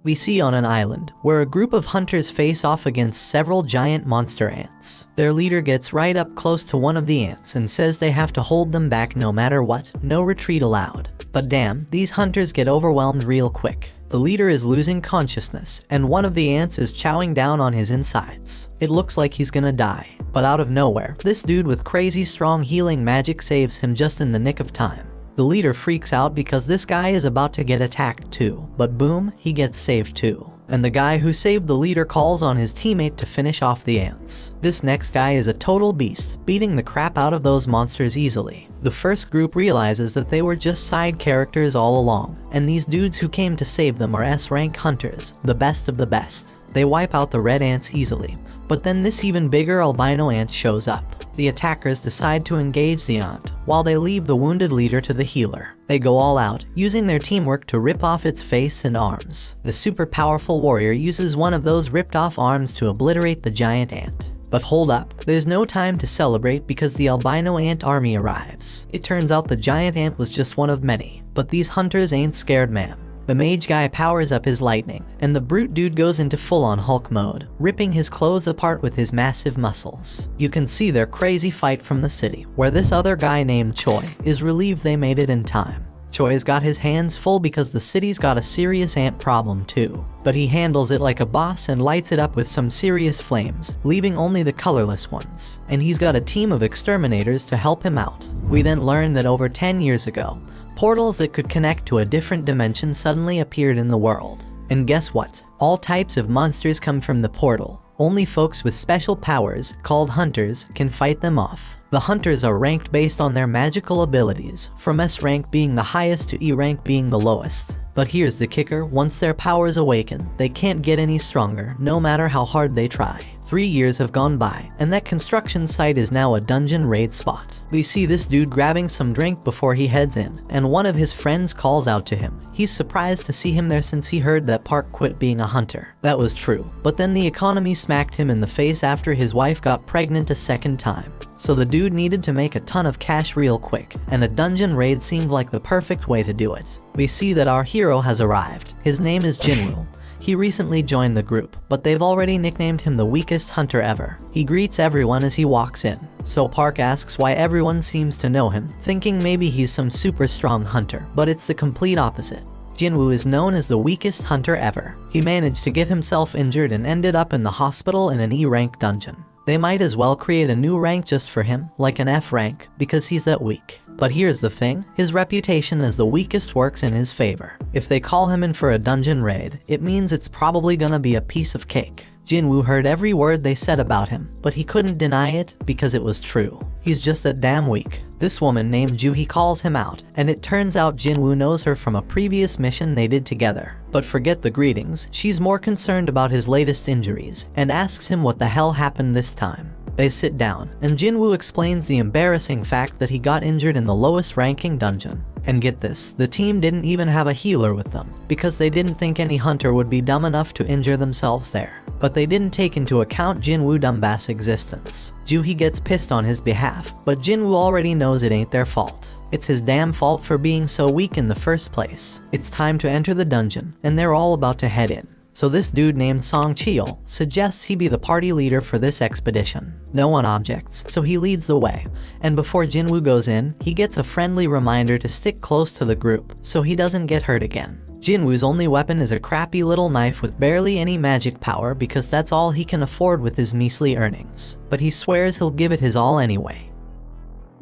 We see on an island, where a group of hunters face off against several giant monster ants. Their leader gets right up close to one of the ants and says they have to hold them back no matter what, no retreat allowed. But damn, these hunters get overwhelmed real quick. The leader is losing consciousness, and one of the ants is chowing down on his insides. It looks like he's gonna die. But out of nowhere, this dude with crazy strong healing magic saves him just in the nick of time. The leader freaks out because this guy is about to get attacked too, but boom, he gets saved too. And the guy who saved the leader calls on his teammate to finish off the ants. This next guy is a total beast, beating the crap out of those monsters easily. The first group realizes that they were just side characters all along, and these dudes who came to save them are S-rank hunters, the best of the best. They wipe out the red ants easily, but then this even bigger albino ant shows up. The attackers decide to engage the ant, while they leave the wounded leader to the healer. They go all out, using their teamwork to rip off its face and arms. The super powerful warrior uses one of those ripped off arms to obliterate the giant ant. But hold up, there's no time to celebrate because the albino ant army arrives. It turns out the giant ant was just one of many, but these hunters ain't scared, man. The mage guy powers up his lightning, and the brute dude goes into full-on Hulk mode, ripping his clothes apart with his massive muscles. You can see their crazy fight from the city, where this other guy named Choi is relieved they made it in time. Choi's got his hands full because the city's got a serious ant problem too. But he handles it like a boss and lights it up with some serious flames, leaving only the colorless ones. And he's got a team of exterminators to help him out. We then learn that over 10 years ago, portals that could connect to a different dimension suddenly appeared in the world. And guess what? All types of monsters come from the portal. Only folks with special powers, called hunters, can fight them off. The hunters are ranked based on their magical abilities, from S rank being the highest to E rank being the lowest. But here's the kicker, once their powers awaken, they can't get any stronger, no matter how hard they try. 3 years have gone by, and that construction site is now a dungeon raid spot. We see this dude grabbing some drink before he heads in, and one of his friends calls out to him. He's surprised to see him there since he heard that Park quit being a hunter. That was true, but then the economy smacked him in the face after his wife got pregnant a second time. So the dude needed to make a ton of cash real quick, and a dungeon raid seemed like the perfect way to do it. We see that our hero has arrived. His name is Jinwoo. He recently joined the group, but they've already nicknamed him the weakest hunter ever. He greets everyone as he walks in, so Park asks why everyone seems to know him, thinking maybe he's some super strong hunter, but it's the complete opposite. Jinwoo is known as the weakest hunter ever. He managed to get himself injured and ended up in the hospital in an E-rank dungeon. They might as well create a new rank just for him, like an F rank, because he's that weak. But here's the thing, his reputation as the weakest works in his favor. If they call him in for a dungeon raid, it means it's probably gonna be a piece of cake. Jinwoo heard every word they said about him, but he couldn't deny it because it was true. He's just that damn weak. This woman named Juhi calls him out, and it turns out Jinwoo knows her from a previous mission they did together. But forget the greetings, she's more concerned about his latest injuries, and asks him what the hell happened this time. They sit down, and Jinwoo explains the embarrassing fact that he got injured in the lowest ranking dungeon. And get this, the team didn't even have a healer with them, because they didn't think any hunter would be dumb enough to injure themselves there. But they didn't take into account Jinwoo Dumbass' existence. Juhi gets pissed on his behalf, but Jinwoo already knows it ain't their fault. It's his damn fault for being so weak in the first place. It's time to enter the dungeon, and they're all about to head in. So this dude named Song Cheol suggests he be the party leader for this expedition. No one objects, so he leads the way, and before Jinwoo goes in, he gets a friendly reminder to stick close to the group, so he doesn't get hurt again. Jinwoo's only weapon is a crappy little knife with barely any magic power because that's all he can afford with his measly earnings. But he swears he'll give it his all anyway.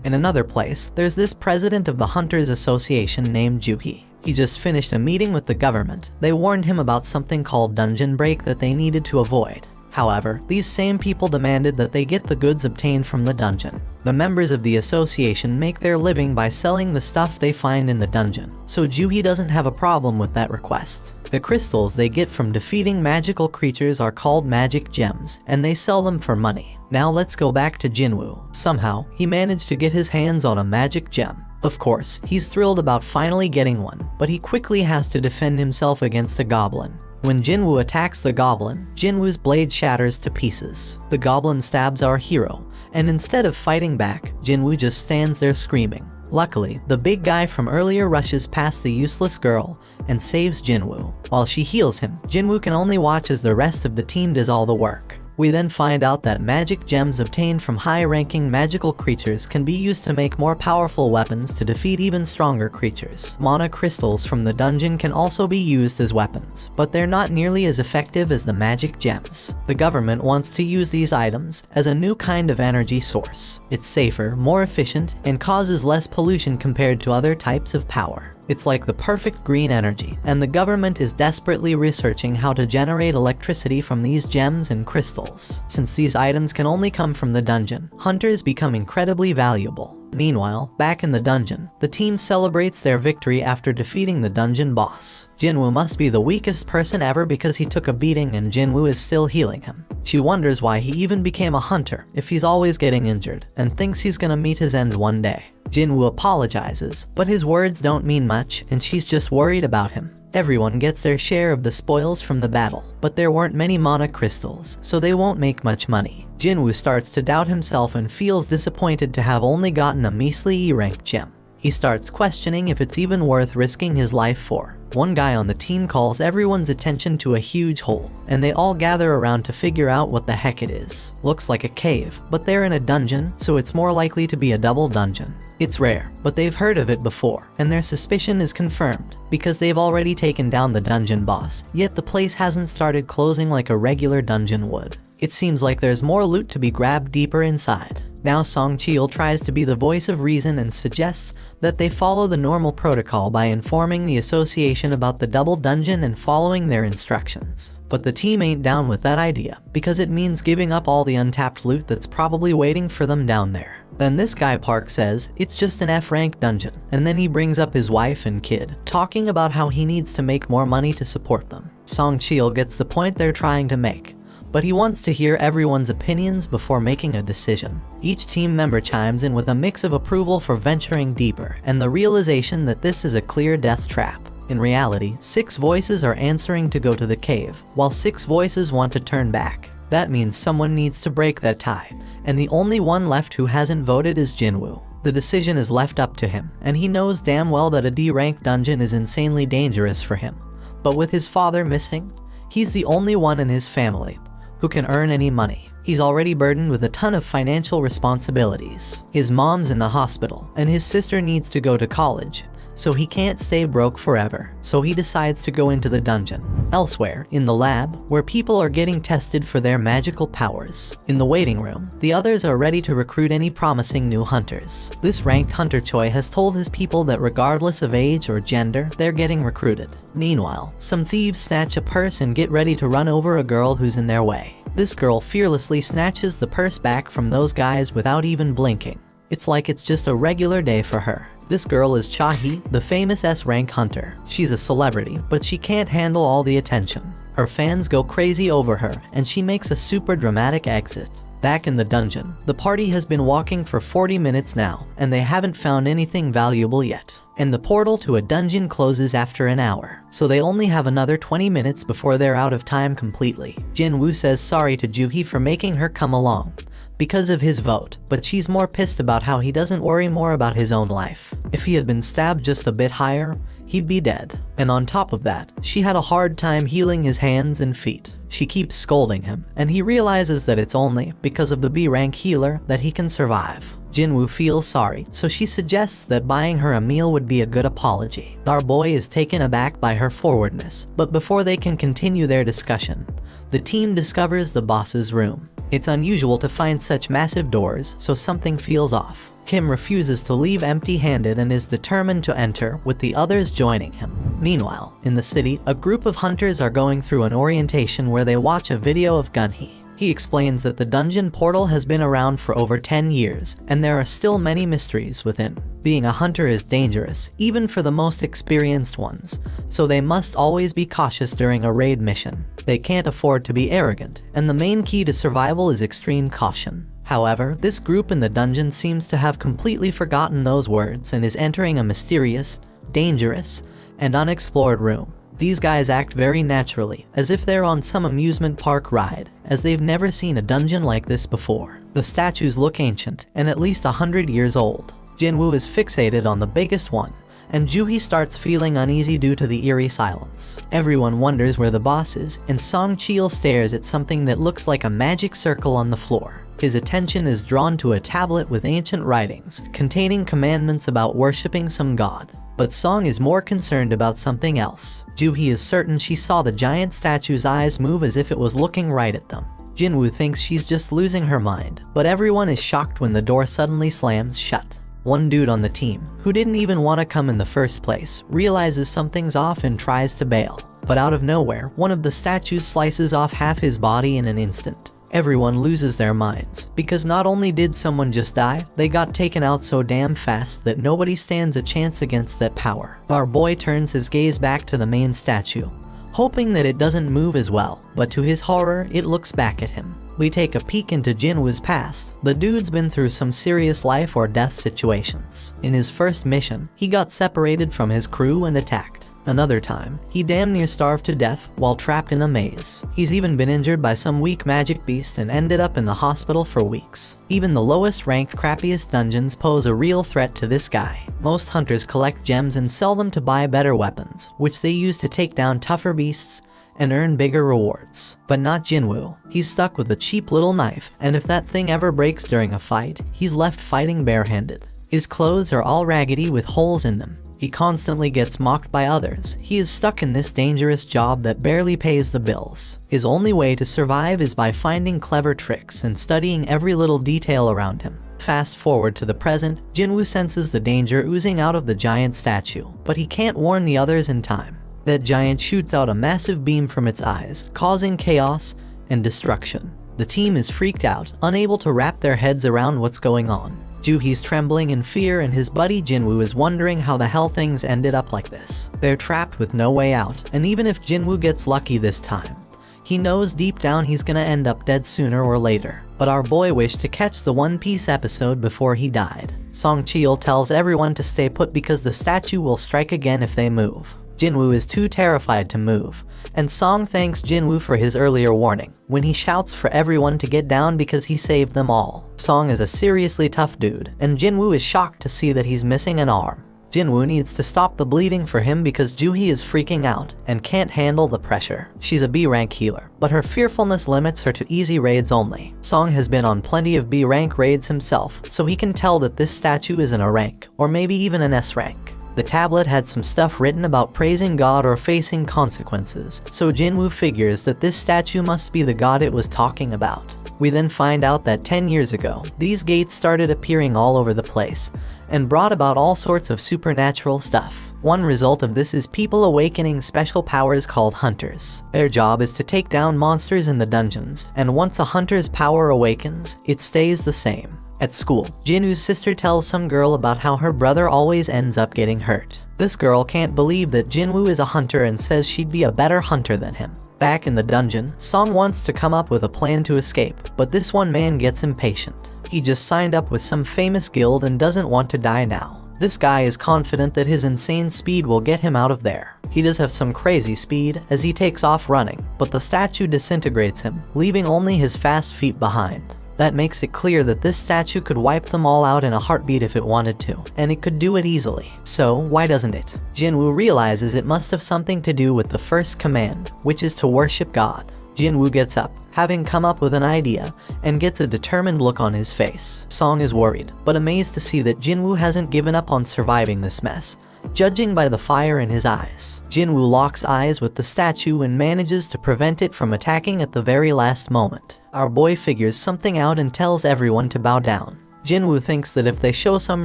In another place, there's this president of the Hunters Association named Juhi. He just finished a meeting with the government. They warned him about something called dungeon break that they needed to avoid. However, these same people demanded that they get the goods obtained from the dungeon. The members of the association make their living by selling the stuff they find in the dungeon, so Juhi doesn't have a problem with that request. The crystals they get from defeating magical creatures are called magic gems, and they sell them for money. Now let's go back to Jinwoo. Somehow, he managed to get his hands on a magic gem. Of course, he's thrilled about finally getting one, but he quickly has to defend himself against a goblin. When Jinwoo attacks the goblin, Jinwoo's blade shatters to pieces. The goblin stabs our hero, and instead of fighting back, Jinwoo just stands there screaming. Luckily, the big guy from earlier rushes past the useless girl and saves Jinwoo. While she heals him, Jinwoo can only watch as the rest of the team does all the work. We then find out that magic gems obtained from high-ranking magical creatures can be used to make more powerful weapons to defeat even stronger creatures. Mana crystals from the dungeon can also be used as weapons, but they're not nearly as effective as the magic gems. The government wants to use these items as a new kind of energy source. It's safer, more efficient, and causes less pollution compared to other types of power. It's like the perfect green energy, and the government is desperately researching how to generate electricity from these gems and crystals. Since these items can only come from the dungeon, hunters become incredibly valuable. Meanwhile, back in the dungeon, the team celebrates their victory after defeating the dungeon boss. Jinwoo must be the weakest person ever because he took a beating and Jinwoo is still healing him. She wonders why he even became a hunter if he's always getting injured, and thinks he's gonna meet his end one day. Jinwoo apologizes, but his words don't mean much and she's just worried about him. Everyone gets their share of the spoils from the battle, but there weren't many mana crystals, so they won't make much money. Jinwoo starts to doubt himself and feels disappointed to have only gotten a measly E-rank gem. He starts questioning if it's even worth risking his life for. One guy on the team calls everyone's attention to a huge hole, and they all gather around to figure out what the heck it is. Looks like a cave, but they're in a dungeon, so it's more likely to be a double dungeon. It's rare, but they've heard of it before, and their suspicion is confirmed, because they've already taken down the dungeon boss, yet the place hasn't started closing like a regular dungeon would. It seems like there's more loot to be grabbed deeper inside. Now Song Cheol tries to be the voice of reason and suggests that they follow the normal protocol by informing the association about the double dungeon and following their instructions. But the team ain't down with that idea, because it means giving up all the untapped loot that's probably waiting for them down there. Then this guy Park says it's just an F-rank dungeon, and then he brings up his wife and kid, talking about how he needs to make more money to support them. Song Cheol gets the point they're trying to make, but he wants to hear everyone's opinions before making a decision. Each team member chimes in with a mix of approval for venturing deeper and the realization that this is a clear death trap. In reality, 6 voices are answering to go to the cave, while 6 voices want to turn back. That means someone needs to break that tie, and the only one left who hasn't voted is Jinwoo. The decision is left up to him, and he knows damn well that a D-rank dungeon is insanely dangerous for him. But with his father missing, he's the only one in his family who can earn any money. He's already burdened with a ton of financial responsibilities. His mom's in the hospital, and his sister needs to go to college, so he can't stay broke forever. So he decides to go into the dungeon. Elsewhere, in the lab, where people are getting tested for their magical powers. In the waiting room, the others are ready to recruit any promising new hunters. This ranked hunter Choi has told his people that regardless of age or gender, they're getting recruited. Meanwhile, some thieves snatch a purse and get ready to run over a girl who's in their way. This girl fearlessly snatches the purse back from those guys without even blinking. It's like it's just a regular day for her. This girl is Cha-hee, the famous S-rank hunter. She's a celebrity, but she can't handle all the attention. Her fans go crazy over her, and she makes a super dramatic exit. Back in the dungeon, the party has been walking for 40 minutes now, and they haven't found anything valuable yet. And the portal to a dungeon closes after an hour, so they only have another 20 minutes before they're out of time completely. Jinwoo says sorry to Joo-hee for making her come along because of his vote, but she's more pissed about how he doesn't worry more about his own life. If he had been stabbed just a bit higher, he'd be dead. And on top of that, she had a hard time healing his hands and feet. She keeps scolding him, and he realizes that it's only because of the B-rank healer that he can survive. Jinwoo feels sorry, so she suggests that buying her a meal would be a good apology. Our boy is taken aback by her forwardness, but before they can continue their discussion, the team discovers the boss's room. It's unusual to find such massive doors, so something feels off. Kim refuses to leave empty-handed and is determined to enter, with the others joining him. Meanwhile, in the city, a group of hunters are going through an orientation where they watch a video of Gunhee. He explains that the dungeon portal has been around for over 10 years, and there are still many mysteries within. Being a hunter is dangerous, even for the most experienced ones, so they must always be cautious during a raid mission. They can't afford to be arrogant, and the main key to survival is extreme caution. However, this group in the dungeon seems to have completely forgotten those words and is entering a mysterious, dangerous, and unexplored room. These guys act very naturally, as if they're on some amusement park ride, as they've never seen a dungeon like this before. The statues look ancient, and at least 100 years old. Jinwoo is fixated on the biggest one, and Joohee starts feeling uneasy due to the eerie silence. Everyone wonders where the boss is, and Song Chil stares at something that looks like a magic circle on the floor. His attention is drawn to a tablet with ancient writings, containing commandments about worshipping some god. But Song is more concerned about something else. Joohee is certain she saw the giant statue's eyes move as if it was looking right at them. Jinwoo thinks she's just losing her mind, but everyone is shocked when the door suddenly slams shut. One dude on the team, who didn't even want to come in the first place, realizes something's off and tries to bail. But out of nowhere, one of the statues slices off half his body in an instant. Everyone loses their minds, because not only did someone just die, they got taken out so damn fast that nobody stands a chance against that power. Our boy turns his gaze back to the main statue, hoping that it doesn't move as well, but to his horror, it looks back at him. We take a peek into Jinwoo's past. The dude's been through some serious life or death situations. In his first mission, he got separated from his crew and attacked. Another time, he damn near starved to death while trapped in a maze. He's even been injured by some weak magic beast and ended up in the hospital for weeks. Even the lowest ranked, crappiest dungeons pose a real threat to this guy. Most hunters collect gems and sell them to buy better weapons, which they use to take down tougher beasts and earn bigger rewards. But not Jinwoo. He's stuck with a cheap little knife, and if that thing ever breaks during a fight, he's left fighting barehanded. His clothes are all raggedy with holes in them. He constantly gets mocked by others. He is stuck in this dangerous job that barely pays the bills. His only way to survive is by finding clever tricks and studying every little detail around him. Fast forward to the present, Jinwoo senses the danger oozing out of the giant statue, but he can't warn the others in time. That giant shoots out a massive beam from its eyes, causing chaos and destruction. The team is freaked out, unable to wrap their heads around what's going on. Joohee's trembling in fear, and his buddy Jinwoo is wondering how the hell things ended up like this. They're trapped with no way out, and even if Jinwoo gets lucky this time, he knows deep down he's gonna end up dead sooner or later. But our boy wished to catch the One Piece episode before he died. Song Chil tells everyone to stay put because the statue will strike again if they move. Jinwoo is too terrified to move, and Song thanks Jinwoo for his earlier warning, when he shouts for everyone to get down because he saved them all. Song is a seriously tough dude, and Jinwoo is shocked to see that he's missing an arm. Jinwoo needs to stop the bleeding for him because Joohee is freaking out and can't handle the pressure. She's a B rank healer, but her fearfulness limits her to easy raids only. Song has been on plenty of B rank raids himself, so he can tell that this statue isn't a rank, or maybe even an S rank. The tablet had some stuff written about praising God or facing consequences, so Jinwoo figures that this statue must be the god it was talking about. We then find out that 10 years ago, these gates started appearing all over the place, and brought about all sorts of supernatural stuff. One result of this is people awakening special powers called hunters. Their job is to take down monsters in the dungeons, and once a hunter's power awakens, it stays the same. At school, Jinwoo's sister tells some girl about how her brother always ends up getting hurt. This girl can't believe that Jinwoo is a hunter and says she'd be a better hunter than him. Back in the dungeon, Song wants to come up with a plan to escape, but this one man gets impatient. He just signed up with some famous guild and doesn't want to die now. This guy is confident that his insane speed will get him out of there. He does have some crazy speed as he takes off running, but the statue disintegrates him, leaving only his fast feet behind. That makes it clear that this statue could wipe them all out in a heartbeat if it wanted to, and it could do it easily. So why doesn't it? Jinwoo realizes it must have something to do with the first command, which is to worship God. Jinwoo gets up, having come up with an idea, and gets a determined look on his face. Song is worried, but amazed to see that Jinwoo hasn't given up on surviving this mess, judging by the fire in his eyes. Jinwoo locks eyes with the statue and manages to prevent it from attacking at the very last moment. Our boy figures something out and tells everyone to bow down. Jinwoo thinks that if they show some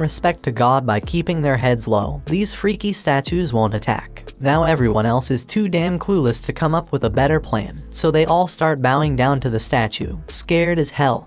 respect to God by keeping their heads low, these freaky statues won't attack. Now everyone else is too damn clueless to come up with a better plan, so they all start bowing down to the statue, scared as hell,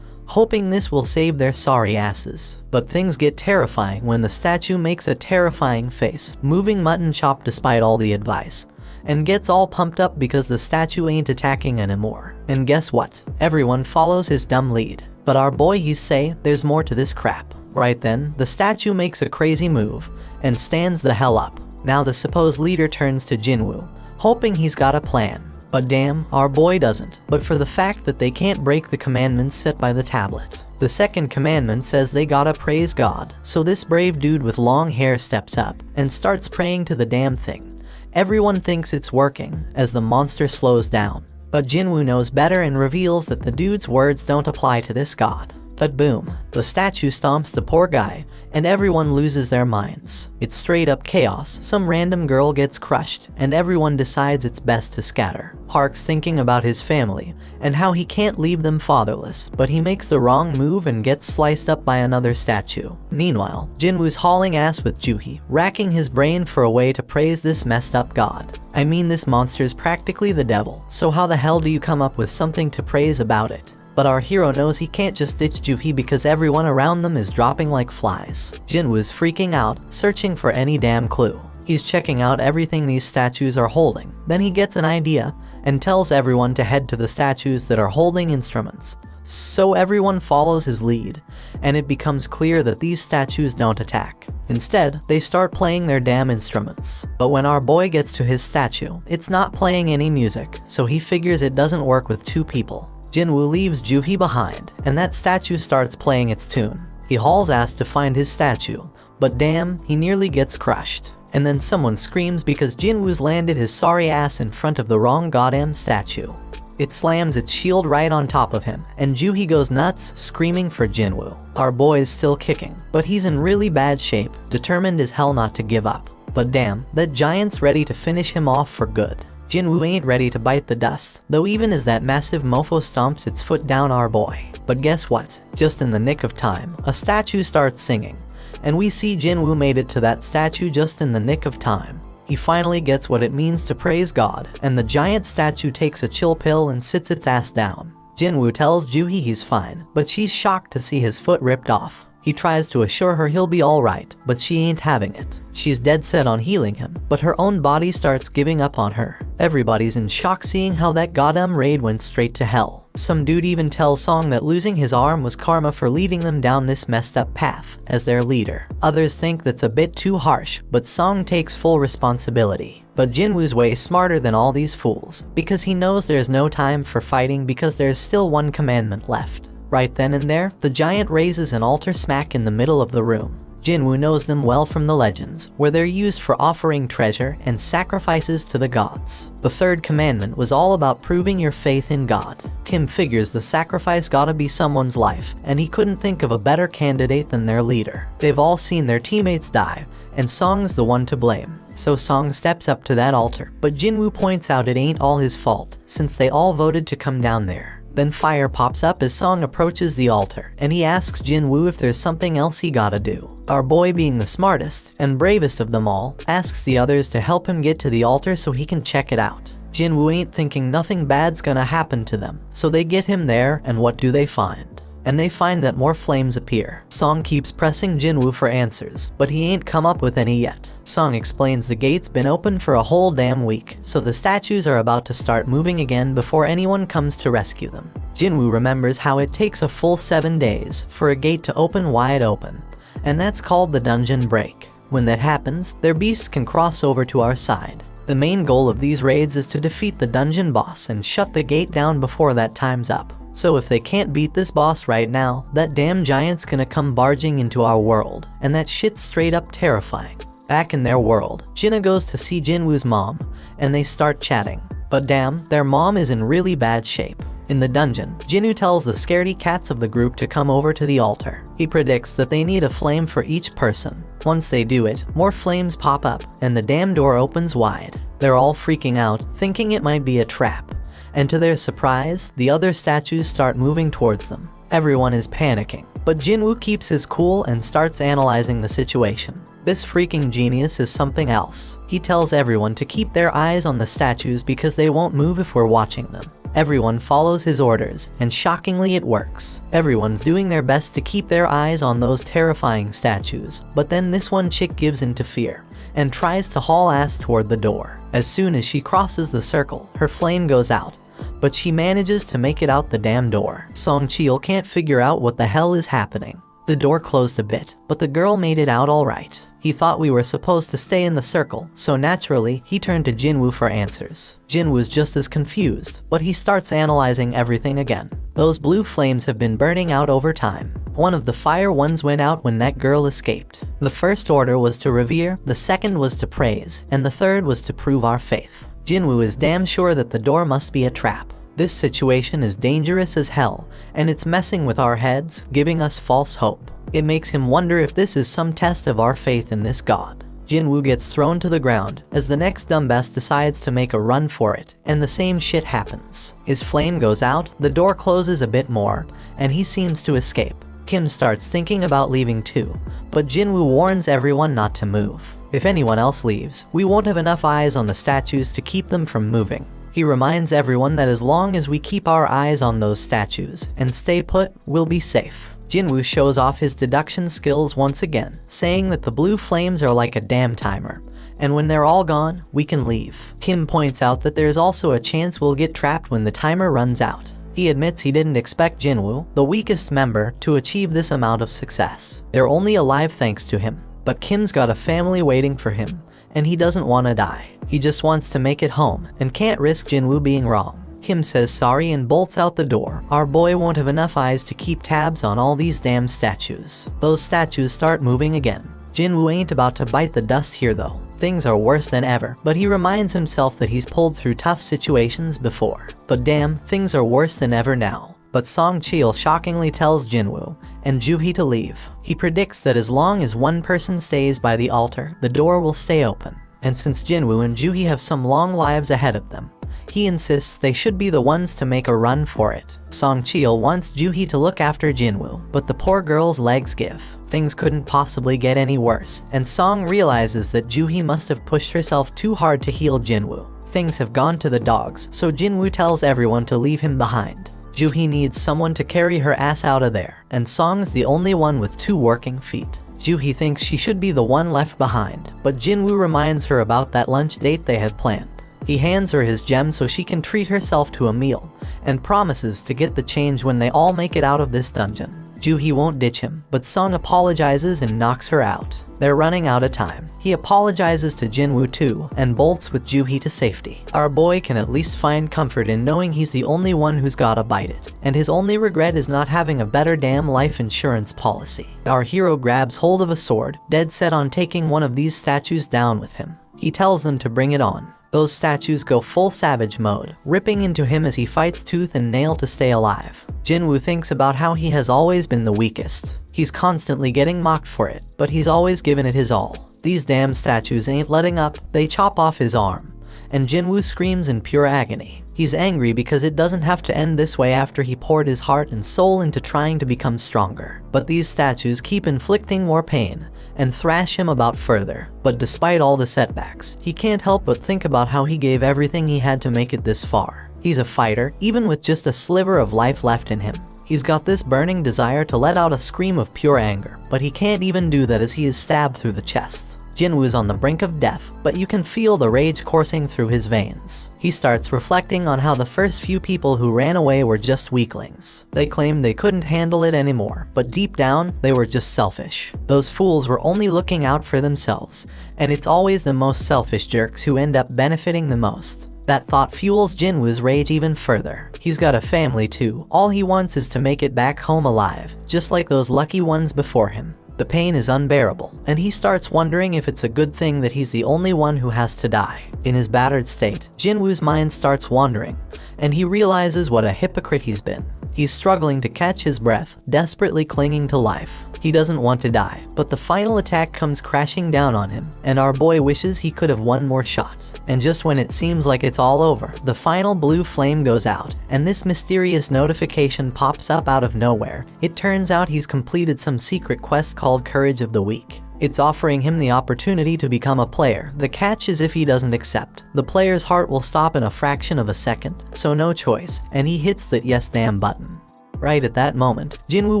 hoping this will save their sorry asses. But things get terrifying when the statue makes a terrifying face, moving mutton chop despite all the advice, and gets all pumped up because the statue ain't attacking anymore. And guess what? Everyone follows his dumb lead. But our boy he's say there's more to this crap. Right then, the statue makes a crazy move and stands the hell up. Now the supposed leader turns to Jinwoo, hoping he's got a plan. But damn, our boy doesn't, but for the fact that they can't break the commandments set by the tablet. The second commandment says they gotta praise God, so this brave dude with long hair steps up and starts praying to the damn thing. Everyone thinks it's working as the monster slows down, but Jinwoo knows better and reveals that the dude's words don't apply to this god. But boom, the statue stomps the poor guy, and everyone loses their minds. It's straight up chaos. Some random girl gets crushed, and everyone decides it's best to scatter. Park's thinking about his family, and how he can't leave them fatherless, but he makes the wrong move and gets sliced up by another statue. Meanwhile, Jinwoo's hauling ass with Juhi, racking his brain for a way to praise this messed up god. I mean, this monster's practically the devil, so how the hell do you come up with something to praise about it? But our hero knows he can't just ditch Juhi because everyone around them is dropping like flies. Jinwoo's freaking out, searching for any damn clue. He's checking out everything these statues are holding. Then he gets an idea and tells everyone to head to the statues that are holding instruments. So everyone follows his lead, and it becomes clear that these statues don't attack. Instead, they start playing their damn instruments. But when our boy gets to his statue, it's not playing any music, so he figures it doesn't work with two people. Jinwoo leaves Juhi behind, and that statue starts playing its tune. He hauls ass to find his statue, but damn, he nearly gets crushed. And then someone screams because Jinwoo's landed his sorry ass in front of the wrong goddamn statue. It slams its shield right on top of him, and Juhi goes nuts, screaming for Jinwoo. Our boy is still kicking, but he's in really bad shape, determined as hell not to give up. But damn, that giant's ready to finish him off for good. Jinwoo ain't ready to bite the dust, though even as that massive mofo stomps its foot down our boy. But guess what? Just in the nick of time, a statue starts singing, and we see Jinwoo made it to that statue just in the nick of time. He finally gets what it means to praise God, and the giant statue takes a chill pill and sits its ass down. Jinwoo tells Juhi he's fine, but she's shocked to see his foot ripped off. He tries to assure her he'll be alright, but she ain't having it. She's dead set on healing him, but her own body starts giving up on her. Everybody's in shock seeing how that goddamn raid went straight to hell. Some dude even tells Song that losing his arm was karma for leading them down this messed up path as their leader. Others think that's a bit too harsh, but Song takes full responsibility. But Jinwoo's way smarter than all these fools, because he knows there's no time for fighting because there's still one commandment left. Right then and there, the giant raises an altar smack in the middle of the room. Jinwoo knows them well from the legends, where they're used for offering treasure and sacrifices to the gods. The third commandment was all about proving your faith in God. Kim figures the sacrifice gotta be someone's life, and he couldn't think of a better candidate than their leader. They've all seen their teammates die, and Song's the one to blame. So Song steps up to that altar, but Jinwoo points out it ain't all his fault, since they all voted to come down there. Then fire pops up as Song approaches the altar, and he asks Jinwoo if there's something else he gotta do. Our boy, being the smartest and bravest of them all, asks the others to help him get to the altar so he can check it out. Jinwoo ain't thinking nothing bad's gonna happen to them, so they get him there, and what do they find? And they find that more flames appear. Song keeps pressing Jinwoo for answers, but he ain't come up with any yet. Song explains the gate's been open for a whole damn week, so the statues are about to start moving again before anyone comes to rescue them. Jinwoo remembers how it takes a full 7 days for a gate to open wide open, and that's called the dungeon break. When that happens, their beasts can cross over to our side. The main goal of these raids is to defeat the dungeon boss and shut the gate down before that time's up. So if they can't beat this boss right now, that damn giant's gonna come barging into our world, and that shit's straight up terrifying. Back in their world, Jinna goes to see Jinwoo's mom, and they start chatting. But damn, their mom is in really bad shape. In the dungeon, Jinwoo tells the scaredy cats of the group to come over to the altar. He predicts that they need a flame for each person. Once they do it, more flames pop up, and the damn door opens wide. They're all freaking out, thinking it might be a trap. And to their surprise, the other statues start moving towards them. Everyone is panicking, but Jinwoo keeps his cool and starts analyzing the situation. This freaking genius is something else. He tells everyone to keep their eyes on the statues because they won't move if we're watching them. Everyone follows his orders, and shockingly it works. Everyone's doing their best to keep their eyes on those terrifying statues, but then this one chick gives in to fear and tries to haul ass toward the door. As soon as she crosses the circle, her flame goes out, but she manages to make it out the damn door. Song Cheol can't figure out what the hell is happening. The door closed a bit, but the girl made it out alright. He thought we were supposed to stay in the circle, so naturally, he turned to Jinwoo for answers. Jinwoo's just as confused, but he starts analyzing everything again. Those blue flames have been burning out over time. One of the fire ones went out when that girl escaped. The first order was to revere, the second was to praise, and the third was to prove our faith. Jinwoo is damn sure that the door must be a trap. This situation is dangerous as hell, and it's messing with our heads, giving us false hope. It makes him wonder if this is some test of our faith in this god. Jinwoo gets thrown to the ground as the next dumbass decides to make a run for it, and the same shit happens. His flame goes out, the door closes a bit more, and he seems to escape. Kim starts thinking about leaving too, but Jinwoo warns everyone not to move. If anyone else leaves, we won't have enough eyes on the statues to keep them from moving. He reminds everyone that as long as we keep our eyes on those statues and stay put, we'll be safe. Jinwoo shows off his deduction skills once again, saying that the blue flames are like a damn timer, and when they're all gone, we can leave. Kim points out that there's also a chance we'll get trapped when the timer runs out. He admits he didn't expect Jinwoo, the weakest member, to achieve this amount of success. They're only alive thanks to him, but Kim's got a family waiting for him, and he doesn't want to die. He just wants to make it home, and can't risk Jinwoo being wrong. Kim says sorry and bolts out the door. Our boy won't have enough eyes to keep tabs on all these damn statues. Those statues start moving again. Jinwoo ain't about to bite the dust here though. Things are worse than ever, but he reminds himself that he's pulled through tough situations before. But damn, things are worse than ever now. But Song Cheol shockingly tells Jinwoo and Juhee to leave. He predicts that as long as one person stays by the altar, the door will stay open. And since Jinwoo and Juhee have some long lives ahead of them, he insists they should be the ones to make a run for it. Song Cheol wants Juhee to look after Jinwoo, but the poor girl's legs give. Things couldn't possibly get any worse, and Song realizes that Juhee must have pushed herself too hard to heal Jinwoo. Things have gone to the dogs, so Jinwoo tells everyone to leave him behind. Juhee needs someone to carry her ass out of there, and Song's the only one with 2 working feet. Juhee thinks she should be the one left behind, but Jinwoo reminds her about that lunch date they had planned. He hands her his gem so she can treat herself to a meal, and promises to get the change when they all make it out of this dungeon. Juhee won't ditch him, but Sung apologizes and knocks her out. They're running out of time. He apologizes to Jinwoo too, and bolts with Juhee to safety. Our boy can at least find comfort in knowing he's the only one who's gotta bite it, and his only regret is not having a better damn life insurance policy. Our hero grabs hold of a sword, dead set on taking one of these statues down with him. He tells them to bring it on. Those statues go full savage mode, ripping into him as he fights tooth and nail to stay alive. Jinwoo thinks about how he has always been the weakest. He's constantly getting mocked for it, but he's always given it his all. These damn statues ain't letting up, they chop off his arm, and Jinwoo screams in pure agony. He's angry because it doesn't have to end this way after he poured his heart and soul into trying to become stronger. But these statues keep inflicting more pain, and thrash him about further. But despite all the setbacks, he can't help but think about how he gave everything he had to make it this far. He's a fighter, even with just a sliver of life left in him. He's got this burning desire to let out a scream of pure anger, but he can't even do that as he is stabbed through the chest. Jinwoo's on the brink of death, but you can feel the rage coursing through his veins. He starts reflecting on how the first few people who ran away were just weaklings. They claimed they couldn't handle it anymore, but deep down, they were just selfish. Those fools were only looking out for themselves, and it's always the most selfish jerks who end up benefiting the most. That thought fuels Jinwoo's rage even further. He's got a family too. All he wants is to make it back home alive, just like those lucky ones before him. The pain is unbearable, and he starts wondering if it's a good thing that he's the only one who has to die. In his battered state, Jinwoo's mind starts wandering, and he realizes what a hypocrite he's been. He's struggling to catch his breath, desperately clinging to life. He doesn't want to die, but the final attack comes crashing down on him, and our boy wishes he could have one more shot. And just when it seems like it's all over, the final blue flame goes out, and this mysterious notification pops up out of nowhere. It turns out he's completed some secret quest called Courage of the Weak. It's offering him the opportunity to become a player. The catch is if he doesn't accept, the player's heart will stop in a fraction of a second, so no choice, and he hits that yes damn button. Right at that moment, Jinwoo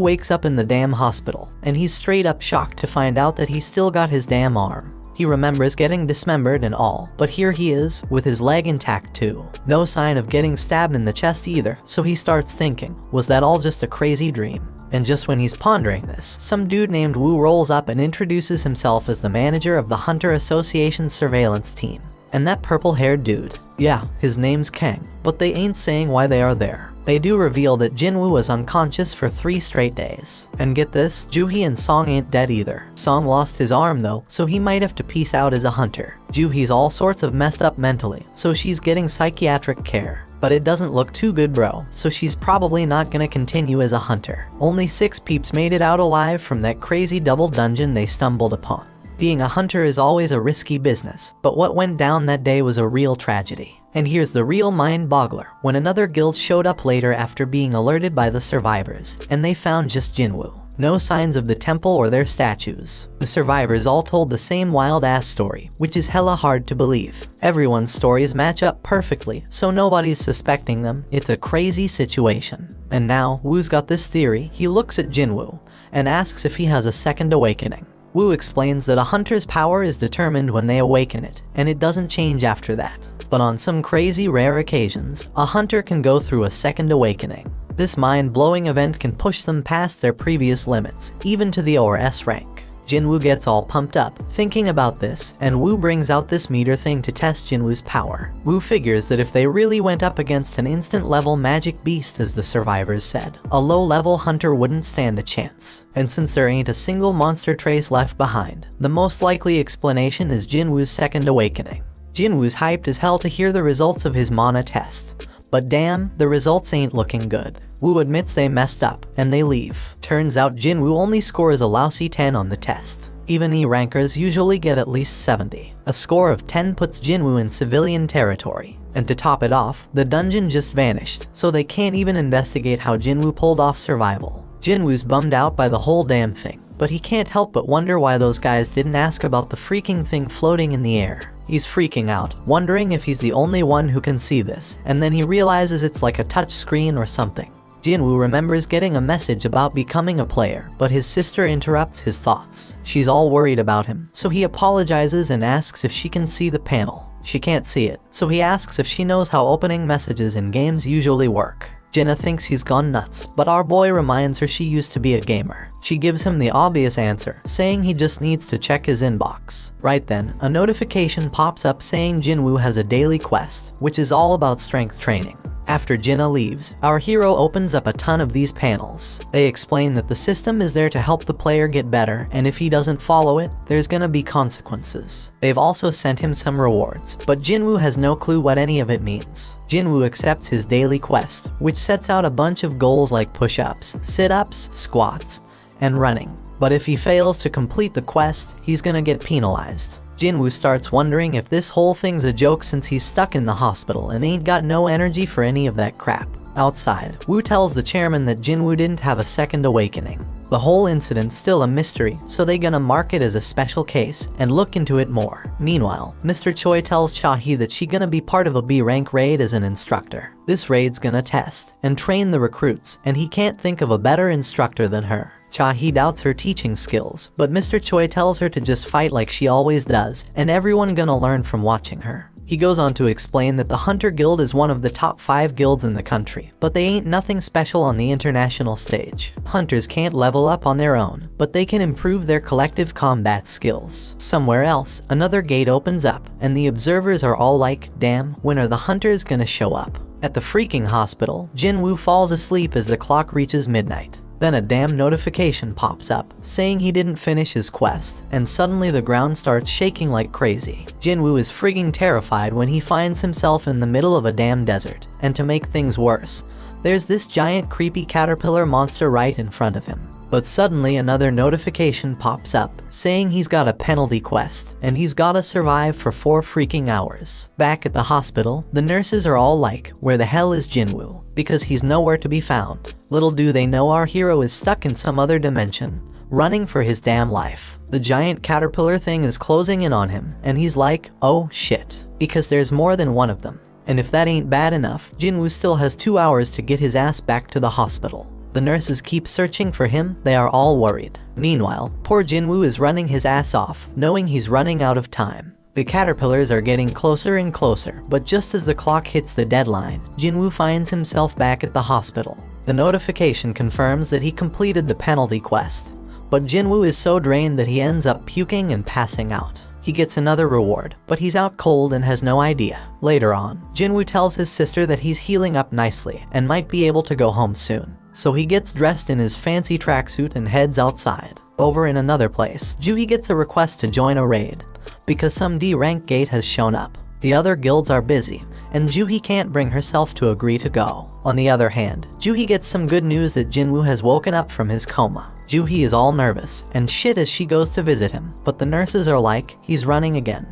wakes up in the damn hospital, and he's straight up shocked to find out that he's still got his damn arm. He remembers getting dismembered and all, but here he is, with his leg intact too. No sign of getting stabbed in the chest either, so he starts thinking, was that all just a crazy dream? And just when he's pondering this, some dude named Woo rolls up and introduces himself as the manager of the Hunter Association surveillance team. And that purple-haired dude, yeah, his name's Kang, but they ain't saying why they are there. They do reveal that Jinwoo was unconscious for 3 straight days. And get this, Joohee and Song ain't dead either. Song lost his arm though, so he might have to peace out as a hunter. Joohee's all sorts of messed up mentally, so she's getting psychiatric care. But it doesn't look too good, bro, so she's probably not gonna continue as a hunter. Only 6 peeps made it out alive from that crazy double dungeon they stumbled upon. Being a hunter is always a risky business, but what went down that day was a real tragedy. And here's the real mind-boggler, when another guild showed up later after being alerted by the survivors, and they found just Jinwoo. No signs of the temple or their statues. The survivors all told the same wild-ass story, which is hella hard to believe. Everyone's stories match up perfectly, so nobody's suspecting them. It's a crazy situation. And now, Woo's got this theory. He looks at Jinwoo and asks if he has a second awakening. Woo explains that a hunter's power is determined when they awaken it, and it doesn't change after that. But on some crazy rare occasions, a hunter can go through a second awakening. This mind-blowing event can push them past their previous limits, even to the ORS rank. Jinwoo gets all pumped up, thinking about this, and Woo brings out this meter thing to test Jinwoo's power. Woo figures that if they really went up against an instant-level magic beast as the survivors said, a low-level hunter wouldn't stand a chance. And since there ain't a single monster trace left behind, the most likely explanation is Jinwoo's second awakening. Jinwoo's hyped as hell to hear the results of his mana test. But damn, the results ain't looking good. Woo admits they messed up, and they leave. Turns out Jinwoo only scores a lousy 10 on the test. Even E-rankers usually get at least 70. A score of 10 puts Jinwoo in civilian territory. And to top it off, the dungeon just vanished, so they can't even investigate how Jinwoo pulled off survival. Jinwoo's bummed out by the whole damn thing, but he can't help but wonder why those guys didn't ask about the freaking thing floating in the air. He's freaking out, wondering if he's the only one who can see this, and then he realizes it's like a touch screen or something. Jinwoo remembers getting a message about becoming a player, but his sister interrupts his thoughts. She's all worried about him, so he apologizes and asks if she can see the panel. She can't see it, so he asks if she knows how opening messages in games usually work. Jinna thinks he's gone nuts, but our boy reminds her she used to be a gamer. She gives him the obvious answer, saying he just needs to check his inbox. Right then, a notification pops up saying Jinwoo has a daily quest, which is all about strength training. After Jinna leaves, our hero opens up a ton of these panels. They explain that the system is there to help the player get better, and if he doesn't follow it, there's gonna be consequences. They've also sent him some rewards, but Jinwoo has no clue what any of it means. Jinwoo accepts his daily quest, which sets out a bunch of goals like push-ups, sit-ups, squats, and running. But if he fails to complete the quest, he's gonna get penalized. Jinwoo starts wondering if this whole thing's a joke since he's stuck in the hospital and ain't got no energy for any of that crap. Outside, Woo tells the chairman that Jinwoo didn't have a second awakening. The whole incident's still a mystery, so they gonna mark it as a special case and look into it more. Meanwhile, Mr. Choi tells Cha-hee that she gonna be part of a B-rank raid as an instructor. This raid's gonna test and train the recruits, and he can't think of a better instructor than her. Cha-hee doubts her teaching skills, but Mr. Choi tells her to just fight like she always does, and everyone gonna learn from watching her. He goes on to explain that the Hunter Guild is one of the top 5 guilds in the country, but they ain't nothing special on the international stage. Hunters can't level up on their own, but they can improve their collective combat skills. Somewhere else, another gate opens up, and the observers are all like, damn, when are the hunters gonna show up? At the freaking hospital, Jinwoo falls asleep as the clock reaches midnight. Then a damn notification pops up, saying he didn't finish his quest, and suddenly the ground starts shaking like crazy. Jinwoo is frigging terrified when he finds himself in the middle of a damn desert, and to make things worse, there's this giant creepy caterpillar monster right in front of him. But suddenly another notification pops up, saying he's got a penalty quest, and he's gotta survive for 4 freaking hours. Back at the hospital, the nurses are all like, where the hell is Jinwoo? Because he's nowhere to be found. Little do they know our hero is stuck in some other dimension, running for his damn life. The giant caterpillar thing is closing in on him, and he's like, oh shit, because there's more than one of them. And if that ain't bad enough, Jinwoo still has 2 hours to get his ass back to the hospital. The nurses keep searching for him, they are all worried. Meanwhile, poor Jinwoo is running his ass off, knowing he's running out of time. The caterpillars are getting closer and closer, but just as the clock hits the deadline, Jinwoo finds himself back at the hospital. The notification confirms that he completed the penalty quest, but Jinwoo is so drained that he ends up puking and passing out. He gets another reward, but he's out cold and has no idea. Later on, Jinwoo tells his sister that he's healing up nicely and might be able to go home soon. So he gets dressed in his fancy tracksuit and heads outside. Over in another place, Juhi gets a request to join a raid, because some D-rank gate has shown up. The other guilds are busy, and Juhi can't bring herself to agree to go. On the other hand, Juhi gets some good news that Jinwoo has woken up from his coma. Juhi is all nervous and shit as she goes to visit him, but the nurses are like, he's running again,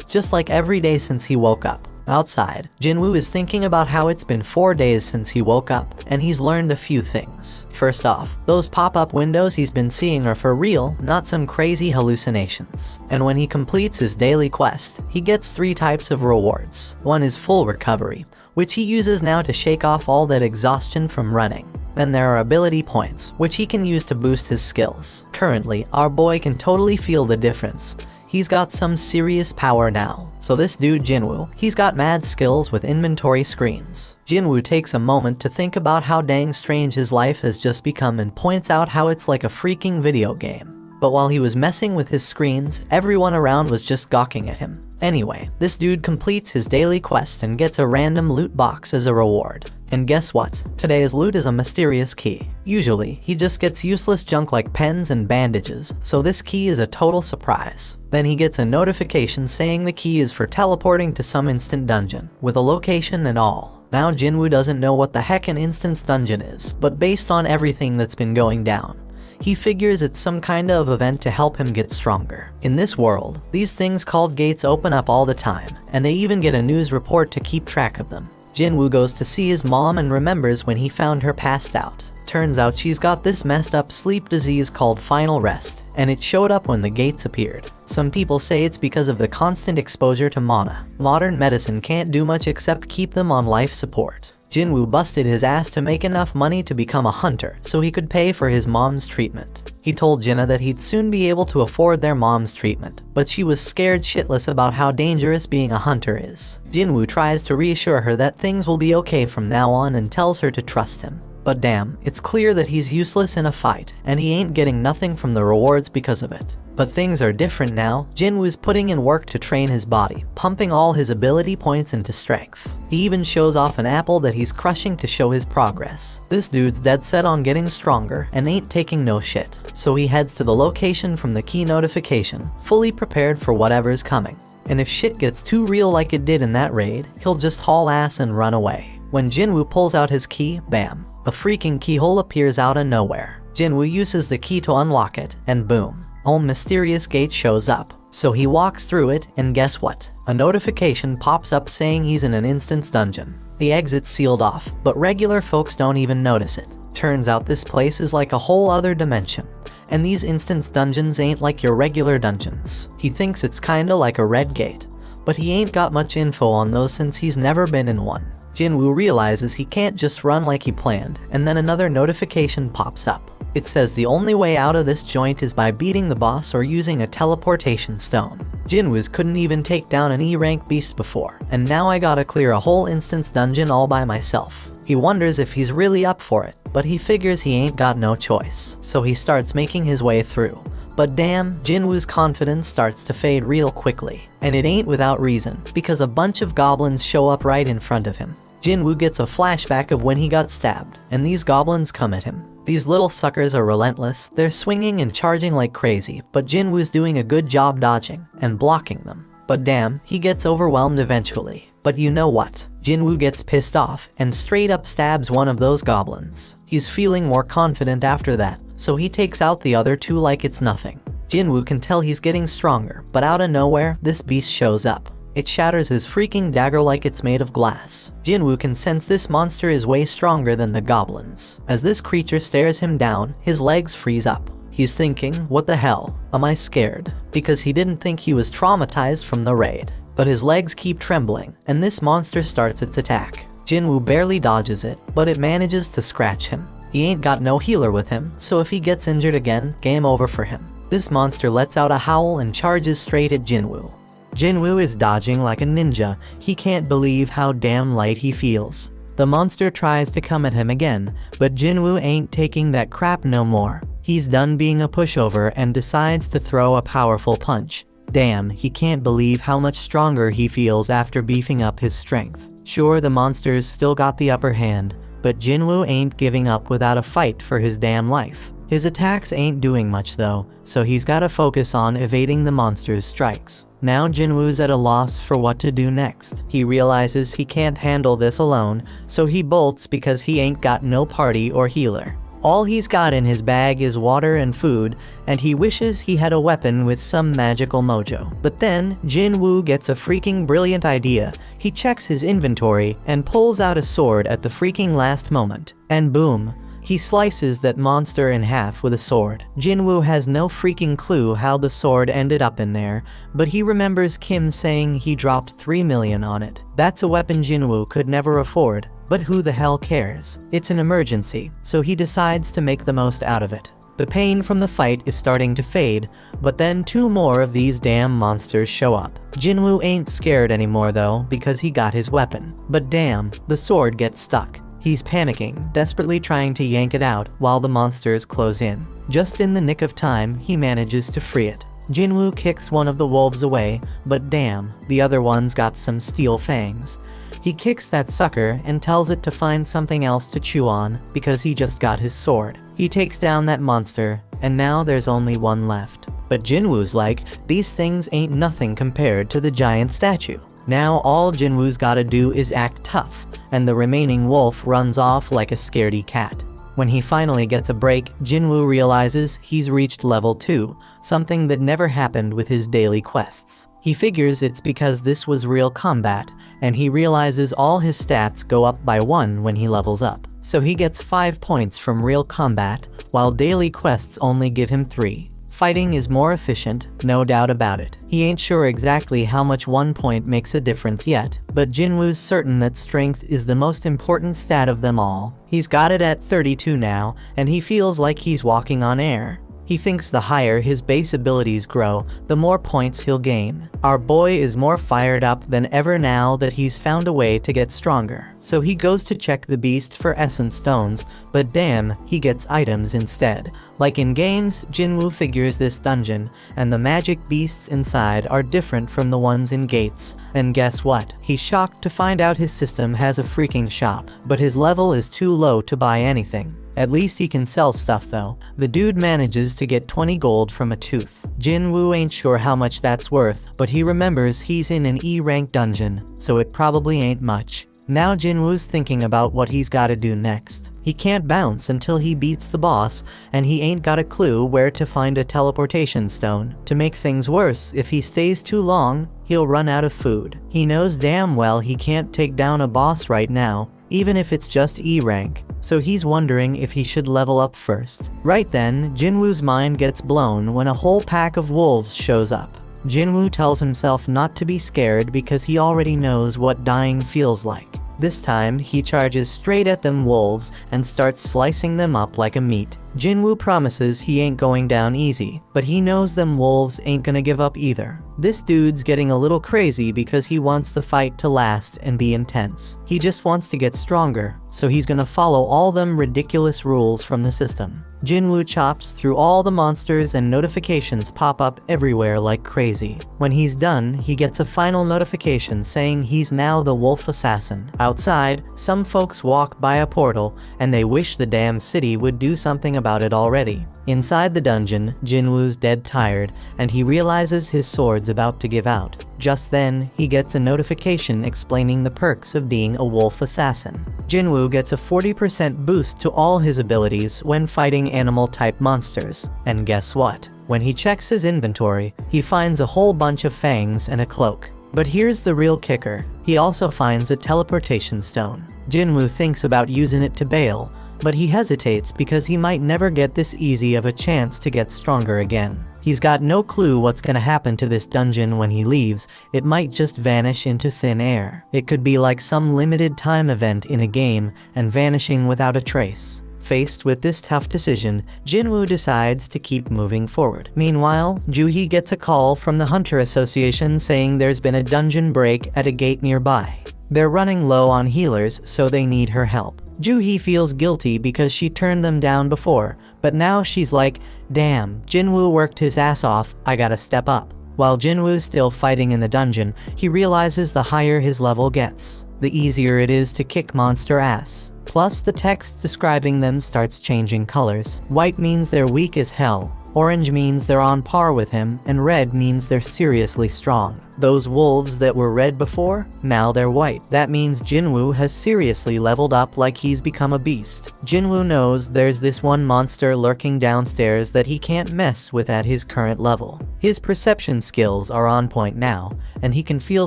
just like every day since he woke up. Outside, Jinwoo is thinking about how it's been 4 days since he woke up, and he's learned a few things. First off, those pop-up windows he's been seeing are for real, not some crazy hallucinations. And when he completes his daily quest, he gets 3 types of rewards. One is full recovery, which he uses now to shake off all that exhaustion from running. Then there are ability points, which he can use to boost his skills. Currently, our boy can totally feel the difference. He's got some serious power now. So this dude Jinwoo, he's got mad skills with inventory screens. Jinwoo takes a moment to think about how dang strange his life has just become and points out how it's like a freaking video game. But while he was messing with his screens, everyone around was just gawking at him. Anyway, this dude completes his daily quest and gets a random loot box as a reward. And guess what? Today's loot is a mysterious key. Usually, he just gets useless junk like pens and bandages, so this key is a total surprise. Then he gets a notification saying the key is for teleporting to some instant dungeon, with a location and all. Now Jinwoo doesn't know what the heck an instance dungeon is, but based on everything that's been going down, he figures it's some kind of event to help him get stronger. In this world, these things called gates open up all the time, and they even get a news report to keep track of them. Jinwoo goes to see his mom and remembers when he found her passed out. Turns out she's got this messed up sleep disease called final rest, and it showed up when the gates appeared. Some people say it's because of the constant exposure to mana. Modern medicine can't do much except keep them on life support. Jinwoo busted his ass to make enough money to become a hunter so he could pay for his mom's treatment. He told Jinna that he'd soon be able to afford their mom's treatment, but she was scared shitless about how dangerous being a hunter is. Jinwoo tries to reassure her that things will be okay from now on and tells her to trust him. But damn, it's clear that he's useless in a fight, and he ain't getting nothing from the rewards because of it. But things are different now. Jinwoo's putting in work to train his body, pumping all his ability points into strength. He even shows off an apple that he's crushing to show his progress. This dude's dead set on getting stronger and ain't taking no shit. So he heads to the location from the key notification, fully prepared for whatever's coming. And if shit gets too real like it did in that raid, he'll just haul ass and run away. When Jinwoo pulls out his key, bam, a freaking keyhole appears out of nowhere. Jinwoo uses the key to unlock it, and boom, a mysterious gate shows up. So he walks through it, and guess what? A notification pops up saying he's in an instance dungeon. The exit's sealed off, but regular folks don't even notice it. Turns out this place is like a whole other dimension, and these instance dungeons ain't like your regular dungeons. He thinks it's kinda like a red gate, but he ain't got much info on those since he's never been in one. Jinwoo realizes he can't just run like he planned, and then another notification pops up. It says the only way out of this joint is by beating the boss or using a teleportation stone. Jinwoo's couldn't even take down an E-rank beast before, and now I gotta clear a whole instance dungeon all by myself. He wonders if he's really up for it, but he figures he ain't got no choice, so he starts making his way through. But damn, Jinwoo's confidence starts to fade real quickly. And it ain't without reason, because a bunch of goblins show up right in front of him. Jinwoo gets a flashback of when he got stabbed, and these goblins come at him. These little suckers are relentless, they're swinging and charging like crazy, but Jinwoo's doing a good job dodging and blocking them. But damn, he gets overwhelmed eventually. But you know what? Jinwoo gets pissed off and straight up stabs one of those goblins. He's feeling more confident after that, so he takes out the other two like it's nothing. Jinwoo can tell he's getting stronger, but out of nowhere, this beast shows up. It shatters his freaking dagger like it's made of glass. Jinwoo can sense this monster is way stronger than the goblins. As this creature stares him down, his legs freeze up. He's thinking, what the hell? Am I scared? Because he didn't think he was traumatized from the raid. But his legs keep trembling, and this monster starts its attack. Jinwoo barely dodges it, but it manages to scratch him. He ain't got no healer with him, so if he gets injured again, game over for him. This monster lets out a howl and charges straight at Jinwoo. Jinwoo is dodging like a ninja. He can't believe how damn light he feels. The monster tries to come at him again, but Jinwoo ain't taking that crap no more. He's done being a pushover and decides to throw a powerful punch. Damn, he can't believe how much stronger he feels after beefing up his strength. Sure, the monsters still got the upper hand, but Jinwoo ain't giving up without a fight for his damn life. His attacks ain't doing much though, so he's gotta focus on evading the monster's strikes. Now Jinwoo's at a loss for what to do next. He realizes he can't handle this alone, so he bolts because he ain't got no party or healer. All he's got in his bag is water and food, and he wishes he had a weapon with some magical mojo. But then, Jinwoo gets a freaking brilliant idea. He checks his inventory and pulls out a sword at the freaking last moment. And boom, he slices that monster in half with a sword. Jinwoo has no freaking clue how the sword ended up in there, but he remembers Kim saying he dropped 3 million on it. That's a weapon Jinwoo could never afford. But who the hell cares? It's an emergency, so he decides to make the most out of it. The pain from the fight is starting to fade, but then 2 more of these damn monsters show up. Jinwoo ain't scared anymore though, because he got his weapon. But damn, the sword gets stuck. He's panicking, desperately trying to yank it out while the monsters close in. Just in the nick of time, he manages to free it. Jinwoo kicks one of the wolves away, but damn, the other one's got some steel fangs. He kicks that sucker and tells it to find something else to chew on because he just got his sword. He takes down that monster, and now there's only one left. But Jinwoo's like, these things ain't nothing compared to the giant statue. Now all Jinwoo's gotta do is act tough, and the remaining wolf runs off like a scaredy cat. When he finally gets a break, Jinwoo realizes he's reached level 2, something that never happened with his daily quests. He figures it's because this was real combat, and he realizes all his stats go up by 1 when he levels up. So he gets 5 points from real combat, while daily quests only give him 3. Fighting is more efficient, no doubt about it. He ain't sure exactly how much 1 point makes a difference yet, but Jinwoo's certain that strength is the most important stat of them all. He's got it at 32 now, and he feels like he's walking on air. He thinks the higher his base abilities grow, the more points he'll gain. Our boy is more fired up than ever now that he's found a way to get stronger. So he goes to check the beast for essence stones, but damn, he gets items instead. Like in games, Jinwoo figures this dungeon, and the magic beasts inside are different from the ones in gates. And guess what? He's shocked to find out his system has a freaking shop, but his level is too low to buy anything. At least he can sell stuff though. The dude manages to get 20 gold from a tooth. Jinwoo ain't sure how much that's worth, but he remembers he's in an E-rank dungeon, so it probably ain't much. Now Jinwoo's thinking about what he's gotta do next. He can't bounce until he beats the boss, and he ain't got a clue where to find a teleportation stone. To make things worse, if he stays too long, he'll run out of food. He knows damn well he can't take down a boss right now, even if it's just E-rank, so he's wondering if he should level up first. Right then, Jinwoo's mind gets blown when a whole pack of wolves shows up. Jinwoo tells himself not to be scared because he already knows what dying feels like. This time, he charges straight at them wolves and starts slicing them up like a meat. Jinwoo promises he ain't going down easy, but he knows them wolves ain't gonna give up either. This dude's getting a little crazy because he wants the fight to last and be intense. He just wants to get stronger, so he's gonna follow all them ridiculous rules from the system. Jinwoo chops through all the monsters and notifications pop up everywhere like crazy. When he's done, he gets a final notification saying he's now the wolf assassin. Outside, some folks walk by a portal, and they wish the damn city would do something about it already. Inside the dungeon, Jinwoo's dead tired, and he realizes his sword's about to give out. Just then, he gets a notification explaining the perks of being a wolf assassin. Jinwoo gets a 40% boost to all his abilities when fighting animal-type monsters. And guess what? When he checks his inventory, he finds a whole bunch of fangs and a cloak. But here's the real kicker. He also finds a teleportation stone. Jinwoo thinks about using it to bail, but he hesitates because he might never get this easy of a chance to get stronger again. He's got no clue what's gonna happen to this dungeon when he leaves. It might just vanish into thin air. It could be like some limited time event in a game and vanishing without a trace. Faced with this tough decision, Jinwoo decides to keep moving forward. Meanwhile, Juhee gets a call from the Hunter Association saying there's been a dungeon break at a gate nearby. They're running low on healers, so they need her help. Juhee feels guilty because she turned them down before, but now she's like, damn, Jinwoo worked his ass off, I gotta step up. While Jinwoo's still fighting in the dungeon, he realizes the higher his level gets, the easier it is to kick monster ass. Plus, the text describing them starts changing colors. White means they're weak as hell, orange means they're on par with him, and red means they're seriously strong. Those wolves that were red before, now they're white. That means Jinwoo has seriously leveled up like he's become a beast. Jinwoo knows there's this one monster lurking downstairs that he can't mess with at his current level. His perception skills are on point now, and he can feel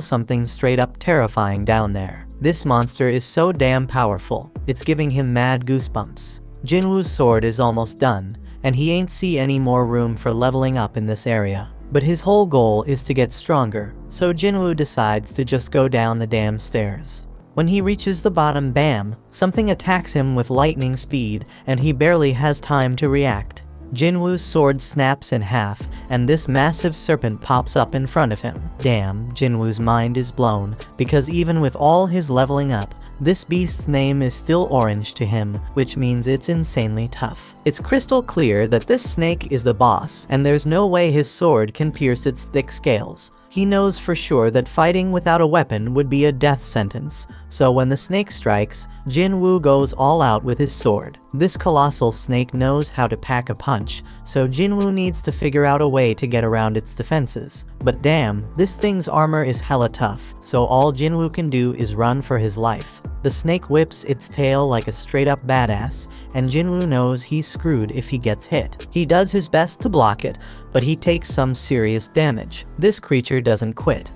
something straight up terrifying down there. This monster is so damn powerful, it's giving him mad goosebumps. Jinwoo's sword is almost done, and he ain't see any more room for leveling up in this area. But his whole goal is to get stronger, so Jinwoo decides to just go down the damn stairs. When he reaches the bottom, bam, something attacks him with lightning speed, and he barely has time to react. Jinwoo's sword snaps in half, and this massive serpent pops up in front of him. Damn, Jinwoo's mind is blown, because even with all his leveling up, this beast's name is still orange to him, which means it's insanely tough. It's crystal clear that this snake is the boss, and there's no way his sword can pierce its thick scales. He knows for sure that fighting without a weapon would be a death sentence, so when the snake strikes, Jinwoo goes all out with his sword. This colossal snake knows how to pack a punch, so Jinwoo needs to figure out a way to get around its defenses. But damn, this thing's armor is hella tough, so all Jinwoo can do is run for his life. The snake whips its tail like a straight-up badass, and Jinwoo knows he's screwed if he gets hit. He does his best to block it, but he takes some serious damage. This creature doesn't quit.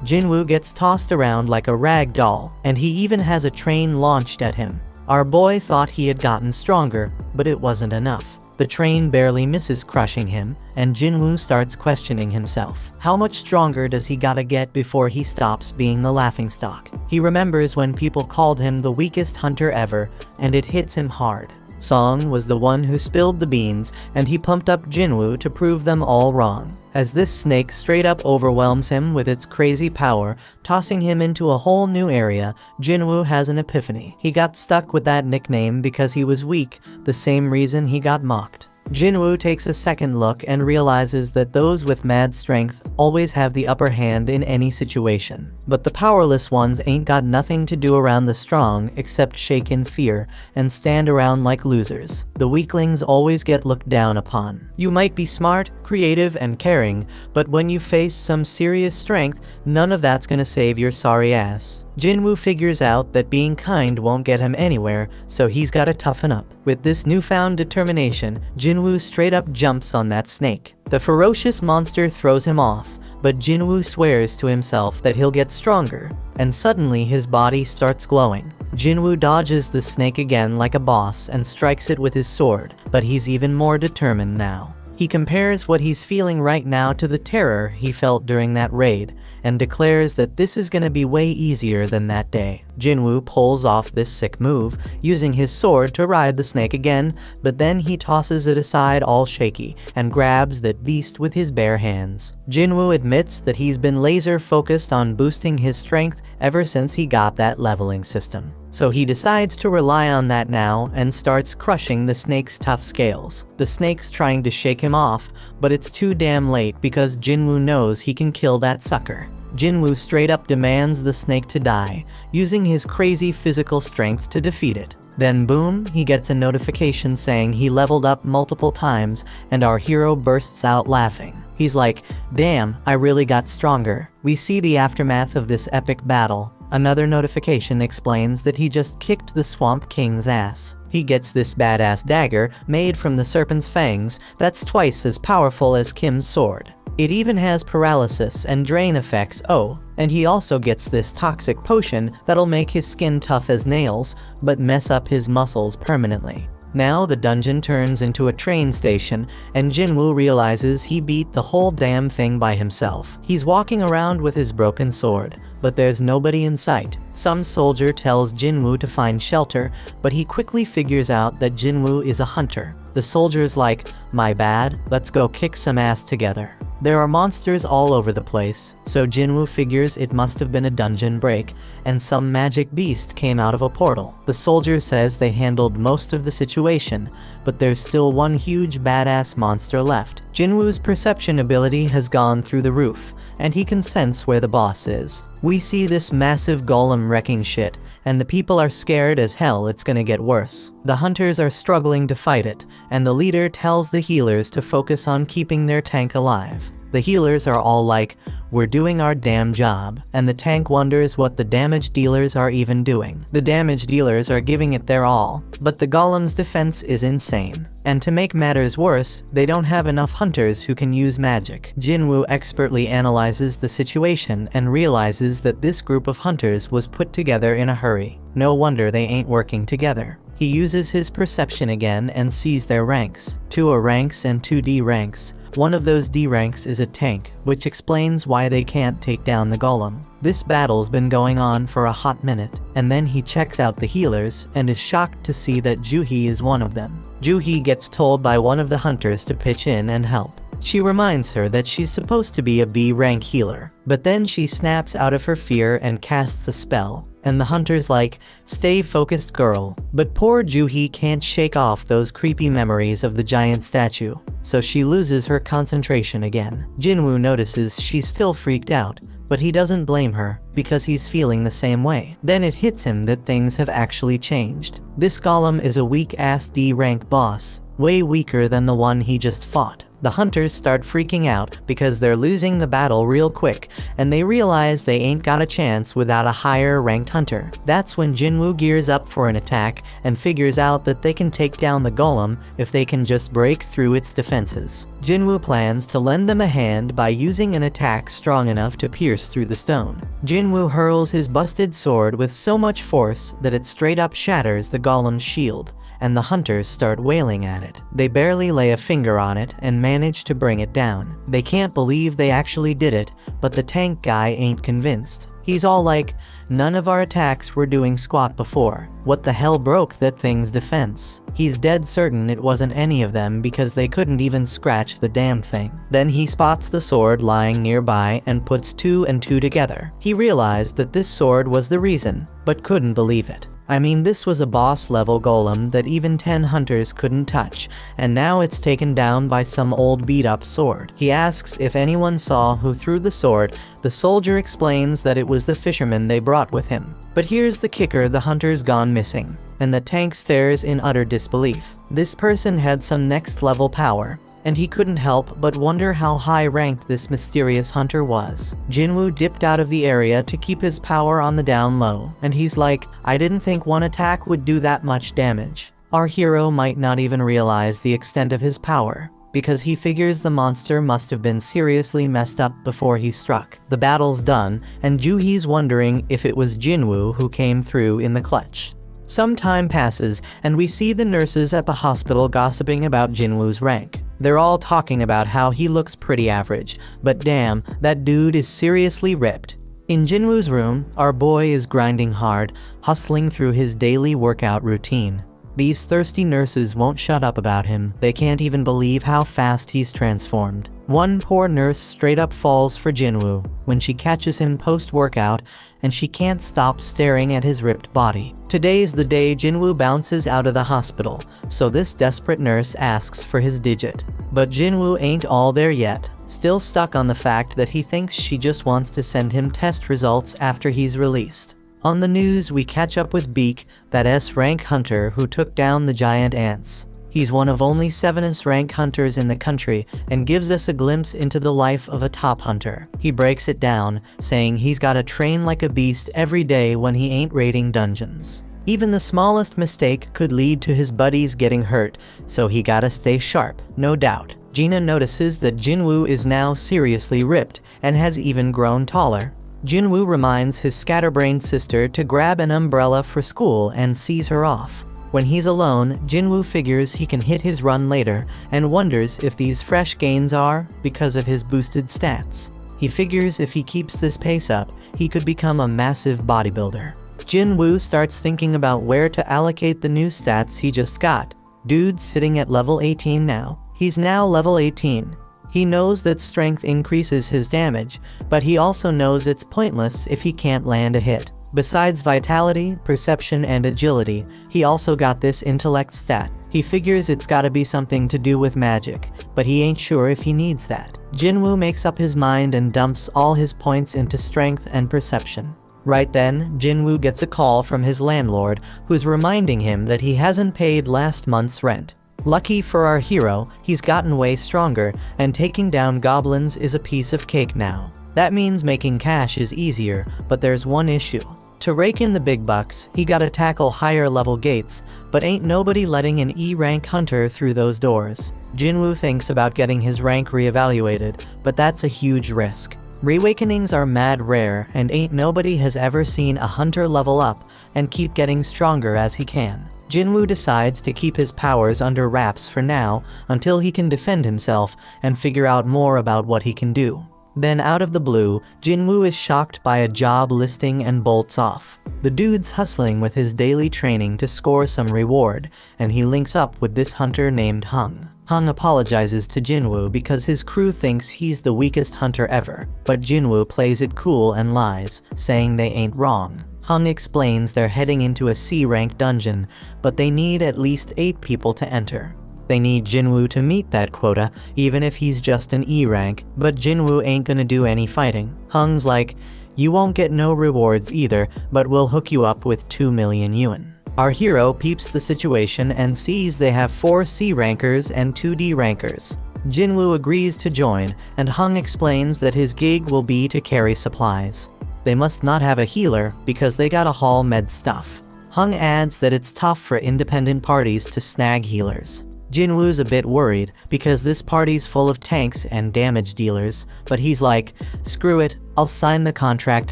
Jinwoo gets tossed around like a rag doll, and he even has a train launched at him. Our boy thought he had gotten stronger, but it wasn't enough. The train barely misses crushing him, and Jinwoo starts questioning himself. How much stronger does he gotta get before he stops being the laughingstock? He remembers when people called him the weakest hunter ever, and it hits him hard. Song was the one who spilled the beans, and he pumped up Jinwoo to prove them all wrong. As this snake straight up overwhelms him with its crazy power, tossing him into a whole new area, Jinwoo has an epiphany. He got stuck with that nickname because he was weak, the same reason he got mocked. Jinwoo takes a second look and realizes that those with mad strength always have the upper hand in any situation. But the powerless ones ain't got nothing to do around the strong except shake in fear and stand around like losers. The weaklings always get looked down upon. You might be smart, creative, and caring, but when you face some serious strength, none of that's gonna save your sorry ass. Jinwoo figures out that being kind won't get him anywhere, so he's gotta toughen up. With this newfound determination, Jinwoo straight up jumps on that snake. The ferocious monster throws him off, but Jinwoo swears to himself that he'll get stronger, and suddenly his body starts glowing. Jinwoo dodges the snake again like a boss and strikes it with his sword, but he's even more determined now. He compares what he's feeling right now to the terror he felt during that raid, and declares that this is gonna be way easier than that day. Jinwoo pulls off this sick move, using his sword to ride the snake again, but then he tosses it aside all shaky, and grabs that beast with his bare hands. Jinwoo admits that he's been laser focused on boosting his strength ever since he got that leveling system. So he decides to rely on that now and starts crushing the snake's tough scales. The snake's trying to shake him off, but it's too damn late because Jinwoo knows he can kill that sucker. Jinwoo straight up demands the snake to die, using his crazy physical strength to defeat it. Then boom, he gets a notification saying he leveled up multiple times, and our hero bursts out laughing. He's like, damn, I really got stronger. We see the aftermath of this epic battle. Another notification explains that he just kicked the Swamp King's ass. He gets this badass dagger made from the serpent's fangs that's twice as powerful as Kim's sword. It even has paralysis and drain effects, oh, and he also gets this toxic potion that'll make his skin tough as nails, but mess up his muscles permanently. Now the dungeon turns into a train station, and Jinwoo realizes he beat the whole damn thing by himself. He's walking around with his broken sword, but there's nobody in sight. Some soldier tells Jinwoo to find shelter, but he quickly figures out that Jinwoo is a hunter. The soldier's like, my bad, let's go kick some ass together. There are monsters all over the place, so Jinwoo figures it must have been a dungeon break, and some magic beast came out of a portal. The soldier says they handled most of the situation, but there's still one huge badass monster left. Jinwoo's perception ability has gone through the roof, and he can sense where the boss is. We see this massive golem wrecking shit, and the people are scared as hell it's gonna get worse. The hunters are struggling to fight it, and the leader tells the healers to focus on keeping their tank alive. The healers are all like, "We're doing our damn job," and the tank wonders what the damage dealers are even doing. The damage dealers are giving it their all, but the golem's defense is insane. And to make matters worse, they don't have enough hunters who can use magic. Jinwoo expertly analyzes the situation and realizes that this group of hunters was put together in a hurry. No wonder they ain't working together. He uses his perception again and sees their ranks. 2 A ranks and 2 D ranks. One of those D ranks is a tank, which explains why they can't take down the golem. This battle's been going on for a hot minute, and then he checks out the healers and is shocked to see that Juhee is one of them. Juhee gets told by one of the hunters to pitch in and help. She reminds her that she's supposed to be a B rank healer, but then she snaps out of her fear and casts a spell. And the hunter's like, "Stay focused, girl." But poor Juhee can't shake off those creepy memories of the giant statue, so she loses her concentration again. Jinwoo notices she's still freaked out, but he doesn't blame her, because he's feeling the same way. Then it hits him that things have actually changed. This golem is a weak-ass D rank boss, way weaker than the one he just fought. The hunters start freaking out because they're losing the battle real quick, and they realize they ain't got a chance without a higher ranked hunter. That's when Jinwoo gears up for an attack and figures out that they can take down the golem if they can just break through its defenses. Jinwoo plans to lend them a hand by using an attack strong enough to pierce through the stone. Jinwoo hurls his busted sword with so much force that it straight up shatters the golem's shield, and the hunters start wailing at it. They barely lay a finger on it and manage to bring it down. They can't believe they actually did it, but the tank guy ain't convinced. He's all like, "None of our attacks were doing squat before. What the hell broke that thing's defense?" He's dead certain it wasn't any of them because they couldn't even scratch the damn thing. Then he spots the sword lying nearby and puts 2 and 2 together. He realized that this sword was the reason, but couldn't believe it. I mean, this was a boss-level golem that even 10 hunters couldn't touch, and now it's taken down by some old beat-up sword. He asks if anyone saw who threw the sword. The soldier explains that it was the fisherman they brought with him. But here's the kicker: the hunter's gone missing, and the tank stares in utter disbelief. This person had some next-level power, and he couldn't help but wonder how high-ranked this mysterious hunter was. Jinwoo dipped out of the area to keep his power on the down low, and he's like, "I didn't think one attack would do that much damage." Our hero might not even realize the extent of his power, because he figures the monster must have been seriously messed up before he struck. The battle's done, and Juhee's wondering if it was Jinwoo who came through in the clutch. Some time passes, and we see the nurses at the hospital gossiping about Jinwoo's rank. They're all talking about how he looks pretty average, but damn, that dude is seriously ripped. In Jinwoo's room, our boy is grinding hard, hustling through his daily workout routine. These thirsty nurses won't shut up about him. They can't even believe how fast he's transformed. One poor nurse straight up falls for Jinwoo when she catches him post-workout, and she can't stop staring at his ripped body. Today's the day Jinwoo bounces out of the hospital, so this desperate nurse asks for his digit. But Jinwoo ain't all there yet, still stuck on the fact that he thinks she just wants to send him test results after he's released. On the news, we catch up with Beak, that S-rank hunter who took down the giant ants. He's one of only 7 S-rank hunters in the country and gives us a glimpse into the life of a top hunter. He breaks it down, saying he's gotta train like a beast every day when he ain't raiding dungeons. Even the smallest mistake could lead to his buddies getting hurt, so he gotta stay sharp, no doubt. Gina notices that Jinwoo is now seriously ripped and has even grown taller. Jinwoo reminds his scatterbrained sister to grab an umbrella for school and sees her off. When he's alone, Jinwoo figures he can hit his run later and wonders if these fresh gains are because of his boosted stats. He figures if he keeps this pace up, he could become a massive bodybuilder. Jinwoo starts thinking about where to allocate the new stats he just got. Dude's sitting at level 18 now. He's now level 18. He knows that strength increases his damage, but he also knows it's pointless if he can't land a hit. Besides vitality, perception, and agility, he also got this intellect stat. He figures it's gotta be something to do with magic, but he ain't sure if he needs that. Jinwoo makes up his mind and dumps all his points into strength and perception. Right then, Jinwoo gets a call from his landlord, who's reminding him that he hasn't paid last month's rent. Lucky for our hero, he's gotten way stronger, and taking down goblins is a piece of cake now. That means making cash is easier, but there's one issue. To rake in the big bucks, he gotta tackle higher level gates, but ain't nobody letting an E-rank hunter through those doors. Jinwoo thinks about getting his rank reevaluated, but that's a huge risk. Reawakenings are mad rare, and ain't nobody has ever seen a hunter level up and keep getting stronger as he can. Jinwoo decides to keep his powers under wraps for now until he can defend himself and figure out more about what he can do. Then out of the blue, Jinwoo is shocked by a job listing and bolts off. The dude's hustling with his daily training to score some reward, and he links up with this hunter named Hung. Hung apologizes to Jinwoo because his crew thinks he's the weakest hunter ever, but Jinwoo plays it cool and lies, saying they ain't wrong. Hung explains they're heading into a C-rank dungeon, but they need at least 8 people to enter. They need Jinwoo to meet that quota, even if he's just an E rank, but Jinwoo ain't gonna do any fighting. Hung's like, you won't get no rewards either, but we'll hook you up with 2 million yuan. Our hero peeps the situation and sees they have 4 C rankers and 2 D rankers. Jinwoo agrees to join, and Hung explains that his gig will be to carry supplies. They must not have a healer because they gotta haul med stuff. Hung adds that it's tough for independent parties to snag healers. Jinwoo's a bit worried because this party's full of tanks and damage dealers, but he's like, screw it, I'll sign the contract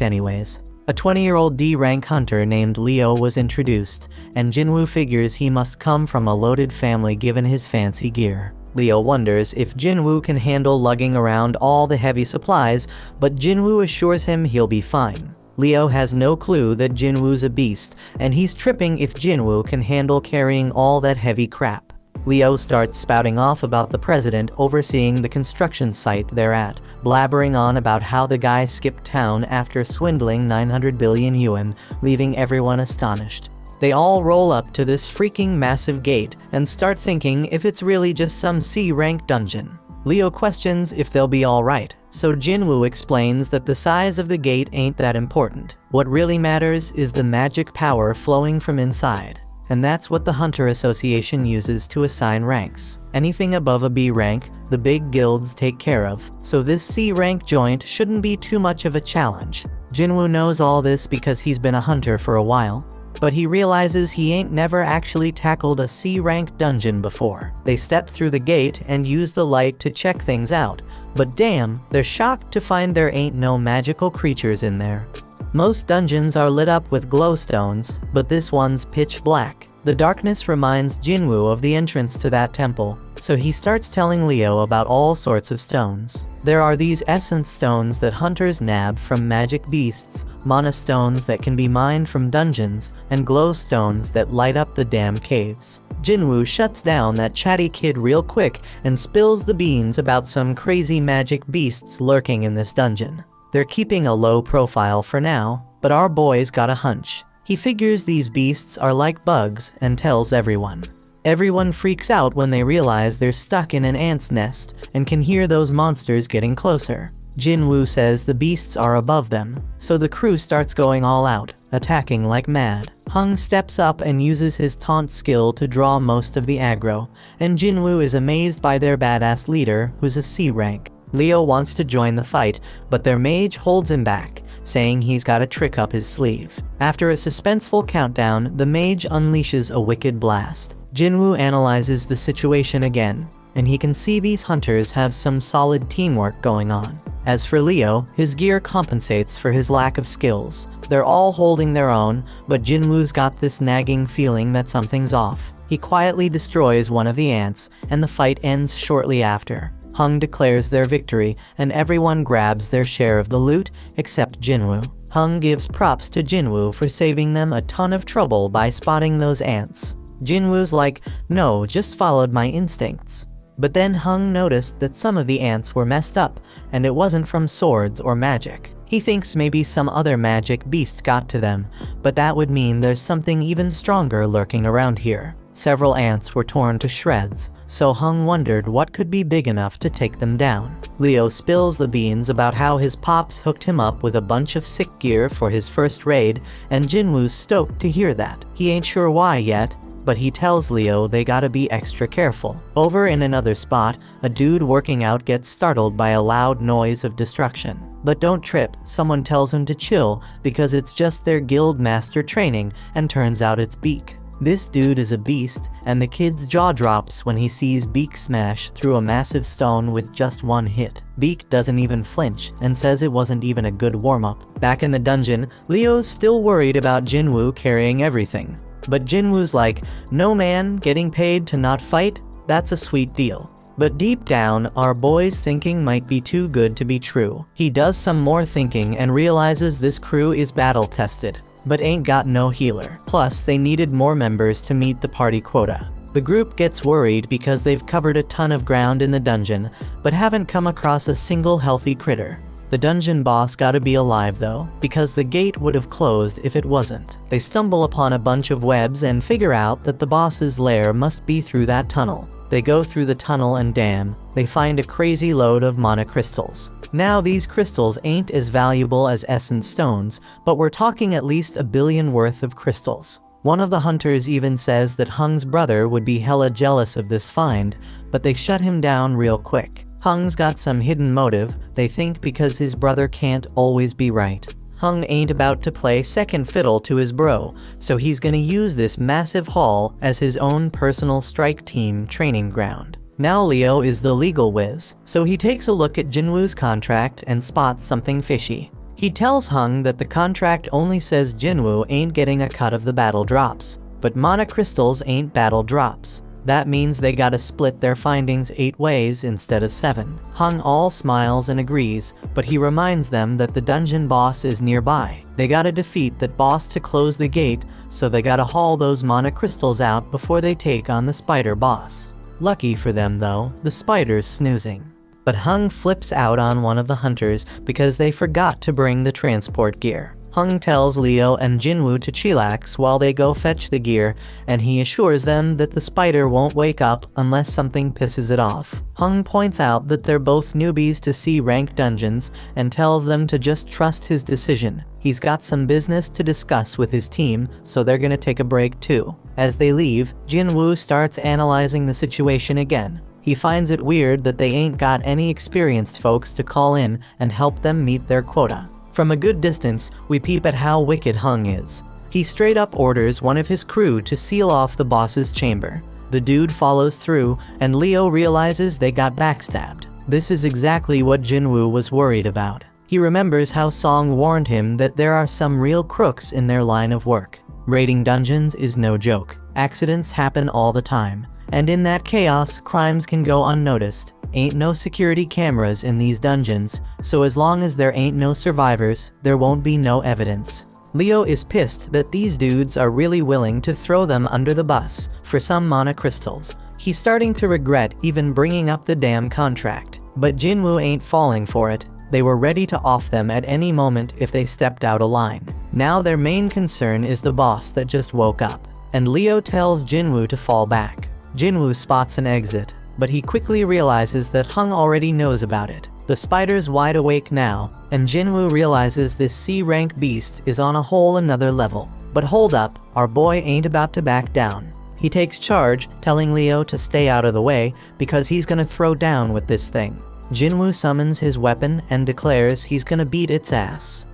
anyways. A 20-year-old D-rank hunter named Leo was introduced, and Jinwoo figures he must come from a loaded family given his fancy gear. Leo wonders if Jinwoo can handle lugging around all the heavy supplies, but Jinwoo assures him he'll be fine. Leo has no clue that Jinwoo's a beast, and he's tripping if Jinwoo can handle carrying all that heavy crap. Leo starts spouting off about the president overseeing the construction site they're at, blabbering on about how the guy skipped town after swindling 900 billion yuan, leaving everyone astonished. They all roll up to this freaking massive gate and start thinking if it's really just some C-rank dungeon. Leo questions if they'll be alright, so Jinwoo explains that the size of the gate ain't that important. What really matters is the magic power flowing from inside. And that's what the Hunter Association uses to assign ranks. Anything above a B rank, the big guilds take care of, so this C rank joint shouldn't be too much of a challenge. Jinwoo knows all this because he's been a hunter for a while, but he realizes he ain't never actually tackled a C rank dungeon before. They step through the gate and use the light to check things out, but damn, they're shocked to find there ain't no magical creatures in there. Most dungeons are lit up with glowstones, but this one's pitch black. The darkness reminds Jinwoo of the entrance to that temple, so he starts telling Leo about all sorts of stones. There are these essence stones that hunters nab from magic beasts, mana stones that can be mined from dungeons, and glow stones that light up the damn caves. Jinwoo shuts down that chatty kid real quick and spills the beans about some crazy magic beasts lurking in this dungeon. They're keeping a low profile for now, but our boy's got a hunch. He figures these beasts are like bugs and tells everyone. Everyone freaks out when they realize they're stuck in an ant's nest and can hear those monsters getting closer. Jinwoo says the beasts are above them, so the crew starts going all out, attacking like mad. Hung steps up and uses his taunt skill to draw most of the aggro, and Jinwoo is amazed by their badass leader, who's a C rank. Leo wants to join the fight, but their mage holds him back, saying he's got a trick up his sleeve. After a suspenseful countdown, the mage unleashes a wicked blast. Jinwoo analyzes the situation again, and he can see these hunters have some solid teamwork going on. As for Leo, his gear compensates for his lack of skills. They're all holding their own, but Jinwoo's got this nagging feeling that something's off. He quietly destroys one of the ants, and the fight ends shortly after. Hung declares their victory, and everyone grabs their share of the loot, except Jinwoo. Hung gives props to Jinwoo for saving them a ton of trouble by spotting those ants. Jinwoo's like, no, just followed my instincts. But then Hung noticed that some of the ants were messed up, and it wasn't from swords or magic. He thinks maybe some other magic beast got to them, but that would mean there's something even stronger lurking around here. Several ants were torn to shreds, so Hung wondered what could be big enough to take them down. Leo spills the beans about how his pops hooked him up with a bunch of sick gear for his first raid, and Jinwoo's stoked to hear that. He ain't sure why yet, but he tells Leo they gotta be extra careful. Over in another spot, a dude working out gets startled by a loud noise of destruction. But don't trip, someone tells him to chill because it's just their guild master training, and turns out it's Beak. This dude is a beast, and the kid's jaw drops when he sees Beak smash through a massive stone with just one hit. Beak doesn't even flinch, and says it wasn't even a good warm-up. Back in the dungeon, Leo's still worried about Jinwoo carrying everything. But Jinwoo's like, no man, getting paid to not fight? That's a sweet deal. But deep down, our boy's thinking might be too good to be true. He does some more thinking and realizes this crew is battle-tested, but ain't got no healer. Plus, they needed more members to meet the party quota. The group gets worried because they've covered a ton of ground in the dungeon, but haven't come across a single healthy critter. The dungeon boss gotta be alive though, because the gate would have closed if it wasn't. They stumble upon a bunch of webs and figure out that the boss's lair must be through that tunnel. They go through the tunnel and damn, they find a crazy load of mana crystals. Now these crystals ain't as valuable as essence stones, but we're talking at least 1 billion worth of crystals. One of the hunters even says that Hung's brother would be hella jealous of this find, but they shut him down real quick. Hung's got some hidden motive, they think, because his brother can't always be right. Hung ain't about to play second fiddle to his bro, so he's gonna use this massive haul as his own personal strike team training ground. Now Leo is the legal whiz, so he takes a look at Jinwoo's contract and spots something fishy. He tells Hung that the contract only says Jinwoo ain't getting a cut of the battle drops, but mana crystals ain't battle drops. That means they gotta split their findings 8 ways instead of 7. Hung all smiles and agrees, but he reminds them that the dungeon boss is nearby. They gotta defeat that boss to close the gate, so they gotta haul those mana crystals out before they take on the spider boss. Lucky for them though, the spider's snoozing. But Hung flips out on one of the hunters because they forgot to bring the transport gear. Hung tells Leo and Jinwoo to chillax while they go fetch the gear, and he assures them that the spider won't wake up unless something pisses it off. Hung points out that they're both newbies to C-rank dungeons and tells them to just trust his decision. He's got some business to discuss with his team, so they're gonna take a break too. As they leave, Jinwoo starts analyzing the situation again. He finds it weird that they ain't got any experienced folks to call in and help them meet their quota. From a good distance, we peep at how wicked Hung is. He straight up orders one of his crew to seal off the boss's chamber. The dude follows through, and Leo realizes they got backstabbed. This is exactly what Jinwoo was worried about. He remembers how Song warned him that there are some real crooks in their line of work. Raiding dungeons is no joke. Accidents happen all the time. And in that chaos, crimes can go unnoticed. Ain't no security cameras in these dungeons, so as long as there ain't no survivors, there won't be no evidence. Leo is pissed that these dudes are really willing to throw them under the bus for some mana crystals. He's starting to regret even bringing up the damn contract. But Jinwoo ain't falling for it. They were ready to off them at any moment if they stepped out of line. Now their main concern is the boss that just woke up, and Leo tells Jinwoo to fall back. Jinwoo spots an exit, but he quickly realizes that Hung already knows about it. The spider's wide awake now, and Jinwoo realizes this C-rank beast is on a whole another level. But hold up, our boy ain't about to back down. He takes charge, telling Leo to stay out of the way because he's gonna throw down with this thing. Jinwoo summons his weapon and declares he's gonna beat its ass.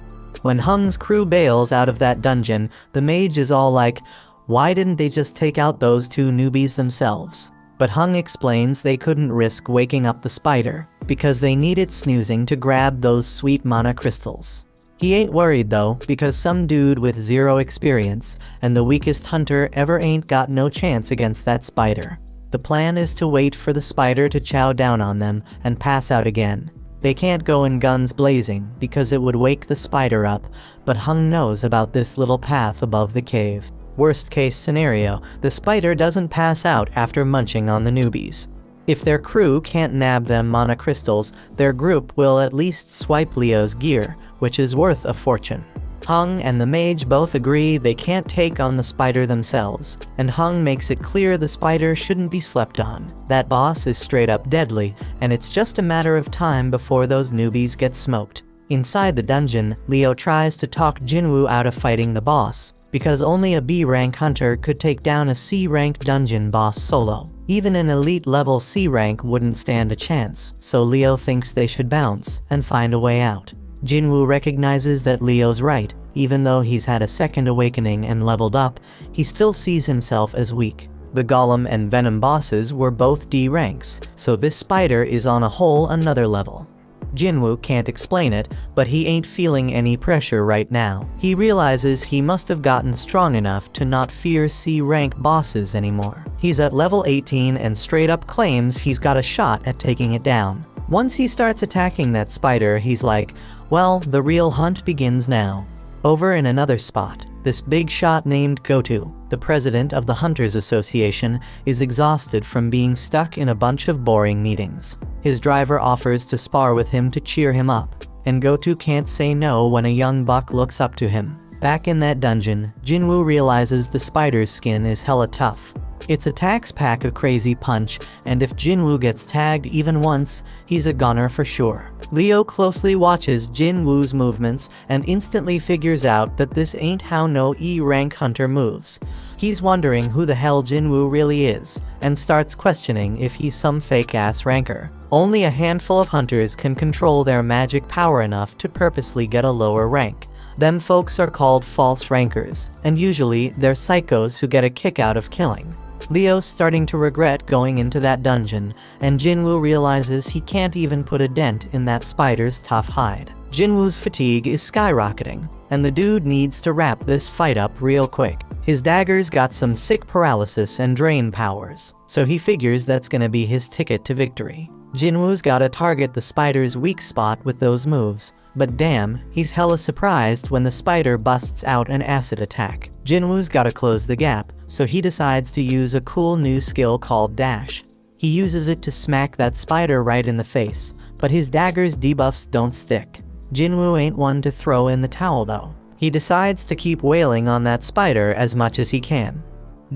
When Hung's crew bails out of that dungeon, the mage is all like, why didn't they just take out those 2 newbies themselves? But Hung explains they couldn't risk waking up the spider, because they needed snoozing to grab those sweet mana crystals. He ain't worried though, because some dude with 0 experience, and the weakest hunter ever ain't got no chance against that spider. The plan is to wait for the spider to chow down on them and pass out again. They can't go in guns blazing, because it would wake the spider up, but Hung knows about this little path above the cave. Worst case scenario, the spider doesn't pass out after munching on the newbies. If their crew can't nab them mana crystals, their group will at least swipe Leo's gear, which is worth a fortune. Hung and the mage both agree they can't take on the spider themselves, and Hung makes it clear the spider shouldn't be slept on. That boss is straight up deadly, and it's just a matter of time before those newbies get smoked. Inside the dungeon, Leo tries to talk Jinwoo out of fighting the boss, because only a B-rank hunter could take down a C-rank dungeon boss solo. Even an elite level C rank wouldn't stand a chance, so Leo thinks they should bounce and find a way out. Jinwoo recognizes that Leo's right. Even though he's had a second awakening and leveled up, he still sees himself as weak. The Golem and Venom bosses were both D ranks, so this spider is on a whole another level. Jinwoo can't explain it, but he ain't feeling any pressure right now. He realizes he must have gotten strong enough to not fear C-rank bosses anymore. He's at level 18 and straight up claims he's got a shot at taking it down. Once he starts attacking that spider, he's like, well, the real hunt begins now. Over in another spot, this big shot named Gotu, the president of the Hunters Association, is exhausted from being stuck in a bunch of boring meetings. His driver offers to spar with him to cheer him up, and Gotu can't say no when a young buck looks up to him. Back in that dungeon, Jinwoo realizes the spider's skin is hella tough. Its attacks pack a crazy punch, and if Jinwoo gets tagged even once, he's a goner for sure. Leo closely watches Jinwoo's movements and instantly figures out that this ain't how no E-rank hunter moves. He's wondering who the hell Jinwoo really is, and starts questioning if he's some fake-ass ranker. Only a handful of hunters can control their magic power enough to purposely get a lower rank. Them folks are called false rankers, and usually they're psychos who get a kick out of killing. Leo's starting to regret going into that dungeon, and Jinwoo realizes he can't even put a dent in that spider's tough hide. Jinwoo's fatigue is skyrocketing, and the dude needs to wrap this fight up real quick. His dagger's got some sick paralysis and drain powers, so he figures that's gonna be his ticket to victory. Jinwoo's gotta target the spider's weak spot with those moves, but damn, he's hella surprised when the spider busts out an acid attack. Jinwoo's gotta close the gap, so he decides to use a cool new skill called Dash. He uses it to smack that spider right in the face, but his dagger's debuffs don't stick. Jinwoo ain't one to throw in the towel though. He decides to keep wailing on that spider as much as he can.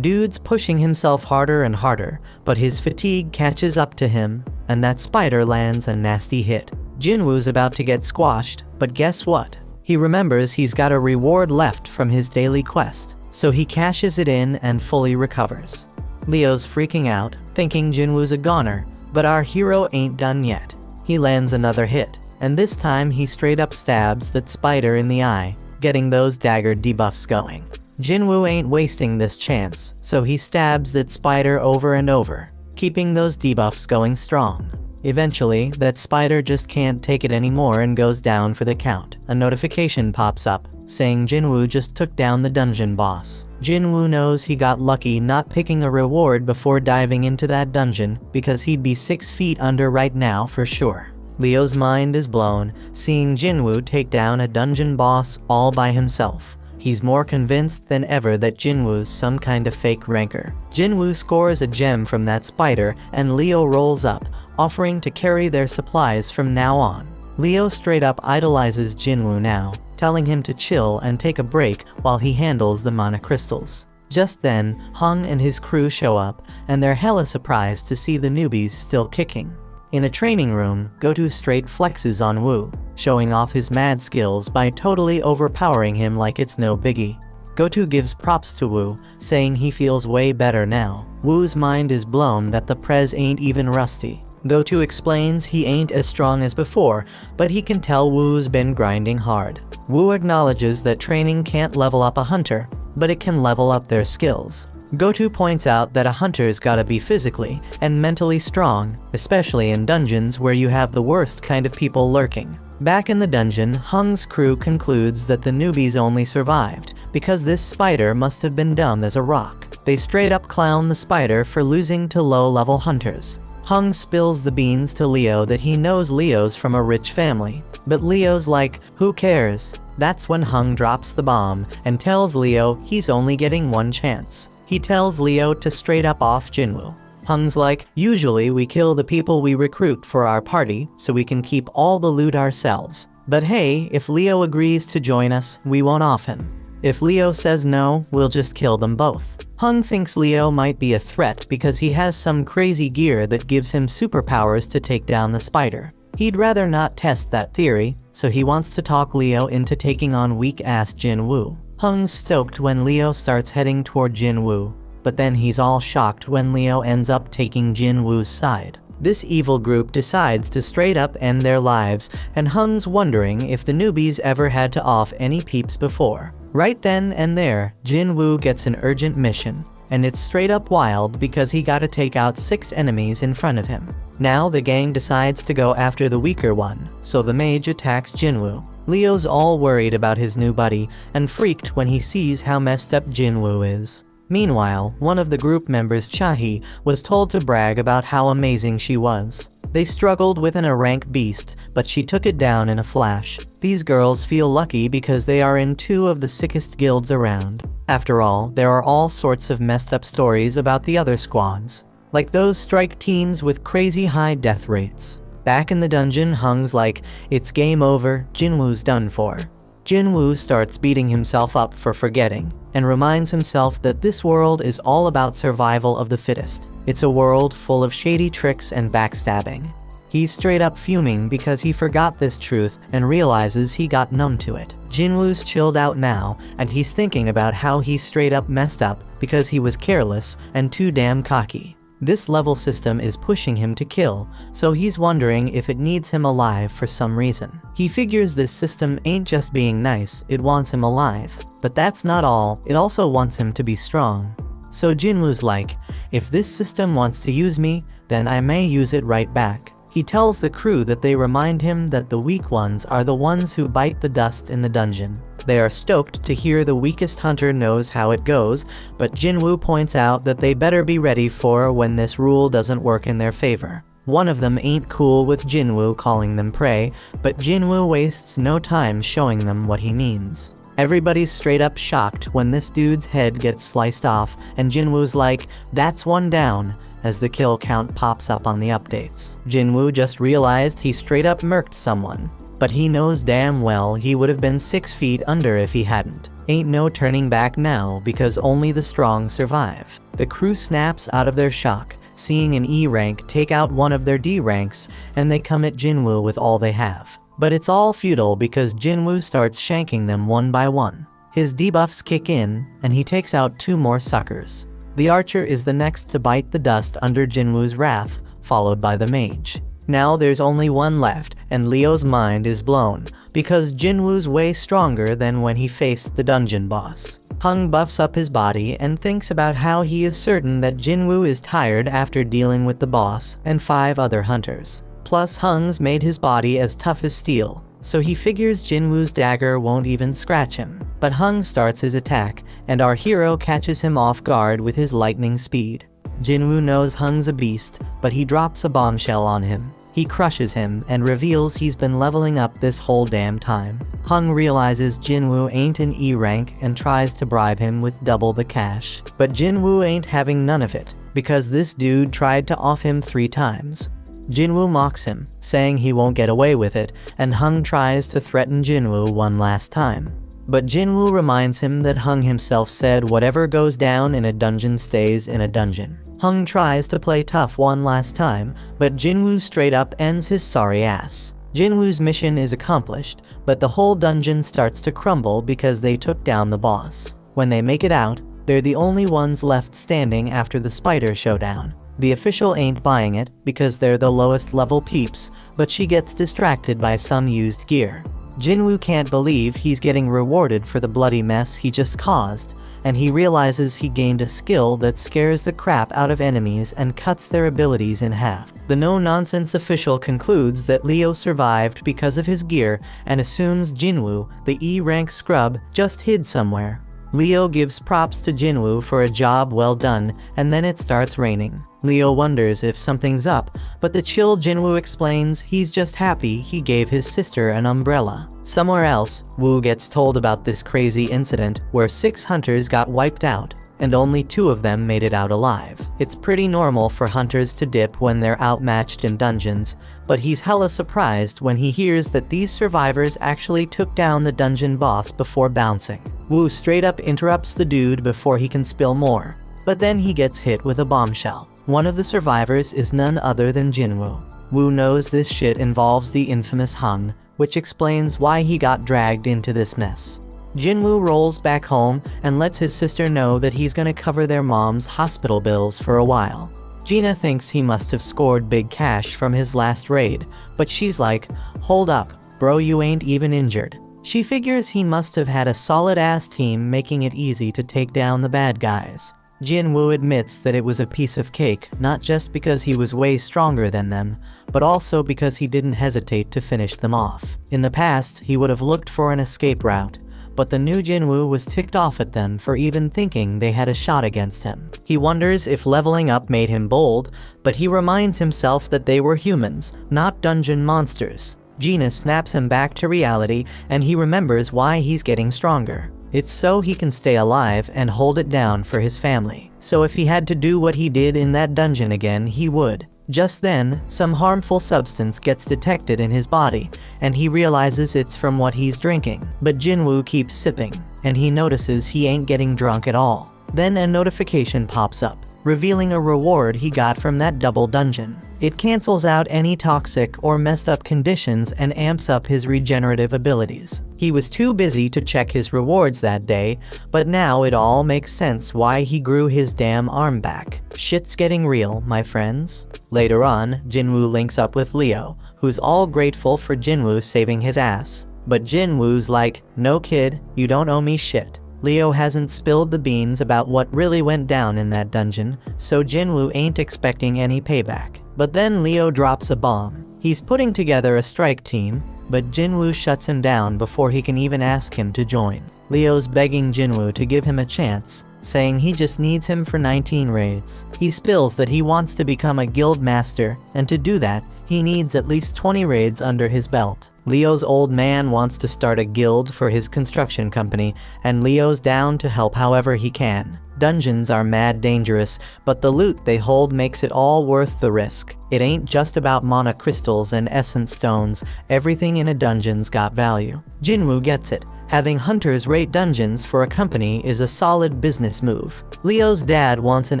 Dude's pushing himself harder and harder, but his fatigue catches up to him, and that spider lands a nasty hit. Jinwoo's about to get squashed, but guess what? He remembers he's got a reward left from his daily quest, so he cashes it in and fully recovers. Leo's freaking out, thinking Jinwoo's a goner, but our hero ain't done yet. He lands another hit, and this time he straight up stabs that spider in the eye, getting those dagger debuffs going. Jinwoo ain't wasting this chance, so he stabs that spider over and over, keeping those debuffs going strong. Eventually, that spider just can't take it anymore and goes down for the count. A notification pops up, saying Jinwoo just took down the dungeon boss. Jinwoo knows he got lucky not picking a reward before diving into that dungeon, because he'd be 6 feet under right now for sure. Leo's mind is blown, seeing Jinwoo take down a dungeon boss all by himself. He's more convinced than ever that Jinwoo's some kind of fake ranker. Jinwoo scores a gem from that spider, and Leo rolls up, offering to carry their supplies from now on. Leo straight up idolizes Jinwoo now, telling him to chill and take a break while he handles the mana crystals. Just then, Hung and his crew show up, and they're hella surprised to see the newbies still kicking. In a training room, Gotu straight flexes on Woo, showing off his mad skills by totally overpowering him like it's no biggie. Gotu gives props to Woo, saying he feels way better now. Woo's mind is blown that the prez ain't even rusty. Gotu explains he ain't as strong as before, but he can tell Woo's been grinding hard. Woo acknowledges that training can't level up a hunter, but it can level up their skills. Gotu points out that a hunter's gotta be physically and mentally strong, especially in dungeons where you have the worst kind of people lurking. Back in the dungeon, Hung's crew concludes that the newbies only survived because this spider must have been dumb as a rock. They straight up clown the spider for losing to low-level hunters. Hung spills the beans to Leo that he knows Leo's from a rich family, but Leo's like, who cares? That's when Hung drops the bomb and tells Leo he's only getting one chance. He tells Leo to straight up off Jinwoo. Hung's like, usually we kill the people we recruit for our party so we can keep all the loot ourselves. But hey, if Leo agrees to join us, we won't off him. If Leo says no, we'll just kill them both. Hung thinks Leo might be a threat because he has some crazy gear that gives him superpowers to take down the spider. He'd rather not test that theory, so he wants to talk Leo into taking on weak-ass Jinwoo. Hung's stoked when Leo starts heading toward Jinwoo, but then he's all shocked when Leo ends up taking Jinwoo's side. This evil group decides to straight up end their lives, and Hung's wondering if the newbies ever had to off any peeps before. Right then and there, Jinwoo gets an urgent mission, and it's straight up wild because he gotta take out 6 enemies in front of him. Now the gang decides to go after the weaker one, so the mage attacks Jinwoo. Leo's all worried about his new buddy, and freaked when he sees how messed up Jinwoo is. Meanwhile, one of the group members, Chahi, was told to brag about how amazing she was. They struggled with a rank beast, but she took it down in a flash. These girls feel lucky because they are in 2 of the sickest guilds around. After all, there are all sorts of messed up stories about the other squads, like those strike teams with crazy high death rates. Back in the dungeon, Hung's like, it's game over, Jinwoo's done for. Jinwoo starts beating himself up for forgetting, and reminds himself that this world is all about survival of the fittest. It's a world full of shady tricks and backstabbing. He's straight up fuming because he forgot this truth and realizes he got numb to it. Jinwoo's chilled out now, and he's thinking about how he straight up messed up because he was careless and too damn cocky. This level system is pushing him to kill, so he's wondering if it needs him alive for some reason. He figures this system ain't just being nice, it wants him alive. But that's not all, it also wants him to be strong. So Jinwoo's like, if this system wants to use me, then I may use it right back. He tells the crew that they remind him that the weak ones are the ones who bite the dust in the dungeon. They are stoked to hear the weakest hunter knows how it goes, but Jinwoo points out that they better be ready for when this rule doesn't work in their favor. One of them ain't cool with Jinwoo calling them prey, but Jinwoo wastes no time showing them what he means. Everybody's straight up shocked when this dude's head gets sliced off, and Jinwoo's like, that's one down, as the kill count pops up on the updates. Jinwoo just realized he straight up murked someone, but he knows damn well he would have been 6 feet under if he hadn't. Ain't no turning back now because only the strong survive. The crew snaps out of their shock, seeing an E rank take out one of their D ranks, and they come at Jinwoo with all they have. But it's all futile because Jinwoo starts shanking them one by one. His debuffs kick in, and he takes out 2 more suckers. The archer is the next to bite the dust under Jinwoo's wrath, followed by the mage. Now there's only one left, and Leo's mind is blown, because Jinwoo's way stronger than when he faced the dungeon boss. Hung buffs up his body and thinks about how he is certain that Jinwoo is tired after dealing with the boss and 5 other hunters. Plus Hung's made his body as tough as steel, so he figures Jinwoo's dagger won't even scratch him. But Hung starts his attack, and our hero catches him off guard with his lightning speed. Jinwoo knows Hung's a beast, but he drops a bombshell on him. He crushes him and reveals he's been leveling up this whole damn time. Hung realizes Jinwoo ain't an E rank and tries to bribe him with double the cash. But Jinwoo ain't having none of it, because this dude tried to off him 3 times. Jinwoo mocks him, saying he won't get away with it, and Hung tries to threaten Jinwoo one last time. But Jinwoo reminds him that Hung himself said whatever goes down in a dungeon stays in a dungeon. Hung tries to play tough one last time, but Jinwoo straight up ends his sorry ass. Jinwoo's mission is accomplished, but the whole dungeon starts to crumble because they took down the boss. When they make it out, they're the only ones left standing after the spider showdown. The official ain't buying it because they're the lowest level peeps, but she gets distracted by some used gear. Jinwoo can't believe he's getting rewarded for the bloody mess he just caused, and he realizes he gained a skill that scares the crap out of enemies and cuts their abilities in half. The no-nonsense official concludes that Leo survived because of his gear and assumes Jinwoo, the E-rank scrub, just hid somewhere. Leo gives props to Jinwoo for a job well done, and then it starts raining. Leo wonders if something's up, but the chill Jinwoo explains he's just happy he gave his sister an umbrella. Somewhere else, Woo gets told about this crazy incident where 6 hunters got wiped out. and only 2 of them made it out alive. It's pretty normal for hunters to dip when they're outmatched in dungeons, but he's hella surprised when he hears that these survivors actually took down the dungeon boss before bouncing. Woo straight up interrupts the dude before he can spill more, but then he gets hit with a bombshell. One of the survivors is none other than Jinwoo. Woo knows this shit involves the infamous Hung, which explains why he got dragged into this mess. Jinwoo rolls back home and lets his sister know that he's gonna cover their mom's hospital bills for a while. Gina thinks he must have scored big cash from his last raid, but she's like, hold up, bro, you ain't even injured. She figures he must have had a solid-ass team making it easy to take down the bad guys. Jinwoo admits that it was a piece of cake, not just because he was way stronger than them, but also because he didn't hesitate to finish them off. In the past, he would have looked for an escape route, but the new Jinwoo was ticked off at them for even thinking they had a shot against him. He wonders if leveling up made him bold, but he reminds himself that they were humans, not dungeon monsters. Gina snaps him back to reality, and he remembers why he's getting stronger. It's so he can stay alive and hold it down for his family. So if he had to do what he did in that dungeon again, he would. Just then, some harmful substance gets detected in his body, and he realizes it's from what he's drinking. But Jinwoo keeps sipping, and he notices he ain't getting drunk at all. Then a notification pops up, revealing a reward he got from that double dungeon. It cancels out any toxic or messed up conditions and amps up his regenerative abilities. He was too busy to check his rewards that day, but now it all makes sense why he grew his damn arm back. Shit's getting real, my friends. Later on, Jinwoo links up with Leo, who's all grateful for Jinwoo saving his ass. But Jinwoo's like, no kid, you don't owe me shit. Leo hasn't spilled the beans about what really went down in that dungeon, so Jinwoo ain't expecting any payback. But then Leo drops a bomb. He's putting together a strike team, but Jinwoo shuts him down before he can even ask him to join. Leo's begging Jinwoo to give him a chance, saying he just needs him for 19 raids. He spills that he wants to become a guild master, and to do that, he needs at least 20 raids under his belt. Leo's old man wants to start a guild for his construction company, and Leo's down to help however he can. Dungeons are mad dangerous, but the loot they hold makes it all worth the risk. It ain't just about mana crystals and essence stones, everything in a dungeon's got value. Jinwoo gets it. Having hunters raid dungeons for a company is a solid business move. Leo's dad wants an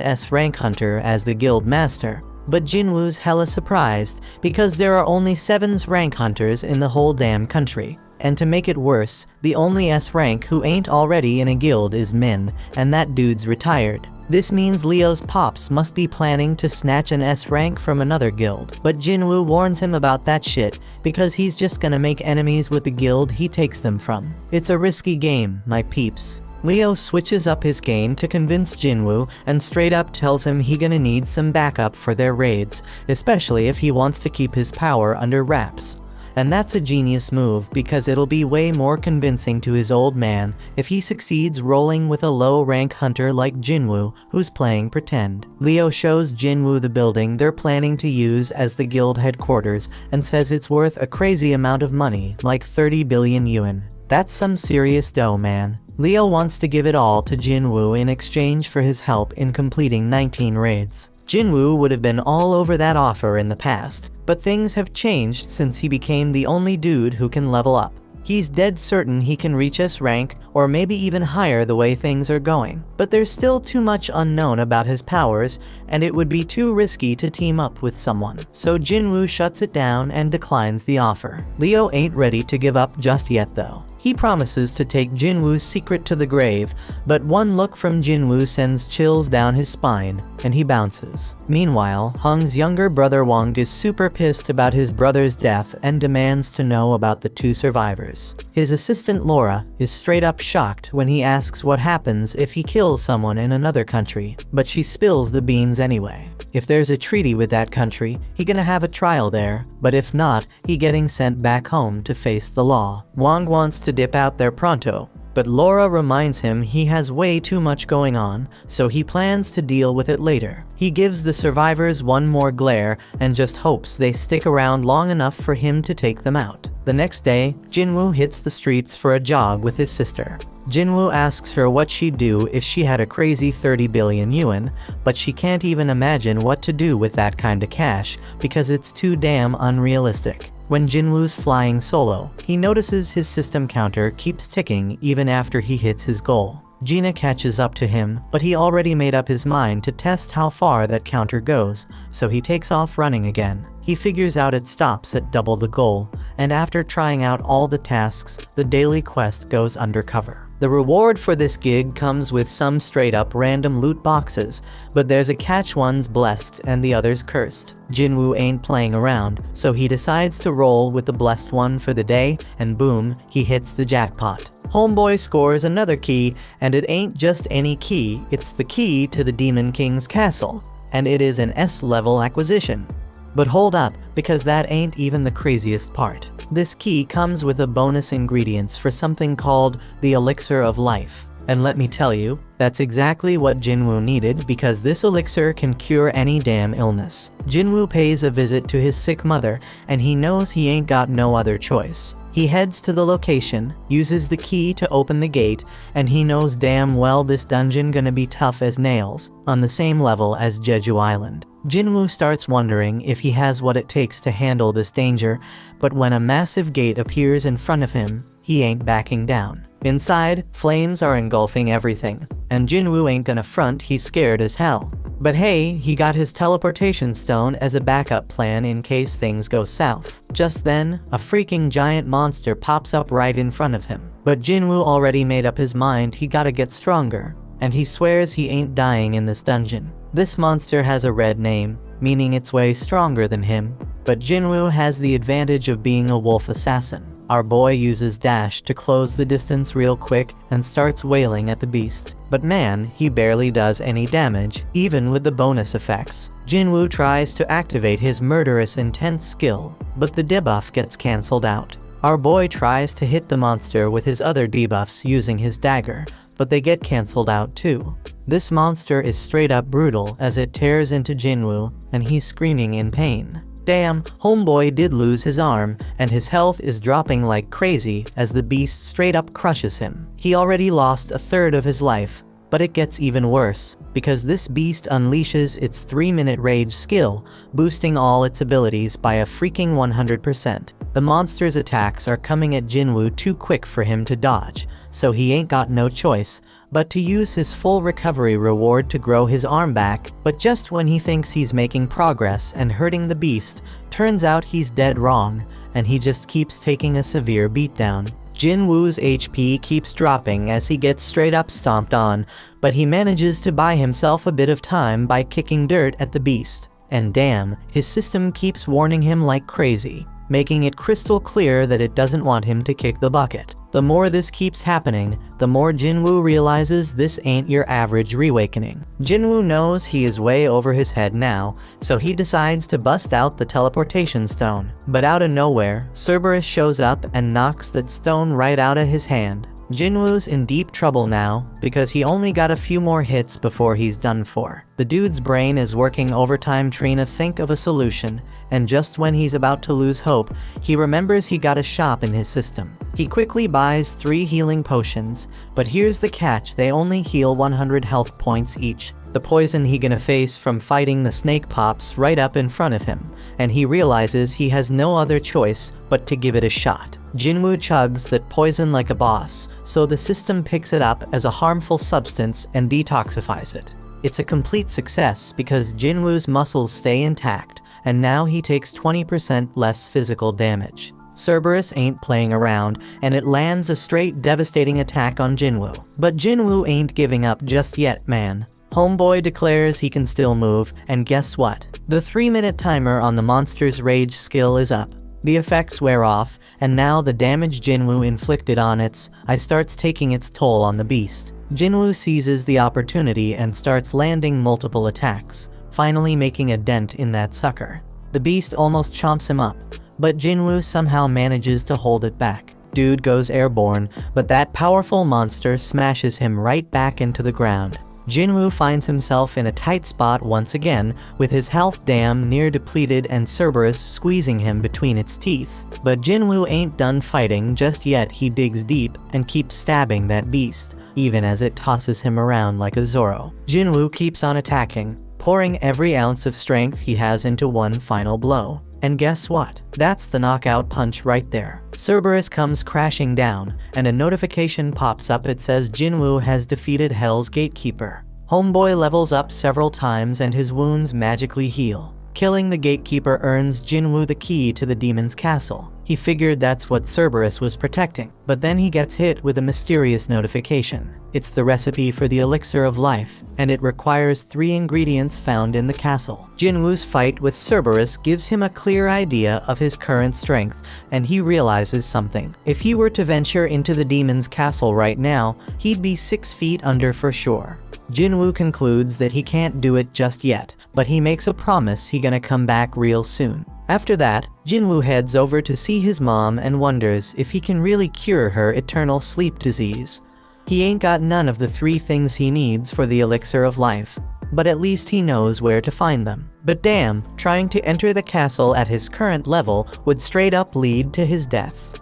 S-rank hunter as the guild master, but Jinwoo's hella surprised because there are only 7 rank hunters in the whole damn country. And to make it worse, the only S-rank who ain't already in a guild is Min, and that dude's retired. This means Leo's pops must be planning to snatch an S-rank from another guild. But Jinwoo warns him about that shit, because he's just gonna make enemies with the guild he takes them from. It's a risky game, my peeps. Leo switches up his game to convince Jinwoo and straight up tells him he gonna need some backup for their raids, especially if he wants to keep his power under wraps. And that's a genius move because it'll be way more convincing to his old man if he succeeds rolling with a low-rank hunter like Jinwoo who's playing pretend. Leo shows Jinwoo the building they're planning to use as the guild headquarters and says it's worth a crazy amount of money, like 30 billion yuan. That's some serious dough, man. Leo wants to give it all to Jinwoo in exchange for his help in completing 19 raids. Jinwoo would have been all over that offer in the past, but things have changed since he became the only dude who can level up. He's dead certain he can reach S rank, or maybe even higher the way things are going. But there's still too much unknown about his powers, and it would be too risky to team up with someone. So Jinwoo shuts it down and declines the offer. Leo ain't ready to give up just yet though. He promises to take Jinwoo's secret to the grave, but one look from Jinwoo sends chills down his spine, and he bounces. Meanwhile, Hung's younger brother Wang is super pissed about his brother's death and demands to know about the 2 survivors. His assistant Laura is straight up shocked when he asks what happens if he kills someone in another country, but she spills the beans anyway. If there's a treaty with that country, he gonna have a trial there, but if not, he getting sent back home to face the law. Wang wants to dip out there pronto, but Laura reminds him he has way too much going on, so he plans to deal with it later. He gives the survivors one more glare and just hopes they stick around long enough for him to take them out. The next day, Jinwoo hits the streets for a jog with his sister. Jinwoo asks her what she'd do if she had a crazy 30 billion yuan, but she can't even imagine what to do with that kind of cash because it's too damn unrealistic. When Jinwoo's flying solo, he notices his system counter keeps ticking even after he hits his goal. Gina catches up to him, but he already made up his mind to test how far that counter goes, so he takes off running again. He figures out it stops at double the goal, and after trying out all the tasks, the daily quest goes undercover. The reward for this gig comes with some straight up random loot boxes, but there's a catch: one's blessed and the other's cursed. Jinwoo ain't playing around, so he decides to roll with the blessed one for the day, and boom, he hits the jackpot. Homeboy scores another key, and it ain't just any key, it's the key to the Demon King's castle, and it is an S-level acquisition. But hold up, because that ain't even the craziest part. This key comes with a bonus ingredients for something called the Elixir of Life. And let me tell you, that's exactly what Jinwoo needed, because this elixir can cure any damn illness. Jinwoo pays a visit to his sick mother, and he knows he ain't got no other choice. He heads to the location, uses the key to open the gate, and he knows damn well this dungeon gonna be tough as nails, on the same level as Jeju Island. Jinwoo starts wondering if he has what it takes to handle this danger, but when a massive gate appears in front of him, he ain't backing down. Inside, flames are engulfing everything, and Jinwoo ain't gonna front, he's scared as hell. But hey, he got his teleportation stone as a backup plan in case things go south. Just then, a freaking giant monster pops up right in front of him. But Jinwoo already made up his mind he gotta get stronger, and he swears he ain't dying in this dungeon. This monster has a red name, meaning it's way stronger than him, but Jinwoo has the advantage of being a wolf assassin. Our boy uses dash to close the distance real quick and starts wailing at the beast. But man, he barely does any damage, even with the bonus effects. Jinwoo tries to activate his murderous intense skill, but the debuff gets cancelled out. Our boy tries to hit the monster with his other debuffs using his dagger, but they get cancelled out too. This monster is straight up brutal as it tears into Jinwoo, and he's screaming in pain. Damn, homeboy did lose his arm, and his health is dropping like crazy as the beast straight up crushes him. He already lost a third of his life, but it gets even worse, because this beast unleashes its 3-minute rage skill, boosting all its abilities by a freaking 100%. The monster's attacks are coming at Jinwoo too quick for him to dodge, so he ain't got no choice but to use his full recovery reward to grow his arm back. But just when he thinks he's making progress and hurting the beast, turns out he's dead wrong, and he just keeps taking a severe beatdown. Jinwoo's HP keeps dropping as he gets straight up stomped on, but he manages to buy himself a bit of time by kicking dirt at the beast. And damn, his system keeps warning him like crazy, making it crystal clear that it doesn't want him to kick the bucket. The more this keeps happening, the more Jinwoo realizes this ain't your average reawakening. Jinwoo knows he is way over his head now, so he decides to bust out the teleportation stone. But out of nowhere, Cerberus shows up and knocks that stone right out of his hand. Jinwoo's in deep trouble now, because he only got a few more hits before he's done for. The dude's brain is working overtime trying to think of a solution, and just when he's about to lose hope, he remembers he got a shop in his system. He quickly buys 3 healing potions, but here's the catch: they only heal 100 health points each. The poison he gonna face from fighting the snake pops right up in front of him, and he realizes he has no other choice but to give it a shot. Jinwoo chugs that poison like a boss, so the system picks it up as a harmful substance and detoxifies it. It's a complete success because Jinwoo's muscles stay intact, and now he takes 20% less physical damage. Cerberus ain't playing around, and it lands a straight devastating attack on Jinwoo. But Jinwoo ain't giving up just yet, man. Homeboy declares he can still move, and guess what? The 3-minute timer on the monster's rage skill is up. The effects wear off, and now the damage Jinwoo inflicted on its eye starts taking its toll on the beast. Jinwoo seizes the opportunity and starts landing multiple attacks, finally making a dent in that sucker. The beast almost chomps him up, but Jinwoo somehow manages to hold it back. dude goes airborne, but that powerful monster smashes him right back into the ground. Jinwoo finds himself in a tight spot once again, with his health damn near depleted and Cerberus squeezing him between its teeth. But Jinwoo ain't done fighting just yet. He digs deep and keeps stabbing that beast, even as it tosses him around like a Zorro. Jinwoo keeps on attacking, pouring every ounce of strength he has into one final blow. And guess what? That's the knockout punch right there. Cerberus comes crashing down, and a notification pops up. It says Jinwoo has defeated Hell's Gatekeeper. Homeboy levels up several times and his wounds magically heal. Killing the Gatekeeper earns Jinwoo the key to the demon's castle. He figured that's what Cerberus was protecting, but then he gets hit with a mysterious notification. It's the recipe for the elixir of life, and it requires 3 ingredients found in the castle. Jinwoo's fight with Cerberus gives him a clear idea of his current strength, and he realizes something. If he were to venture into the demon's castle right now, he'd be 6 feet under for sure. Jinwoo concludes that he can't do it just yet, but he makes a promise he gonna come back real soon. After that, Jinwoo heads over to see his mom and wonders if he can really cure her eternal sleep disease. He ain't got none of the 3 things he needs for the elixir of life, but at least he knows where to find them. But damn, trying to enter the castle at his current level would straight up lead to his death.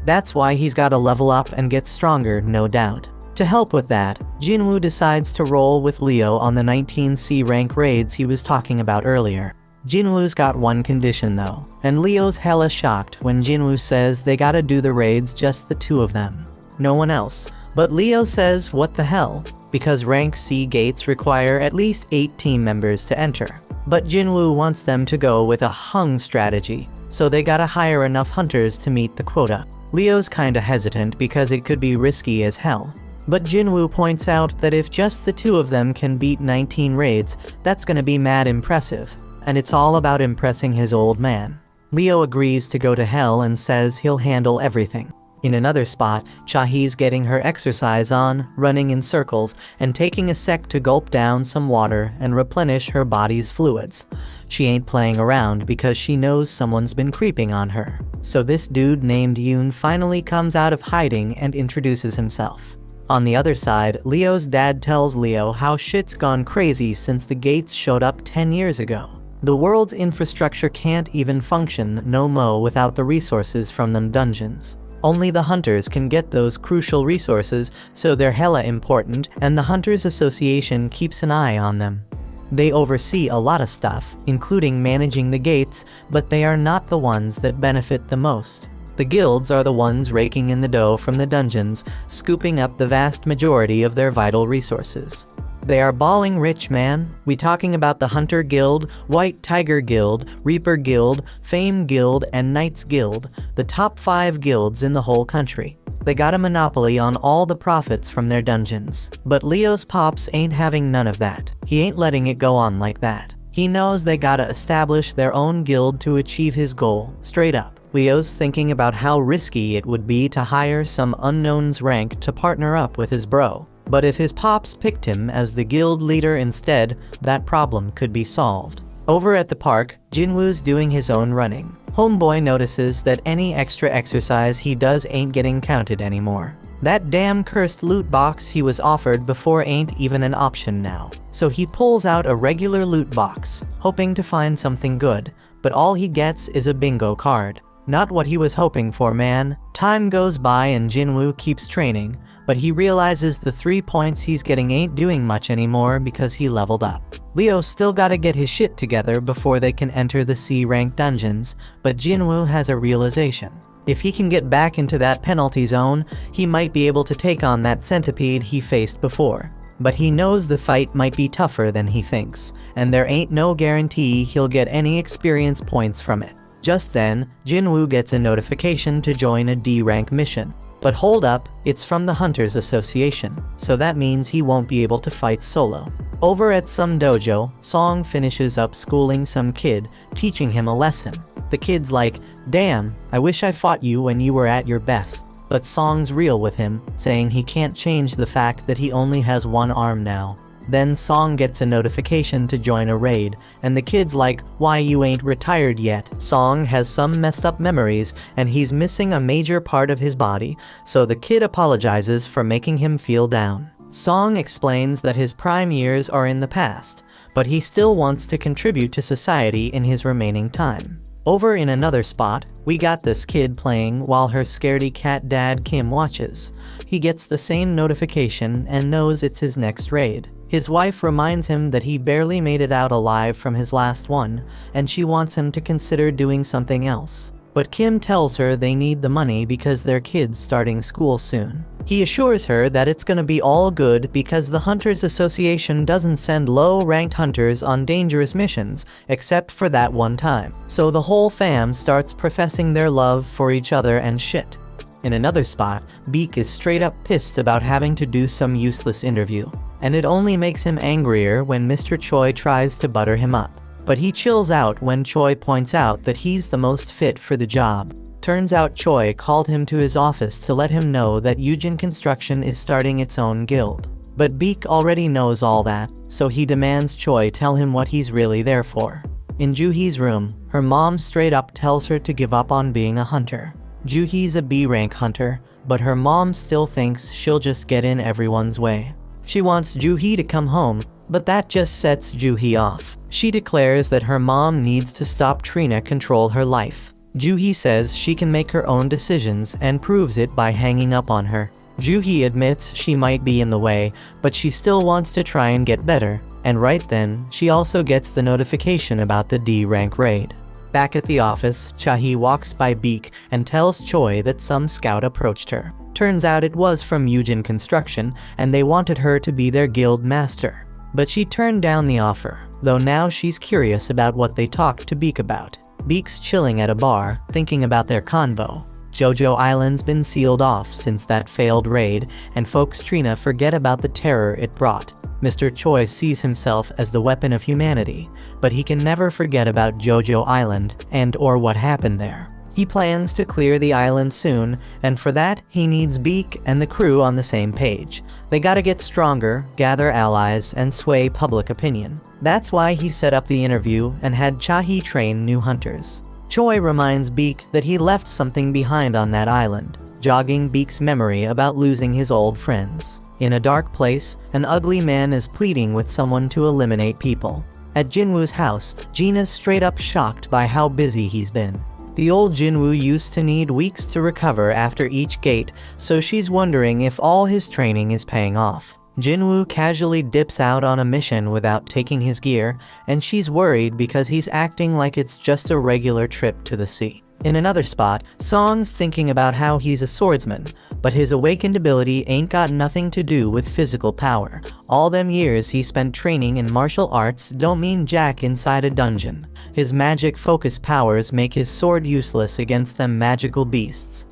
That's why he's gotta level up and get stronger, no doubt. To help with that, Jinwoo decides to roll with Leo on the 19C rank raids he was talking about earlier. Jinwoo's got one condition though, and Leo's hella shocked when Jinwoo says they gotta do the raids just the 2 of them. No one else. But Leo says what the hell, because rank C gates require at least 8 team members to enter. But Jinwoo wants them to go with a hung strategy, so they gotta hire enough hunters to meet the quota. Leo's kinda hesitant because it could be risky as hell. But Jinwoo points out that if just the 2 of them can beat 19 raids, that's gonna be mad impressive. And it's all about impressing his old man. Leo agrees to go to hell and says he'll handle everything. In another spot, Chahee's getting her exercise on, running in circles, and taking a sec to gulp down some water and replenish her body's fluids. She ain't playing around because she knows someone's been creeping on her. So this dude named Yoon finally comes out of hiding and introduces himself. On the other side, Leo's dad tells Leo how shit's gone crazy since the gates showed up 10 years ago. The world's infrastructure can't even function no mo without the resources from them dungeons. Only the hunters can get those crucial resources, so they're hella important, and the Hunters Association keeps an eye on them. They oversee a lot of stuff, including managing the gates, but they are not the ones that benefit the most. The guilds are the ones raking in the dough from the dungeons, scooping up the vast majority of their vital resources. They are balling rich, man. We talking about the Hunter Guild, White Tiger Guild, Reaper Guild, Fame Guild, and Knights Guild, the top 5 guilds in the whole country. They got a monopoly on all the profits from their dungeons. But Leo's pops ain't having none of that. He ain't letting it go on like that. He knows they gotta establish their own guild to achieve his goal, straight up. Leo's thinking about how risky it would be to hire some unknown's rank to partner up with his bro. But if his pops picked him as the guild leader instead, that problem could be solved. Over at the park, Jinwoo's doing his own running. Homeboy notices that any extra exercise he does ain't getting counted anymore. That damn cursed loot box he was offered before ain't even an option now. So he pulls out a regular loot box, hoping to find something good, but all he gets is a bingo card. Not what he was hoping for, man. Time goes by and Jinwoo keeps training, but he realizes the 3 points he's getting ain't doing much anymore because he leveled up. Leo still gotta get his shit together before they can enter the C-rank dungeons, but Jinwoo has a realization. If he can get back into that penalty zone, he might be able to take on that centipede he faced before. But he knows the fight might be tougher than he thinks, and there ain't no guarantee he'll get any experience points from it. Just then, Jinwoo gets a notification to join a D-rank mission. But hold up, it's from the Hunters Association, so that means he won't be able to fight solo. Over at some dojo, Song finishes up schooling some kid, teaching him a lesson. The kid's like, "Damn, I wish I fought you when you were at your best." But Song's real with him, saying he can't change the fact that he only has one arm now. Then Song gets a notification to join a raid, and the kid's like, "Why you ain't retired yet?" Song has some messed up memories, and he's missing a major part of his body, so the kid apologizes for making him feel down. Song explains that his prime years are in the past, but he still wants to contribute to society in his remaining time. Over in another spot, we got this kid playing while her scaredy cat dad Kim watches. He gets the same notification and knows it's his next raid. His wife reminds him that he barely made it out alive from his last one, and she wants him to consider doing something else. But Kim tells her they need the money because their kid's starting school soon. He assures her that it's gonna be all good because the Hunters Association doesn't send low-ranked hunters on dangerous missions, except for that one time. So the whole fam starts professing their love for each other and shit. In another spot, Beak is straight up pissed about having to do some useless interview, and it only makes him angrier when Mr. Choi tries to butter him up. But he chills out when Choi points out that he's the most fit for the job. Turns out Choi called him to his office to let him know that Yujin Construction is starting its own guild. But Beak already knows all that, so he demands Choi tell him what he's really there for. In Juhee's room, her mom straight up tells her to give up on being a hunter. Juhee's a B-rank hunter, but her mom still thinks she'll just get in everyone's way. She wants Juhee to come home, but that just sets Juhee off. She declares that her mom needs to stop Trina control her life. Juhee says she can make her own decisions and proves it by hanging up on her. Juhee admits she might be in the way, but she still wants to try and get better, and right then, she also gets the notification about the D-rank raid. Back at the office, Chahi walks by Beak and tells Choi that some scout approached her. Turns out it was from Yujin Construction, and they wanted her to be their guild master. But she turned down the offer, though now she's curious about what they talked to Beak about. Beak's chilling at a bar, thinking about their convo. Jojo Island's been sealed off since that failed raid, and folks Trina forget about the terror it brought. Mr. Choi sees himself as the weapon of humanity, but he can never forget about Jojo Island and/or what happened there. He plans to clear the island soon, and for that, he needs Beak and the crew on the same page. They gotta get stronger, gather allies, and sway public opinion. That's why he set up the interview and had Chahi train new hunters. Choi reminds Beak that he left something behind on that island, jogging Beak's memory about losing his old friends. In a dark place, an ugly man is pleading with someone to eliminate people. At Jinwoo's house, Gina's straight up shocked by how busy he's been. The old Jinwoo used to need weeks to recover after each gate, so she's wondering if all his training is paying off. Jinwoo casually dips out on a mission without taking his gear, and she's worried because he's acting like it's just a regular trip to the sea. In another spot, Song's thinking about how he's a swordsman, but his awakened ability ain't got nothing to do with physical power. All them years he spent training in martial arts don't mean jack inside a dungeon. His magic focus powers make his sword useless against them magical beasts.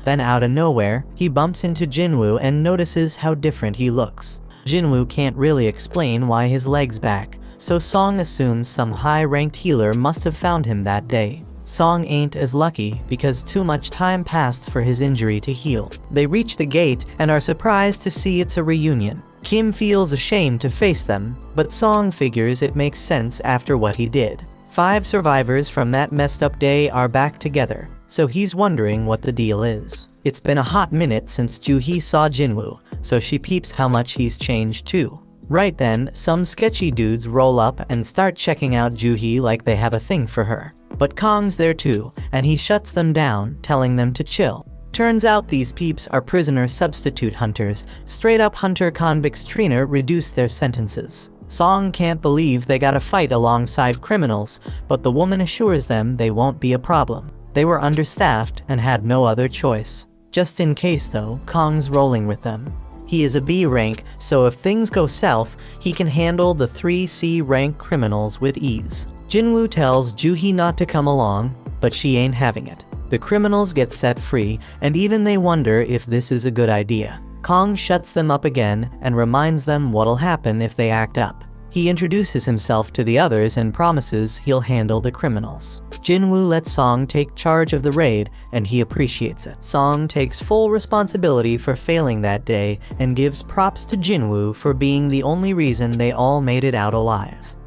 Then out of nowhere, he bumps into Jinwoo and notices how different he looks. Jinwoo can't really explain why his leg's back, so Song assumes some high-ranked healer must have found him that day. Song ain't as lucky because too much time passed for his injury to heal. They reach the gate and are surprised to see it's a reunion. Kim feels ashamed to face them, but Song figures it makes sense after what he did. 5 survivors from that messed up day are back together, so he's wondering what the deal is. It's been a hot minute since Juhee saw Jinwoo, so she peeps how much he's changed too. Right then, some sketchy dudes roll up and start checking out Juhee like they have a thing for her. But Kong's there too, and he shuts them down, telling them to chill. Turns out these peeps are prisoner substitute hunters. Straight up hunter convicts Trina reduced their sentences. Song can't believe they gotta fight alongside criminals, but the woman assures them they won't be a problem. They were understaffed and had no other choice. Just in case though, Kong's rolling with them. He is a B rank, so if things go south, he can handle the 3 C rank criminals with ease. Jinwoo tells Juhee not to come along, but she ain't having it. The criminals get set free, and even they wonder if this is a good idea. Kong shuts them up again and reminds them what'll happen if they act up. He introduces himself to the others and promises he'll handle the criminals. Jinwoo lets Song take charge of the raid, and he appreciates it. Song takes full responsibility for failing that day and gives props to Jinwoo for being the only reason they all made it out alive.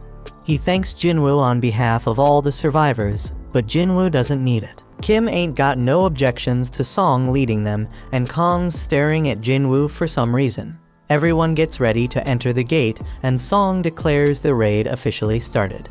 He thanks Jinwoo on behalf of all the survivors, but Jinwoo doesn't need it. Kim ain't got no objections to Song leading them, and Kong's staring at Jinwoo for some reason. Everyone gets ready to enter the gate, and Song declares the raid officially started.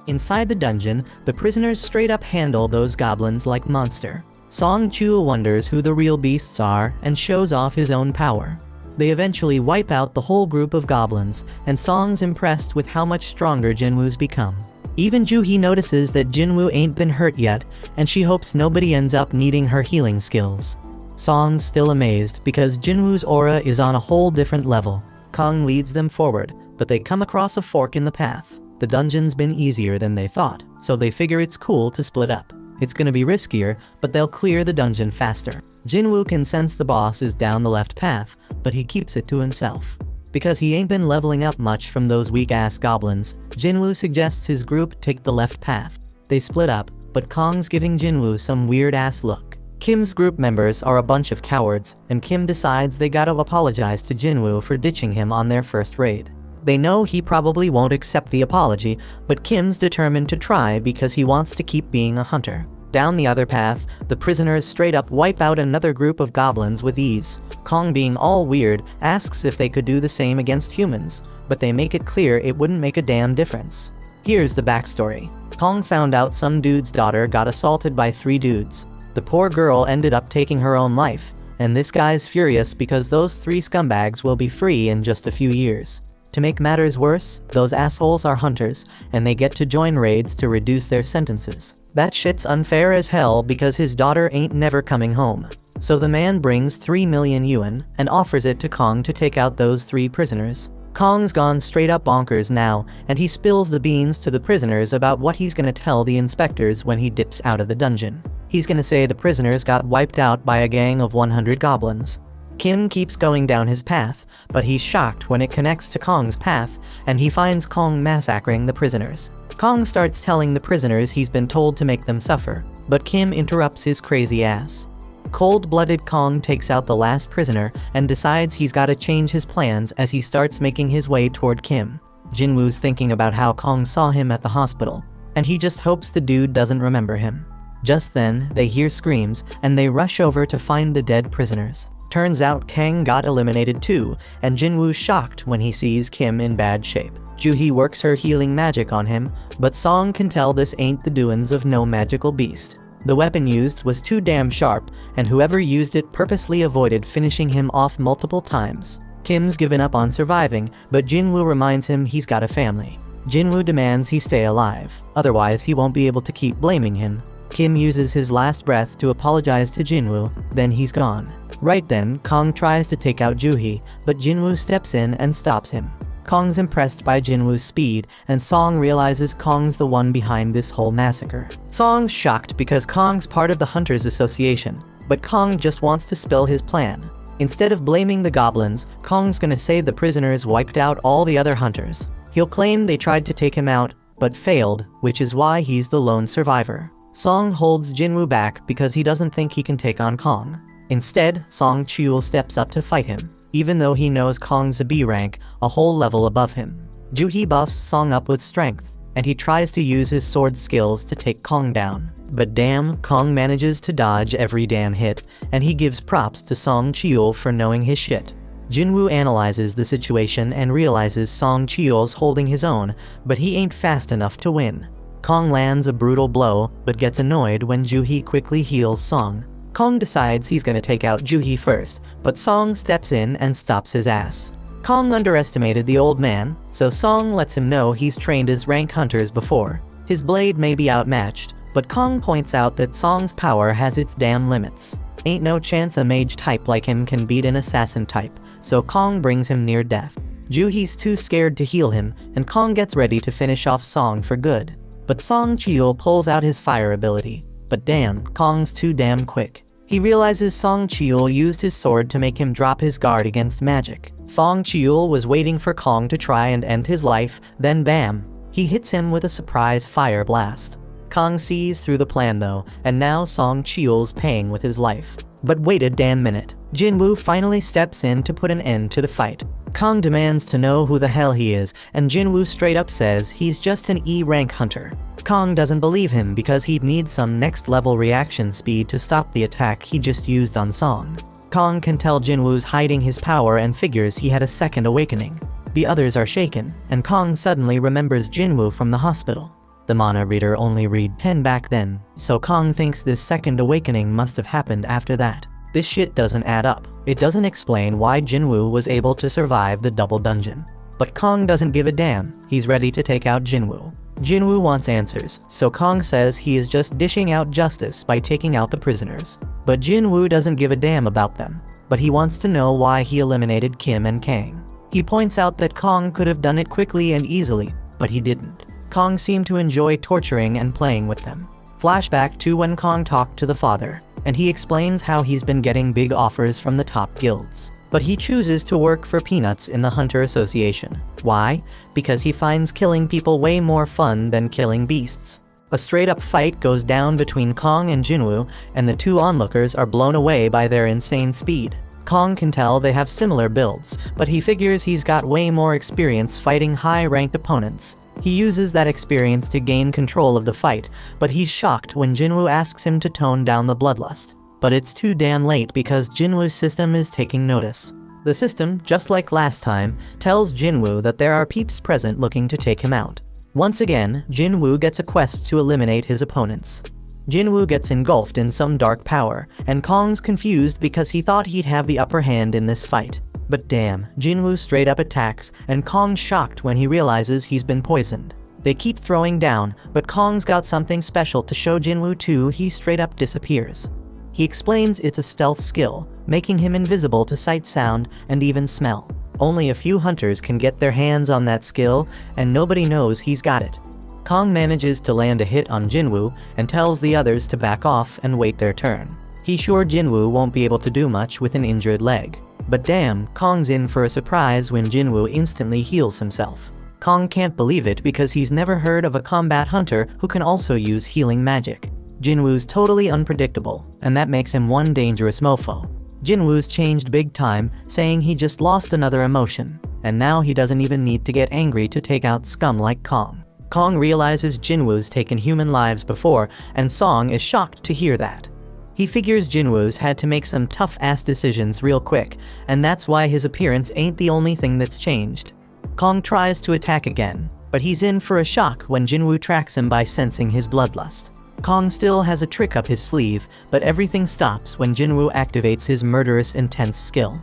Inside the dungeon, the prisoners straight up handle those goblins like monster. Song Chul wonders who the real beasts are and shows off his own power. They eventually wipe out the whole group of goblins, and Song's impressed with how much stronger Jinwoo's become. Even Juhee notices that Jinwoo ain't been hurt yet, and she hopes nobody ends up needing her healing skills. Song's still amazed because Jinwoo's aura is on a whole different level. Kong leads them forward, but they come across a fork in the path. The dungeon's been easier than they thought, so they figure it's cool to split up. It's gonna be riskier, but they'll clear the dungeon faster. Jinwoo can sense the boss is down the left path, but he keeps it to himself. Because he ain't been leveling up much from those weak-ass goblins, Jinwoo suggests his group take the left path. They split up, but Kong's giving Jinwoo some weird-ass look. Kim's group members are a bunch of cowards, and Kim decides they gotta apologize to Jinwoo for ditching him on their first raid. They know he probably won't accept the apology, but Kim's determined to try because he wants to keep being a hunter. Down the other path, the prisoners straight up wipe out another group of goblins with ease. Kong, being all weird, asks if they could do the same against humans, but they make it clear it wouldn't make a damn difference. Here's the backstory. Kong found out some dude's daughter got assaulted by 3 dudes. The poor girl ended up taking her own life, and this guy's furious because those 3 scumbags will be free in just a few years. To make matters worse, those assholes are hunters, and they get to join raids to reduce their sentences. That shit's unfair as hell because his daughter ain't never coming home. So the man brings 3 million yuan and offers it to Kong to take out those 3 prisoners. Kong's gone straight up bonkers now, and he spills the beans to the prisoners about what he's gonna tell the inspectors when he dips out of the dungeon. He's gonna say the prisoners got wiped out by a gang of 100 goblins. Kim keeps going down his path, but he's shocked when it connects to Kong's path, and he finds Kong massacring the prisoners. Kong starts telling the prisoners he's been told to make them suffer, but Kim interrupts his crazy ass. Cold-blooded Kong takes out the last prisoner and decides he's gotta change his plans as he starts making his way toward Kim. Jinwoo's thinking about how Kong saw him at the hospital, and he just hopes the dude doesn't remember him. Just then, they hear screams, and they rush over to find the dead prisoners. Turns out Kang got eliminated too, and Jinwoo's shocked when he sees Kim in bad shape. Juhee works her healing magic on him, but Song can tell this ain't the doings of no magical beast. The weapon used was too damn sharp, and whoever used it purposely avoided finishing him off multiple times. Kim's given up on surviving, but Jinwoo reminds him he's got a family. Jinwoo demands he stay alive, otherwise he won't be able to keep blaming him. Kim uses his last breath to apologize to Jinwoo, then he's gone. Right then, Kong tries to take out Juhee, but Jinwoo steps in and stops him. Kong's impressed by Jinwoo's speed, and Song realizes Kong's the one behind this whole massacre. Song's shocked because Kong's part of the Hunters Association, but Kong just wants to spill his plan. Instead of blaming the goblins, Kong's gonna say the prisoners wiped out all the other hunters. He'll claim they tried to take him out, but failed, which is why he's the lone survivor. Song holds Jinwoo back because he doesn't think he can take on Kong. Instead, Song Chul steps up to fight him, even though he knows Kong's a B rank, a whole level above him. Juhee buffs Song up with strength, and he tries to use his sword skills to take Kong down. But damn, Kong manages to dodge every damn hit, and he gives props to Song Chul for knowing his shit. Jinwoo analyzes the situation and realizes Song Chul's holding his own, but he ain't fast enough to win. Kong lands a brutal blow, but gets annoyed when Juhee quickly heals Song. Kong decides he's gonna take out Juhee first, but Song steps in and stops his ass. Kong underestimated the old man, so Song lets him know he's trained as rank hunters before. His blade may be outmatched, but Kong points out that Song's power has its damn limits. Ain't no chance a mage type like him can beat an assassin type, so Kong brings him near death. Juhee's too scared to heal him, and Kong gets ready to finish off Song for good. But Song Chul pulls out his fire ability. But damn, Kong's too damn quick. He realizes Song Cheol used his sword to make him drop his guard against magic. Song Cheol was waiting for Kong to try and end his life, then bam! He hits him with a surprise fire blast. Kong sees through the plan though, and now Song Cheol's paying with his life. But wait a damn minute. Jinwoo finally steps in to put an end to the fight. Kong demands to know who the hell he is, and Jinwoo straight up says he's just an E-rank hunter. Kong doesn't believe him because he'd need some next level reaction speed to stop the attack he just used on Song. Kong can tell Jinwoo's hiding his power and figures he had a second awakening. The others are shaken, and Kong suddenly remembers Jinwoo from the hospital. The mana reader only read 10 back then, so Kong thinks this second awakening must have happened after that. This shit doesn't add up. It doesn't explain why Jinwoo was able to survive the double dungeon. But Kong doesn't give a damn, he's ready to take out Jinwoo. Jinwoo wants answers, so Kong says he is just dishing out justice by taking out the prisoners. But Jinwoo doesn't give a damn about them, but he wants to know why he eliminated Kim and Kang. He points out that Kong could have done it quickly and easily, but he didn't. Kong seemed to enjoy torturing and playing with them. Flashback to when Kong talked to the father, and he explains how he's been getting big offers from the top guilds. But he chooses to work for peanuts in the Hunter Association. Why? Because he finds killing people way more fun than killing beasts. A straight-up fight goes down between Kong and Jinwoo, and the two onlookers are blown away by their insane speed. Kong can tell they have similar builds, but he figures he's got way more experience fighting high-ranked opponents. He uses that experience to gain control of the fight, but he's shocked when Jinwoo asks him to tone down the bloodlust. But it's too damn late because Jinwoo's system is taking notice. The system, just like last time, tells Jinwoo that there are peeps present looking to take him out. Once again, Jinwoo gets a quest to eliminate his opponents. Jinwoo gets engulfed in some dark power, and Kong's confused because he thought he'd have the upper hand in this fight. But damn, Jinwoo straight up attacks, and Kong's shocked when he realizes he's been poisoned. They keep throwing down, but Kong's got something special to show Jinwoo too. He straight up disappears. He explains it's a stealth skill, making him invisible to sight, sound, and even smell. Only a few hunters can get their hands on that skill, and nobody knows he's got it. Kong manages to land a hit on Jinwoo and tells the others to back off and wait their turn. He's sure Jinwoo won't be able to do much with an injured leg. But damn, Kong's in for a surprise when Jinwoo instantly heals himself. Kong can't believe it because he's never heard of a combat hunter who can also use healing magic. Jinwoo's totally unpredictable, and that makes him one dangerous mofo. Jinwoo's changed big time, saying he just lost another emotion, and now he doesn't even need to get angry to take out scum like Kong. Kong realizes Jinwoo's taken human lives before, and Song is shocked to hear that. He figures Jinwoo's had to make some tough-ass decisions real quick, and that's why his appearance ain't the only thing that's changed. Kong tries to attack again, but he's in for a shock when Jinwoo tracks him by sensing his bloodlust. Kong still has a trick up his sleeve, but everything stops when Jinwoo activates his murderous intense skill.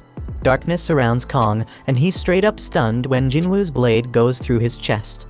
Darkness surrounds Kong, and he's straight up stunned when Jinwoo's blade goes through his chest.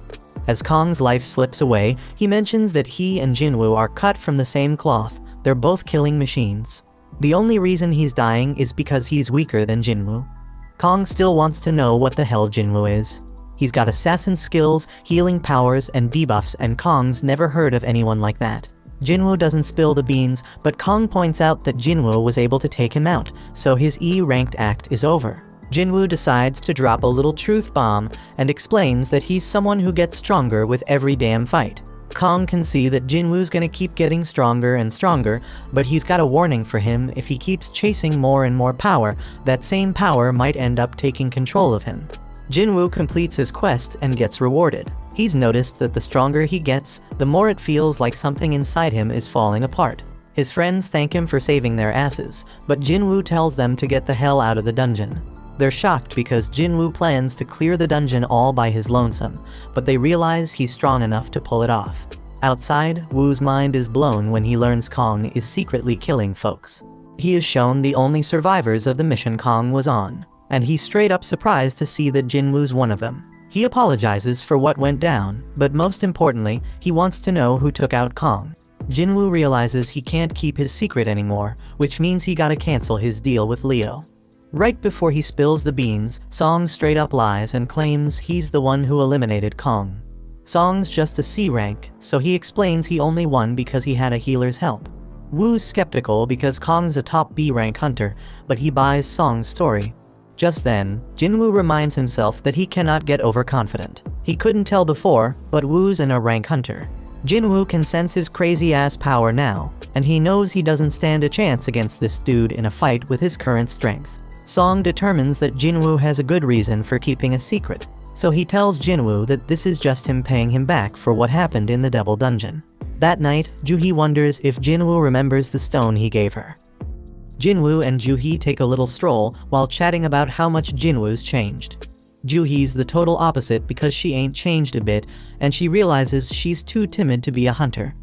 As Kong's life slips away, he mentions that he and Jinwoo are cut from the same cloth. They're both killing machines. The only reason he's dying is because he's weaker than Jinwoo. Kong still wants to know what the hell Jinwoo is. He's got assassin skills, healing powers, and debuffs, and Kong's never heard of anyone like that. Jinwoo doesn't spill the beans, but Kong points out that Jinwoo was able to take him out, so his E-ranked act is over. Jinwoo decides to drop a little truth bomb and explains that he's someone who gets stronger with every damn fight. Kong can see that Jinwoo's gonna keep getting stronger and stronger, but he's got a warning for him: if he keeps chasing more and more power, that same power might end up taking control of him. Jinwoo completes his quest and gets rewarded. He's noticed that the stronger he gets, the more it feels like something inside him is falling apart. His friends thank him for saving their asses, but Jinwoo tells them to get the hell out of the dungeon. They're shocked because Jinwoo plans to clear the dungeon all by his lonesome, but they realize he's strong enough to pull it off. Outside, Woo's mind is blown when he learns Kong is secretly killing folks. He is shown the only survivors of the mission Kong was on, and he's straight up surprised to see that Jinwoo's one of them. He apologizes for what went down, but most importantly, he wants to know who took out Kong. Jinwoo realizes he can't keep his secret anymore, which means he gotta cancel his deal with Leo. Right before he spills the beans, Song straight up lies and claims he's the one who eliminated Kong. Song's just a C rank, so he explains he only won because he had a healer's help. Woo's skeptical because Kong's a top B rank hunter, but he buys Song's story. Just then, Jinwoo reminds himself that he cannot get overconfident. He couldn't tell before, but Woo's an A rank hunter. Jinwoo can sense his crazy-ass power now, and he knows he doesn't stand a chance against this dude in a fight with his current strength. Song determines that Jinwoo has a good reason for keeping a secret, so he tells Jinwoo that this is just him paying him back for what happened in the Devil Dungeon. That night, Juhee wonders if Jinwoo remembers the stone he gave her. Jinwoo and Juhee take a little stroll while chatting about how much Jinwoo's changed. Juhee's the total opposite because she ain't changed a bit, and she realizes she's too timid to be a hunter.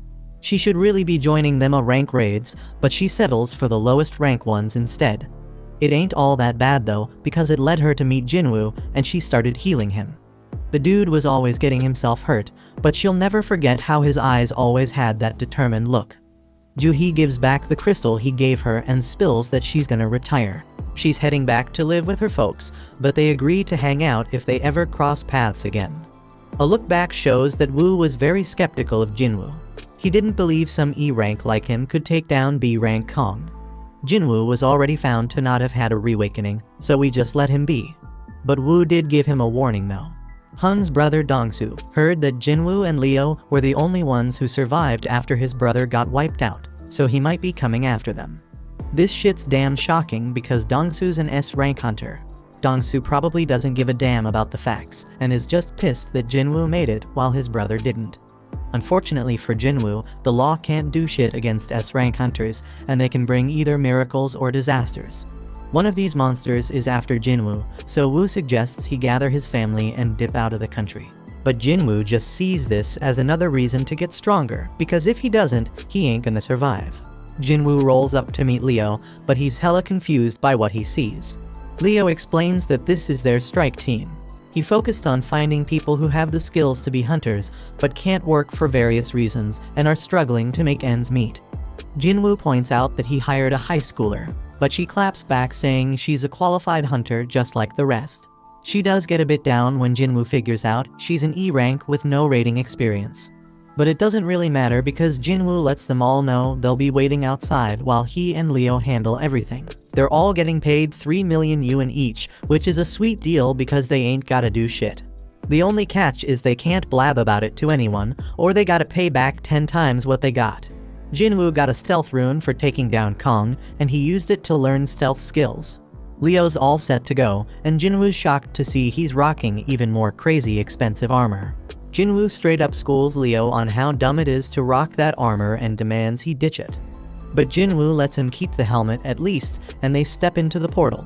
She should really be joining them A rank raids, but she settles for the lowest rank ones instead. It ain't all that bad though, because it led her to meet Jinwoo, and she started healing him. The dude was always getting himself hurt, but she'll never forget how his eyes always had that determined look. Juhee gives back the crystal he gave her and spills that she's gonna retire. She's heading back to live with her folks, but they agree to hang out if they ever cross paths again. A look back shows that Woo was very skeptical of Jinwoo. He didn't believe some E rank like him could take down B rank Kong. Jinwoo was already found to not have had a reawakening, so we just let him be. But Woo did give him a warning though. Hun's brother Dongsu heard that Jinwoo and Leo were the only ones who survived after his brother got wiped out, so he might be coming after them. This shit's damn shocking because Dongsu's an S rank hunter. Dongsu probably doesn't give a damn about the facts, and is just pissed that Jinwoo made it while his brother didn't. Unfortunately for Jinwoo, the law can't do shit against S rank hunters, and they can bring either miracles or disasters. One of these monsters is after Jinwoo, so Woo suggests he gather his family and dip out of the country. But Jinwoo just sees this as another reason to get stronger, because if he doesn't, he ain't gonna survive. Jinwoo rolls up to meet Leo, but he's hella confused by what he sees. Leo explains that this is their strike team. He focused on finding people who have the skills to be hunters, but can't work for various reasons and are struggling to make ends meet. Jinwoo points out that he hired a high schooler, but she claps back saying she's a qualified hunter just like the rest. She does get a bit down when Jinwoo figures out she's an E rank with no raiding experience. But it doesn't really matter because Jinwoo lets them all know they'll be waiting outside while he and Leo handle everything. They're all getting paid 3 million yuan each, which is a sweet deal because they ain't gotta do shit. The only catch is they can't blab about it to anyone, or they gotta pay back 10 times what they got. Jinwoo got a stealth rune for taking down Kong, and he used it to learn stealth skills. Leo's all set to go, and Jinwoo's shocked to see he's rocking even more crazy expensive armor. Jinwoo straight up schools Leo on how dumb it is to rock that armor and demands he ditch it. But Jinwoo lets him keep the helmet at least, and they step into the portal.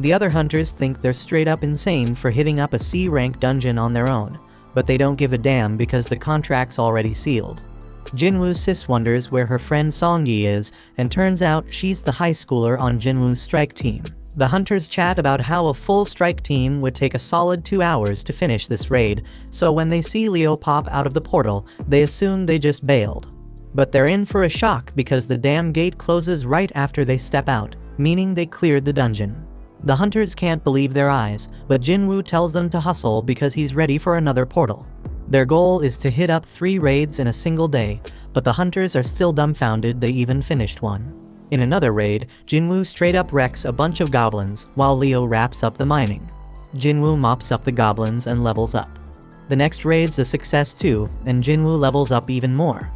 The other hunters think they're straight up insane for hitting up a C rank dungeon on their own, but they don't give a damn because the contract's already sealed. Jinwoo's sis wonders where her friend Songyi is, and turns out she's the high schooler on Jinwoo's strike team. The hunters chat about how a full strike team would take a solid 2 hours to finish this raid, so when they see Leo pop out of the portal, they assume they just bailed. But they're in for a shock because the damn gate closes right after they step out, meaning they cleared the dungeon. The hunters can't believe their eyes, but Jinwoo tells them to hustle because he's ready for another portal. Their goal is to hit up 3 raids in a single day, but the hunters are still dumbfounded they even finished one. In another raid, Jinwoo straight up wrecks a bunch of goblins, while Leo wraps up the mining. Jinwoo mops up the goblins and levels up. The next raid's a success too, and Jinwoo levels up even more.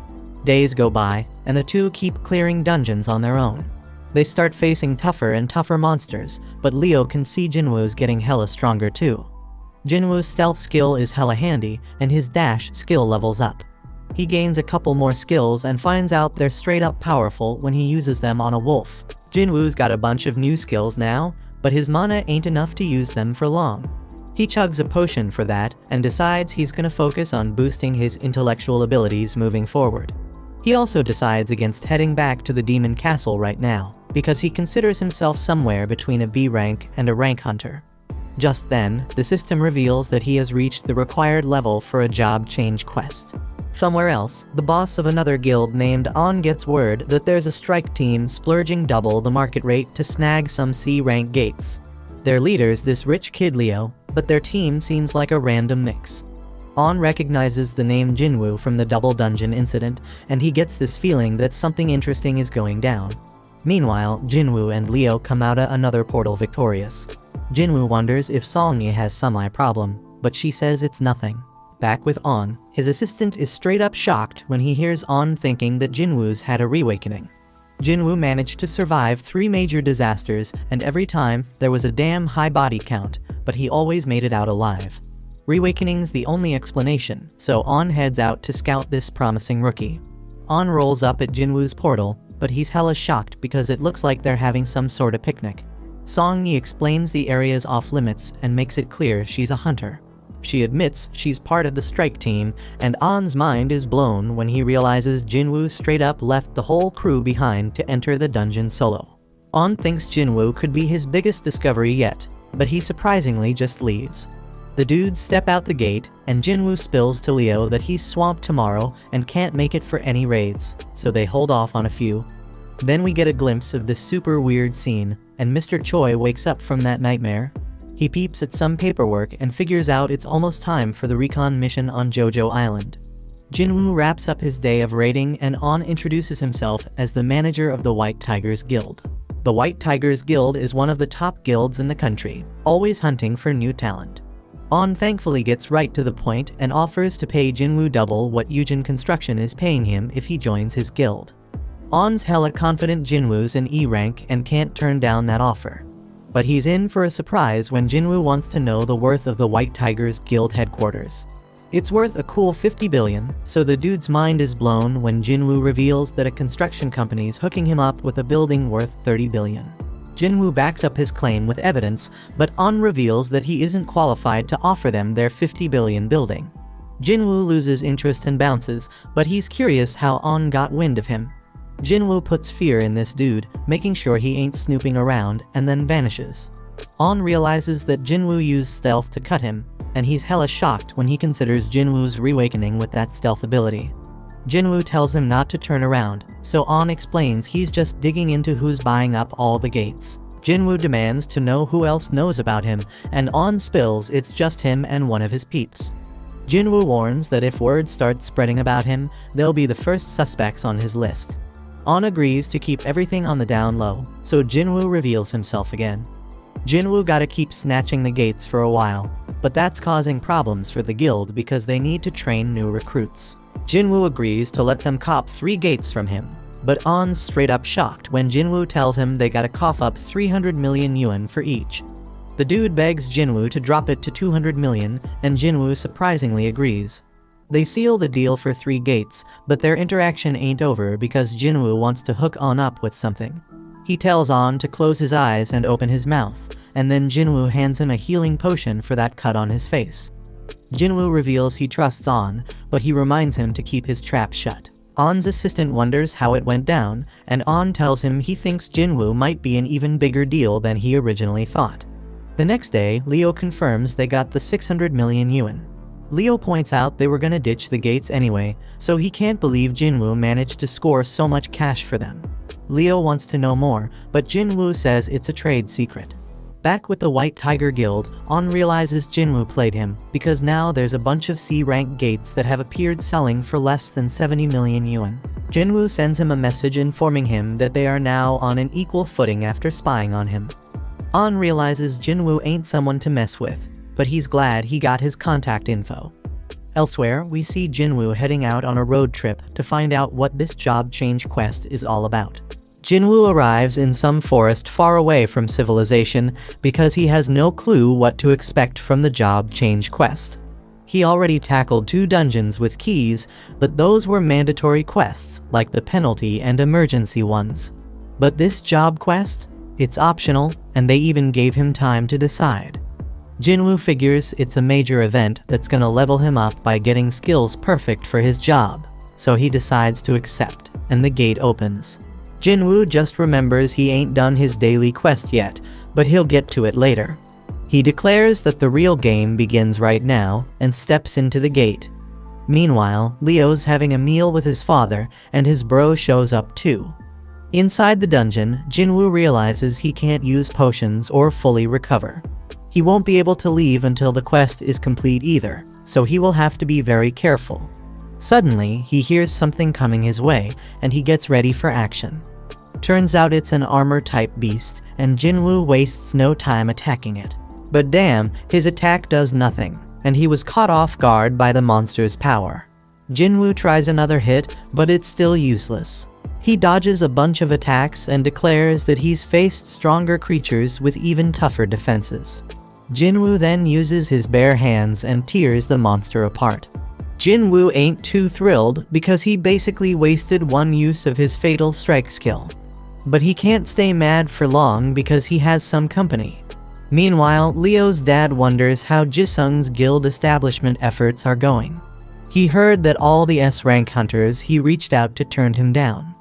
Days go by, and the two keep clearing dungeons on their own. They start facing tougher and tougher monsters, but Leo can see Jinwoo's getting hella stronger too. Jinwoo's stealth skill is hella handy, and his dash skill levels up. He gains a couple more skills and finds out they're straight up powerful when he uses them on a wolf. Jinwoo's got a bunch of new skills now, but his mana ain't enough to use them for long. He chugs a potion for that and decides he's gonna focus on boosting his intellectual abilities moving forward. He also decides against heading back to the demon castle right now, because he considers himself somewhere between a B rank and a rank hunter. Just then, the system reveals that he has reached the required level for a job change quest. Somewhere else, the boss of another guild named On gets word that there's a strike team splurging double the market rate to snag some C-rank gates. Their leader's this rich kid Leo, but their team seems like a random mix. On recognizes the name Jinwoo from the double dungeon incident, and he gets this feeling that something interesting is going down. Meanwhile, Jinwoo and Leo come out another portal victorious. Jinwoo wonders if Song has some eye problem, but she says it's nothing. Back with On, his assistant is straight up shocked when he hears On thinking that Jinwoo's had a reawakening. Jinwoo managed to survive 3 major disasters, and every time, there was a damn high body count, but he always made it out alive. Reawakening's the only explanation, so On heads out to scout this promising rookie. On rolls up at Jinwoo's portal, but he's hella shocked because it looks like they're having some sort of picnic. Song-yi explains the area's off limits and makes it clear she's a hunter. She admits she's part of the strike team, and On's mind is blown when he realizes Jinwoo straight up left the whole crew behind to enter the dungeon solo. On thinks Jinwoo could be his biggest discovery yet, but he surprisingly just leaves. The dudes step out the gate, and Jinwoo spills to Leo that he's swamped tomorrow and can't make it for any raids, so they hold off on a few. Then we get a glimpse of this super weird scene, and Mr. Choi wakes up from that nightmare. He peeps at some paperwork and figures out it's almost time for the recon mission on Jojo Island. Jinwoo wraps up his day of raiding, and On introduces himself as the manager of the White Tigers Guild. The White Tigers Guild is one of the top guilds in the country, always hunting for new talent. On thankfully gets right to the point and offers to pay Jinwoo double what Eugen Construction is paying him if he joins his guild. On's hella confident Jinwoo's in E rank and can't turn down that offer. But he's in for a surprise when Jinwoo wants to know the worth of the White Tigers Guild headquarters. It's worth a cool 50 billion, so the dude's mind is blown when Jinwoo reveals that a construction company's hooking him up with a building worth 30 billion. Jinwoo backs up his claim with evidence, but On reveals that he isn't qualified to offer them their 50 billion building. Jinwoo loses interest and bounces, but he's curious how On got wind of him. Jinwoo puts fear in this dude, making sure he ain't snooping around, and then vanishes. On realizes that Jinwoo used stealth to cut him, and he's hella shocked when he considers Jinwoo's reawakening with that stealth ability. Jinwoo tells him not to turn around, so On explains he's just digging into who's buying up all the gates. Jinwoo demands to know who else knows about him, and On spills it's just him and one of his peeps. Jinwoo warns that if word starts spreading about him, they'll be the first suspects on his list. On agrees to keep everything on the down low, so Jinwoo reveals himself again. Jinwoo gotta keep snatching the gates for a while, but that's causing problems for the guild because they need to train new recruits. Jinwoo agrees to let them cop 3 gates from him, but On's straight up shocked when Jinwoo tells him they gotta cough up 300 million yuan for each. The dude begs Jinwoo to drop it to 200 million, and Jinwoo surprisingly agrees. They seal the deal for 3 gates, but their interaction ain't over because Jinwoo wants to hook On up with something. He tells On to close his eyes and open his mouth, and then Jinwoo hands him a healing potion for that cut on his face. Jinwoo reveals he trusts On, but he reminds him to keep his trap shut. On's assistant wonders how it went down, and On tells him he thinks Jinwoo might be an even bigger deal than he originally thought. The next day, Leo confirms they got the 600 million yuan. Leo points out they were gonna ditch the gates anyway, so he can't believe Jinwoo managed to score so much cash for them. Leo wants to know more, but Jinwoo says it's a trade secret. Back with the White Tiger Guild, On realizes Jinwoo played him, because now there's a bunch of C-rank gates that have appeared selling for less than 70 million yuan. Jinwoo sends him a message informing him that they are now on an equal footing after spying on him. On realizes Jinwoo ain't someone to mess with, but he's glad he got his contact info. Elsewhere, we see Jinwoo heading out on a road trip to find out what this job change quest is all about. Jinwoo arrives in some forest far away from civilization because he has no clue what to expect from the job change quest. He already tackled 2 dungeons with keys, but those were mandatory quests, like the penalty and emergency ones. But this job quest? It's optional, and they even gave him time to decide. Jinwoo figures it's a major event that's gonna level him up by getting skills perfect for his job, so he decides to accept, and the gate opens. Jinwoo just remembers he ain't done his daily quest yet, but he'll get to it later. He declares that the real game begins right now, and steps into the gate. Meanwhile, Leo's having a meal with his father, and his bro shows up too. Inside the dungeon, Jinwoo realizes he can't use potions or fully recover. He won't be able to leave until the quest is complete either, so he will have to be very careful. Suddenly, he hears something coming his way, and he gets ready for action. Turns out it's an armor-type beast, and Jinwoo wastes no time attacking it. But damn, his attack does nothing, and he was caught off guard by the monster's power. Jinwoo tries another hit, but it's still useless. He dodges a bunch of attacks and declares that he's faced stronger creatures with even tougher defenses. Jinwoo then uses his bare hands and tears the monster apart. Jinwoo ain't too thrilled because he basically wasted one use of his fatal strike skill. But he can't stay mad for long because he has some company. Meanwhile, Leo's dad wonders how Jisung's guild establishment efforts are going. He heard that all the S-rank hunters he reached out to turned him down.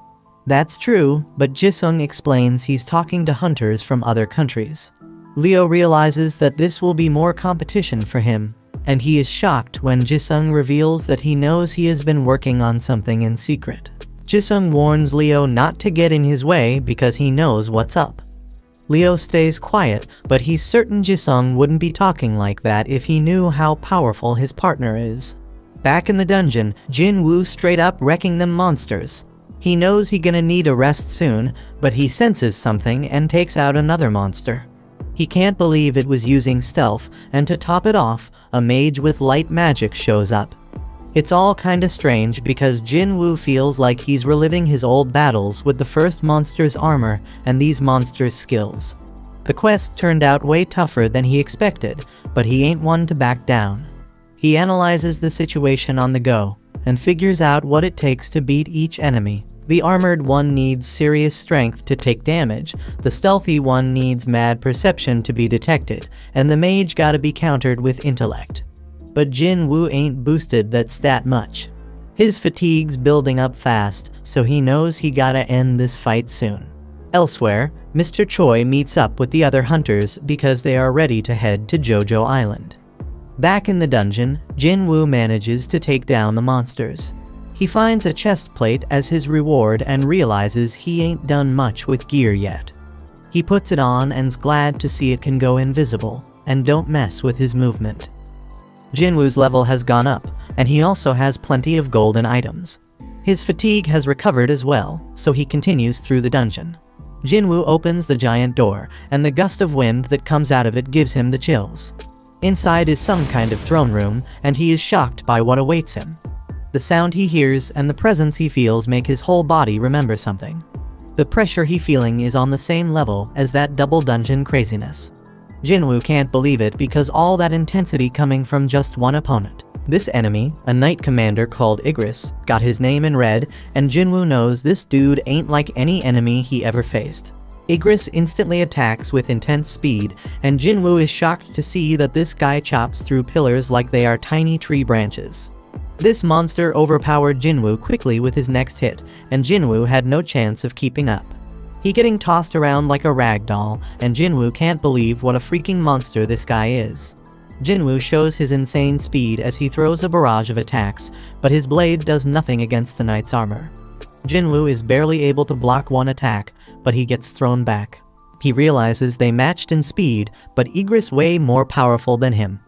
That's true, but Jisung explains he's talking to hunters from other countries. Leo realizes that this will be more competition for him, and he is shocked when Jisung reveals that he knows he has been working on something in secret. Jisung warns Leo not to get in his way because he knows what's up. Leo stays quiet, but he's certain Jisung wouldn't be talking like that if he knew how powerful his partner is. Back in the dungeon, Jinwoo straight up wrecking them monsters. He knows he's gonna need a rest soon, but he senses something and takes out another monster. He can't believe it was using stealth, and to top it off, a mage with light magic shows up. It's all kinda strange because Jinwoo feels like he's reliving his old battles with the first monster's armor and these monsters' skills. The quest turned out way tougher than he expected, but he ain't one to back down. He analyzes the situation on the go, and figures out what it takes to beat each enemy. The armored one needs serious strength to take damage, the stealthy one needs mad perception to be detected, and the mage gotta be countered with intellect. But Jinwoo ain't boosted that stat much. His fatigue's building up fast, so he knows he gotta end this fight soon. Elsewhere, Mr. Choi meets up with the other hunters because they are ready to head to Jojo Island. Back in the dungeon, Jinwoo manages to take down the monsters. He finds a chest plate as his reward and realizes he ain't done much with gear yet. He puts it on and's glad to see it can go invisible, and don't mess with his movement. Jinwoo's level has gone up, and he also has plenty of golden items. His fatigue has recovered as well, so he continues through the dungeon. Jinwoo opens the giant door, and the gust of wind that comes out of it gives him the chills. Inside is some kind of throne room, and he is shocked by what awaits him. The sound he hears and the presence he feels make his whole body remember something. The pressure he's feeling is on the same level as that double dungeon craziness. Jinwoo can't believe it because all that intensity coming from just one opponent. This enemy, a knight commander called Igris, got his name in red, and Jinwoo knows this dude ain't like any enemy he ever faced. Igris instantly attacks with intense speed, and Jinwoo is shocked to see that this guy chops through pillars like they are tiny tree branches. This monster overpowered Jinwoo quickly with his next hit, and Jinwoo had no chance of keeping up. He getting tossed around like a rag doll, and Jinwoo can't believe what a freaking monster this guy is. Jinwoo shows his insane speed as he throws a barrage of attacks, but his blade does nothing against the knight's armor. Jinwoo is barely able to block one attack, but he gets thrown back. He realizes they matched in speed, but Igris way more powerful than him.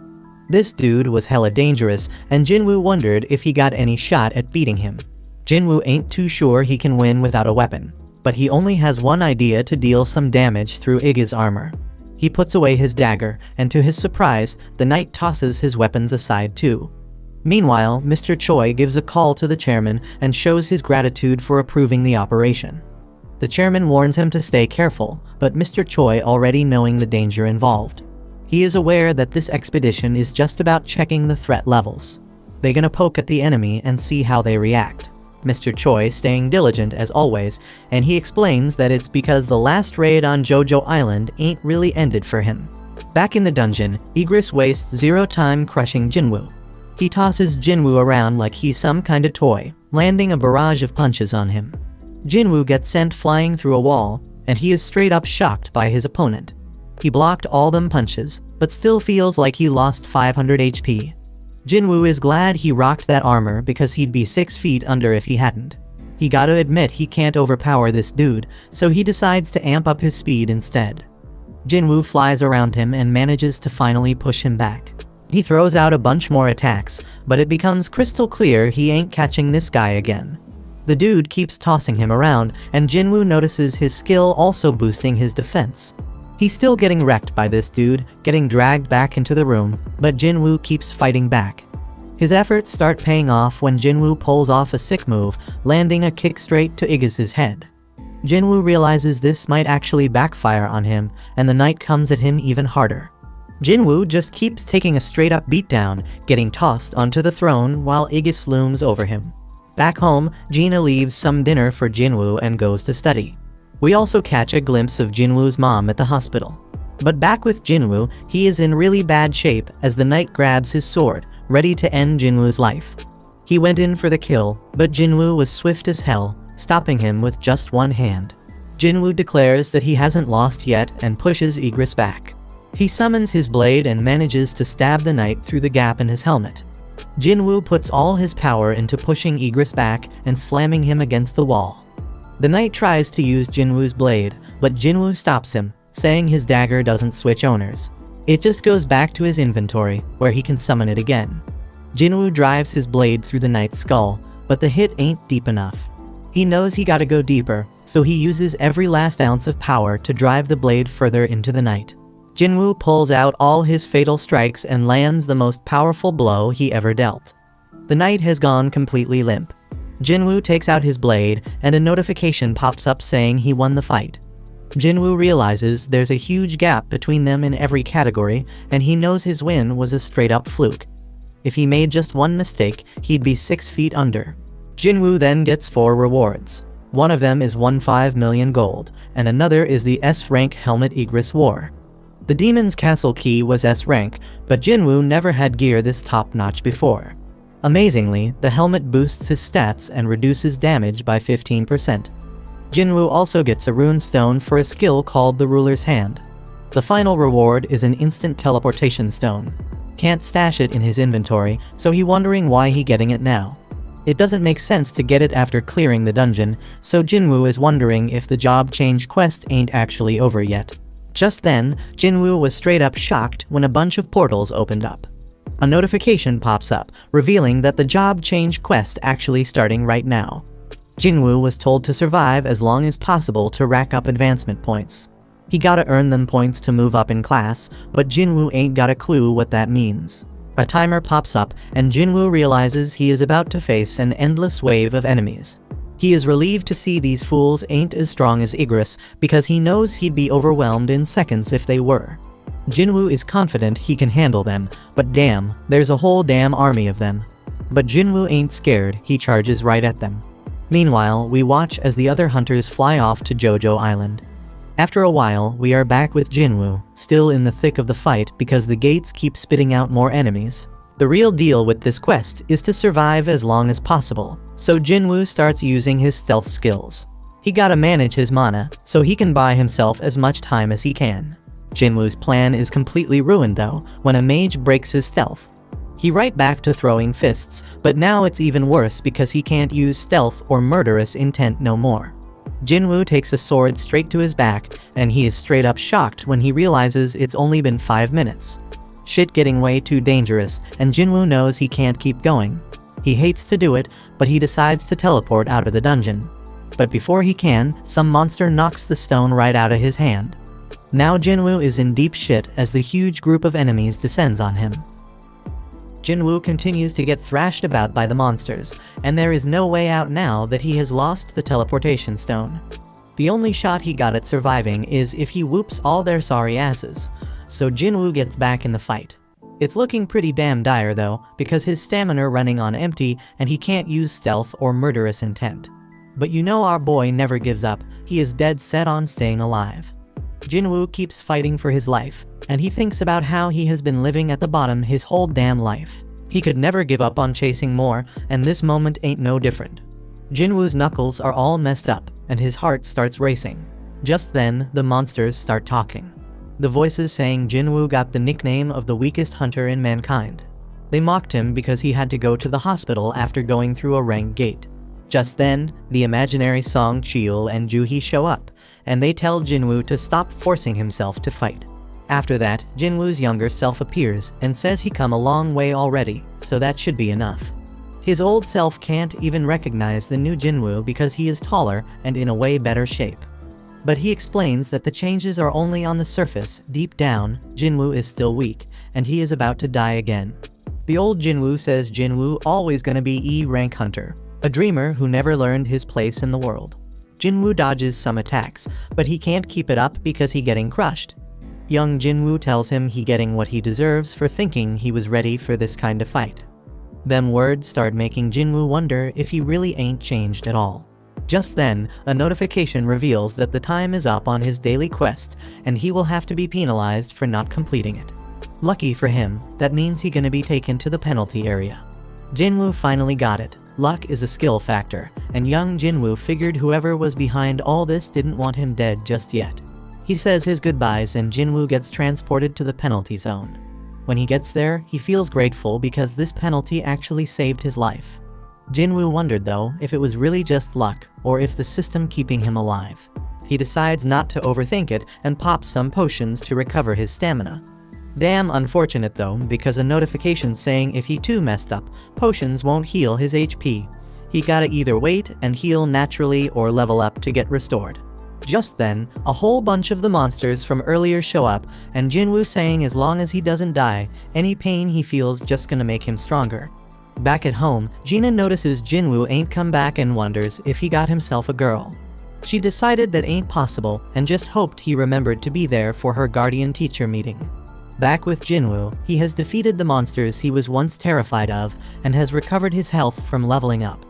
This dude was hella dangerous, and Jinwoo wondered if he got any shot at beating him. Jinwoo ain't too sure he can win without a weapon, but he only has one idea to deal some damage through Iggy's armor. He puts away his dagger, and to his surprise, the knight tosses his weapons aside too. Meanwhile, Mr. Choi gives a call to the chairman and shows his gratitude for approving the operation. The chairman warns him to stay careful, but Mr. Choi already knowing the danger involved. He is aware that this expedition is just about checking the threat levels. They're gonna poke at the enemy and see how they react. Mr. Choi staying diligent as always, and he explains that it's because the last raid on Jojo Island ain't really ended for him. Back in the dungeon, Igris wastes zero time crushing Jinwoo. He tosses Jinwoo around like he's some kind of toy, landing a barrage of punches on him. Jinwoo gets sent flying through a wall, and he is straight up shocked by his opponent. He blocked all them punches, but still feels like he lost 500 HP. Jinwoo is glad he rocked that armor because he'd be 6 feet under if he hadn't. He gotta admit he can't overpower this dude, so he decides to amp up his speed instead. Jinwoo flies around him and manages to finally push him back. He throws out a bunch more attacks, but it becomes crystal clear he ain't catching this guy again. The dude keeps tossing him around, and Jinwoo notices his skill also boosting his defense. He's still getting wrecked by this dude, getting dragged back into the room, but Jinwoo keeps fighting back. His efforts start paying off when Jinwoo pulls off a sick move, landing a kick straight to Aegis's head. Jinwoo realizes this might actually backfire on him, and the knight comes at him even harder. Jinwoo just keeps taking a straight-up beatdown, getting tossed onto the throne while Aegis looms over him. Back home, Gina leaves some dinner for Jinwoo and goes to study. We also catch a glimpse of Jinwoo's mom at the hospital. But back with Jinwoo, he is in really bad shape as the knight grabs his sword, ready to end Jinwoo's life. He went in for the kill, but Jinwoo was swift as hell, stopping him with just one hand. Jinwoo declares that he hasn't lost yet and pushes Aegis back. He summons his blade and manages to stab the knight through the gap in his helmet. Jinwoo puts all his power into pushing Aegis back and slamming him against the wall. The knight tries to use Jinwoo's blade, but Jinwoo stops him, saying his dagger doesn't switch owners. It just goes back to his inventory, where he can summon it again. Jinwoo drives his blade through the knight's skull, but the hit ain't deep enough. He knows he gotta go deeper, so he uses every last ounce of power to drive the blade further into the knight. Jinwoo pulls out all his fatal strikes and lands the most powerful blow he ever dealt. The knight has gone completely limp. Jinwoo takes out his blade, and a notification pops up saying he won the fight. Jinwoo realizes there's a huge gap between them in every category, and he knows his win was a straight-up fluke. If he made just one mistake, he'd be 6 feet under. Jinwoo then gets 4 rewards. One of them is 15 million gold, and another is the S-rank helmet Aegis wore. The Demon's Castle key was S-rank, but Jinwoo never had gear this top-notch before. Amazingly, the helmet boosts his stats and reduces damage by 15%. Jinwoo also gets a rune stone for a skill called the Ruler's Hand. The final reward is an instant teleportation stone. Can't stash it in his inventory, so he's wondering why he getting it now. It doesn't make sense to get it after clearing the dungeon, so Jinwoo is wondering if the job change quest ain't actually over yet. Just then, Jinwoo was straight up shocked when a bunch of portals opened up. A notification pops up, revealing that the job change quest actually starting right now. Jinwoo was told to survive as long as possible to rack up advancement points. He gotta earn them points to move up in class, but Jinwoo ain't got a clue what that means. A timer pops up, and Jinwoo realizes he is about to face an endless wave of enemies. He is relieved to see these fools ain't as strong as Aegis, because he knows he'd be overwhelmed in seconds if they were. Jinwoo is confident he can handle them, but damn, there's a whole damn army of them. But Jinwoo ain't scared, he charges right at them. Meanwhile, we watch as the other hunters fly off to Jojo Island. After a while, we are back with Jinwoo, still in the thick of the fight because the gates keep spitting out more enemies. The real deal with this quest is to survive as long as possible, so Jinwoo starts using his stealth skills. He gotta manage his mana, so he can buy himself as much time as he can. Jinwoo's plan is completely ruined though, when a mage breaks his stealth. He right back to throwing fists, but now it's even worse because he can't use stealth or murderous intent no more. Jinwoo takes a sword straight to his back, and he is straight up shocked when he realizes it's only been 5 minutes. Shit getting way too dangerous, and Jinwoo knows he can't keep going. He hates to do it, but he decides to teleport out of the dungeon. But before he can, some monster knocks the stone right out of his hand. Now Jinwoo is in deep shit as the huge group of enemies descends on him. Jinwoo continues to get thrashed about by the monsters, and there is no way out now that he has lost the teleportation stone. The only shot he got at surviving is if he whoops all their sorry asses, so Jinwoo gets back in the fight. It's looking pretty damn dire though, because his stamina running on empty and he can't use stealth or murderous intent. But you know our boy never gives up, he is dead set on staying alive. Jinwoo keeps fighting for his life, and he thinks about how he has been living at the bottom his whole damn life. He could never give up on chasing more, and this moment ain't no different. Jinwoo's knuckles are all messed up, and his heart starts racing. Just then, the monsters start talking. The voices saying Jinwoo got the nickname of the weakest hunter in mankind. They mocked him because he had to go to the hospital after going through a rank gate. Just then, the imaginary Song Cheol and Juhee show up, and they tell Jinwoo to stop forcing himself to fight. After that, Jinwoo's younger self appears and says he come a long way already, so that should be enough. His old self can't even recognize the new Jinwoo because he is taller and in a way better shape. But he explains that the changes are only on the surface. Deep down, Jinwoo is still weak, and he is about to die again. The old Jinwoo says Jinwoo always gonna be E-rank hunter, a dreamer who never learned his place in the world. Jinwoo dodges some attacks, but he can't keep it up because he getting crushed. Young Jinwoo tells him he getting what he deserves for thinking he was ready for this kind of fight. Them words start making Jinwoo wonder if he really ain't changed at all. Just then, a notification reveals that the time is up on his daily quest, and he will have to be penalized for not completing it. Lucky for him, that means he gonna be taken to the penalty area. Jinwoo finally got it. Luck is a skill factor, and young Jinwoo figured whoever was behind all this didn't want him dead just yet. He says his goodbyes and Jinwoo gets transported to the penalty zone. When he gets there, he feels grateful because this penalty actually saved his life. Jinwoo wondered though if it was really just luck or if the system keeping him alive. He decides not to overthink it and pops some potions to recover his stamina. Damn unfortunate though, because a notification saying if he too messed up, potions won't heal his HP. He gotta either wait and heal naturally or level up to get restored. Just then, a whole bunch of the monsters from earlier show up, and Jinwoo saying as long as he doesn't die, any pain he feels just gonna make him stronger. Back at home, Gina notices Jinwoo ain't come back and wonders if he got himself a girl. She decided that ain't possible and just hoped he remembered to be there for her guardian teacher meeting. Back with Jinwoo, he has defeated the monsters he was once terrified of and has recovered his health from leveling up.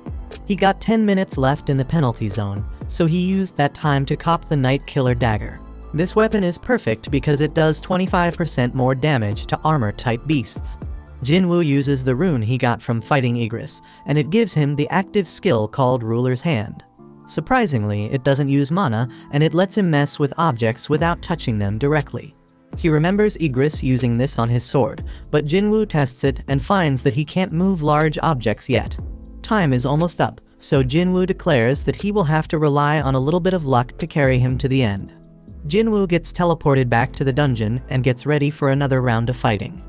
He got 10 minutes left in the penalty zone, so he used that time to cop the Night Killer Dagger. This weapon is perfect because it does 25% more damage to armor-type beasts. Jinwoo uses the rune he got from fighting Igris, and it gives him the active skill called Ruler's Hand. Surprisingly, it doesn't use mana, and it lets him mess with objects without touching them directly. He remembers Igris using this on his sword, but Jinwoo tests it and finds that he can't move large objects yet. Time is almost up, so Jinwoo declares that he will have to rely on a little bit of luck to carry him to the end. Jinwoo gets teleported back to the dungeon and gets ready for another round of fighting.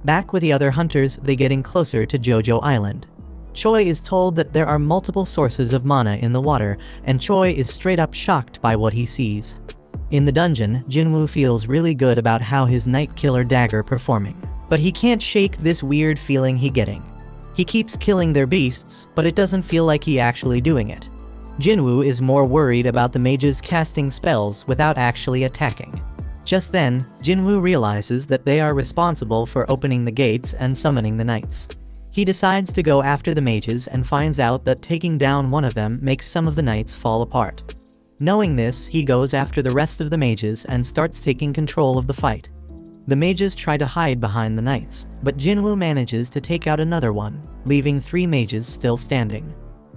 Back with the other hunters, they getting closer to Jojo Island. Choi is told that there are multiple sources of mana in the water, and Choi is straight up shocked by what he sees. In the dungeon, Jinwoo feels really good about how his Night Killer Dagger performing, but he can't shake this weird feeling he getting. He keeps killing their beasts, but it doesn't feel like he actually doing it. Jinwoo is more worried about the mages casting spells without actually attacking. Just then, Jinwoo realizes that they are responsible for opening the gates and summoning the knights. He decides to go after the mages and finds out that taking down one of them makes some of the knights fall apart. Knowing this, he goes after the rest of the mages and starts taking control of the fight. The mages try to hide behind the knights, but Jinwoo manages to take out another one, leaving 3 mages still standing.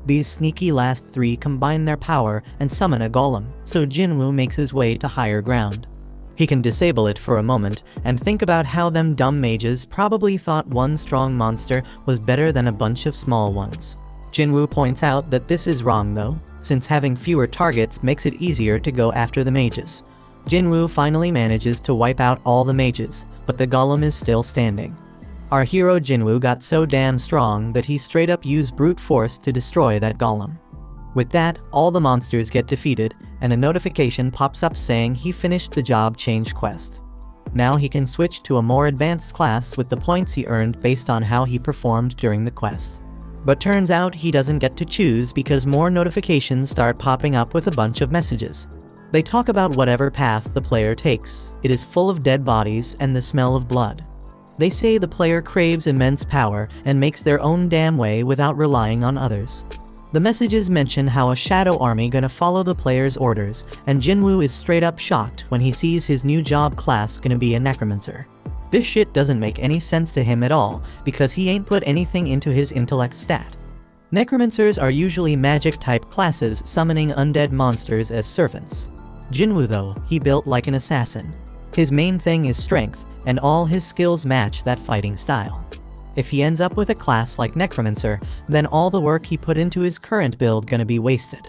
These sneaky last 3 combine their power and summon a golem, so Jinwoo makes his way to higher ground. He can disable it for a moment and think about how them dumb mages probably thought one strong monster was better than a bunch of small ones. Jinwoo points out that this is wrong though, since having fewer targets makes it easier to go after the mages. Jinwoo finally manages to wipe out all the mages, but the golem is still standing. Our hero Jinwoo got so damn strong that he straight up used brute force to destroy that golem. With that, all the monsters get defeated, and a notification pops up saying he finished the job change quest. Now he can switch to a more advanced class with the points he earned based on how he performed during the quest. But turns out he doesn't get to choose because more notifications start popping up with a bunch of messages. They talk about whatever path the player takes. It is full of dead bodies and the smell of blood. They say the player craves immense power and makes their own damn way without relying on others. The messages mention how a shadow army gonna follow the player's orders, and Jinwoo is straight up shocked when he sees his new job class gonna be a necromancer. This shit doesn't make any sense to him at all, because he ain't put anything into his intellect stat. Necromancers are usually magic-type classes summoning undead monsters as servants. Jinwoo though, he built like an assassin. His main thing is strength, and all his skills match that fighting style. If he ends up with a class like Necromancer, then all the work he put into his current build gonna be wasted.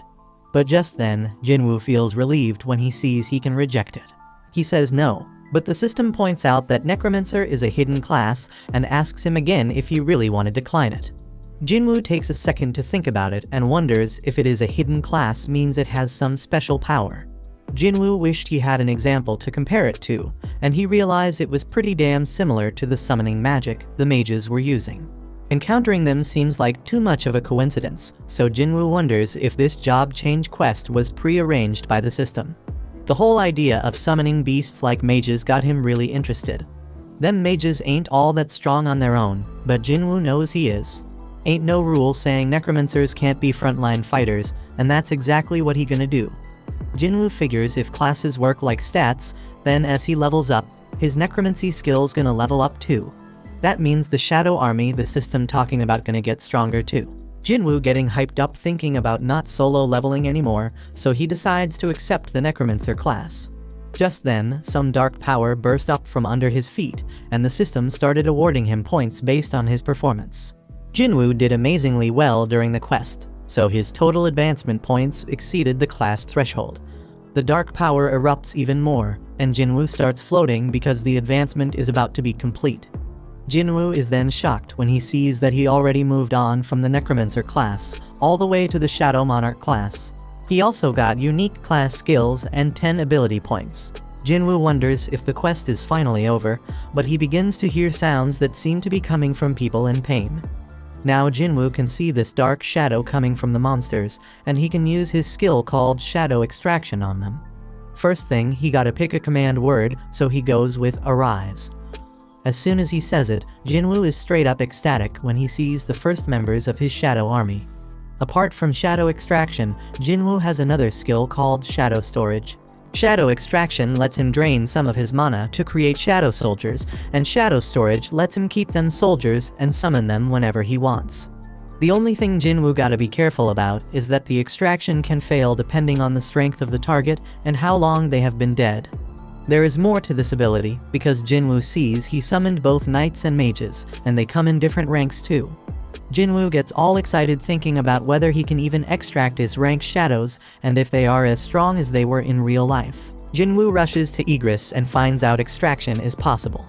But just then, Jinwoo feels relieved when he sees he can reject it. He says no, but the system points out that Necromancer is a hidden class and asks him again if he really want to decline it. Jinwoo takes a second to think about it and wonders if it is a hidden class means it has some special power. Jinwoo wished he had an example to compare it to, and he realized it was pretty damn similar to the summoning magic the mages were using. Encountering them seems like too much of a coincidence, so Jinwoo wonders if this job change quest was pre-arranged by the system. The whole idea of summoning beasts like mages got him really interested. Them mages ain't all that strong on their own, but Jinwoo knows he is. Ain't no rule saying necromancers can't be frontline fighters, and that's exactly what he gonna do. Jinwoo figures if classes work like stats, then as he levels up, his necromancy skills gonna level up too. That means the shadow army the system talking about gonna get stronger too. Jinwoo getting hyped up thinking about not solo leveling anymore, so he decides to accept the necromancer class. Just then, some dark power burst up from under his feet, and the system started awarding him points based on his performance. Jinwoo did amazingly well during the quest, so his total advancement points exceeded the class threshold. The dark power erupts even more, and Jinwoo starts floating because the advancement is about to be complete. Jinwoo is then shocked when he sees that he already moved on from the Necromancer class, all the way to the Shadow Monarch class. He also got unique class skills and 10 ability points. Jinwoo wonders if the quest is finally over, but he begins to hear sounds that seem to be coming from people in pain. Now Jinwoo can see this dark shadow coming from the monsters, and he can use his skill called Shadow Extraction on them. First thing, he gotta pick a command word, so he goes with Arise. As soon as he says it, Jinwoo is straight up ecstatic when he sees the first members of his shadow army. Apart from Shadow Extraction, Jinwoo has another skill called Shadow Storage. Shadow Extraction lets him drain some of his mana to create shadow soldiers, and Shadow Storage lets him keep them soldiers and summon them whenever he wants. The only thing Jinwoo gotta be careful about is that the extraction can fail depending on the strength of the target and how long they have been dead. There is more to this ability, because Jinwoo sees he summoned both knights and mages, and they come in different ranks too. Jinwoo gets all excited thinking about whether he can even extract his rank shadows, and if they are as strong as they were in real life. Jinwoo rushes to Igris and finds out extraction is possible.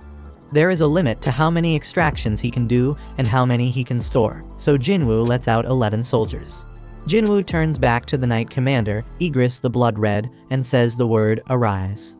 There is a limit to how many extractions he can do and how many he can store, so Jinwoo lets out 11 soldiers. Jinwoo turns back to the Knight Commander, Igris the Blood Red, and says the word Arise.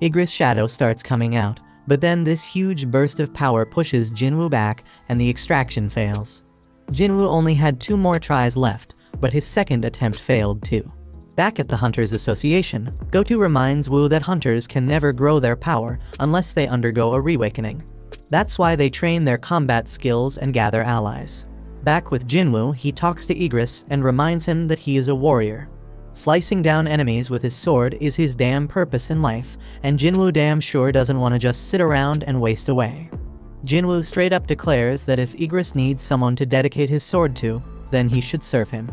Igris' shadow starts coming out, but then this huge burst of power pushes Jinwoo back and the extraction fails. Jinwoo only had 2 more tries left, but his second attempt failed too. Back at the Hunters Association, Goto reminds Woo that hunters can never grow their power unless they undergo a reawakening. That's why they train their combat skills and gather allies. Back with Jinwoo, he talks to Igris and reminds him that he is a warrior. Slicing down enemies with his sword is his damn purpose in life, and Jinwoo damn sure doesn't want to just sit around and waste away. Jinwoo straight up declares that if Igris needs someone to dedicate his sword to, then he should serve him.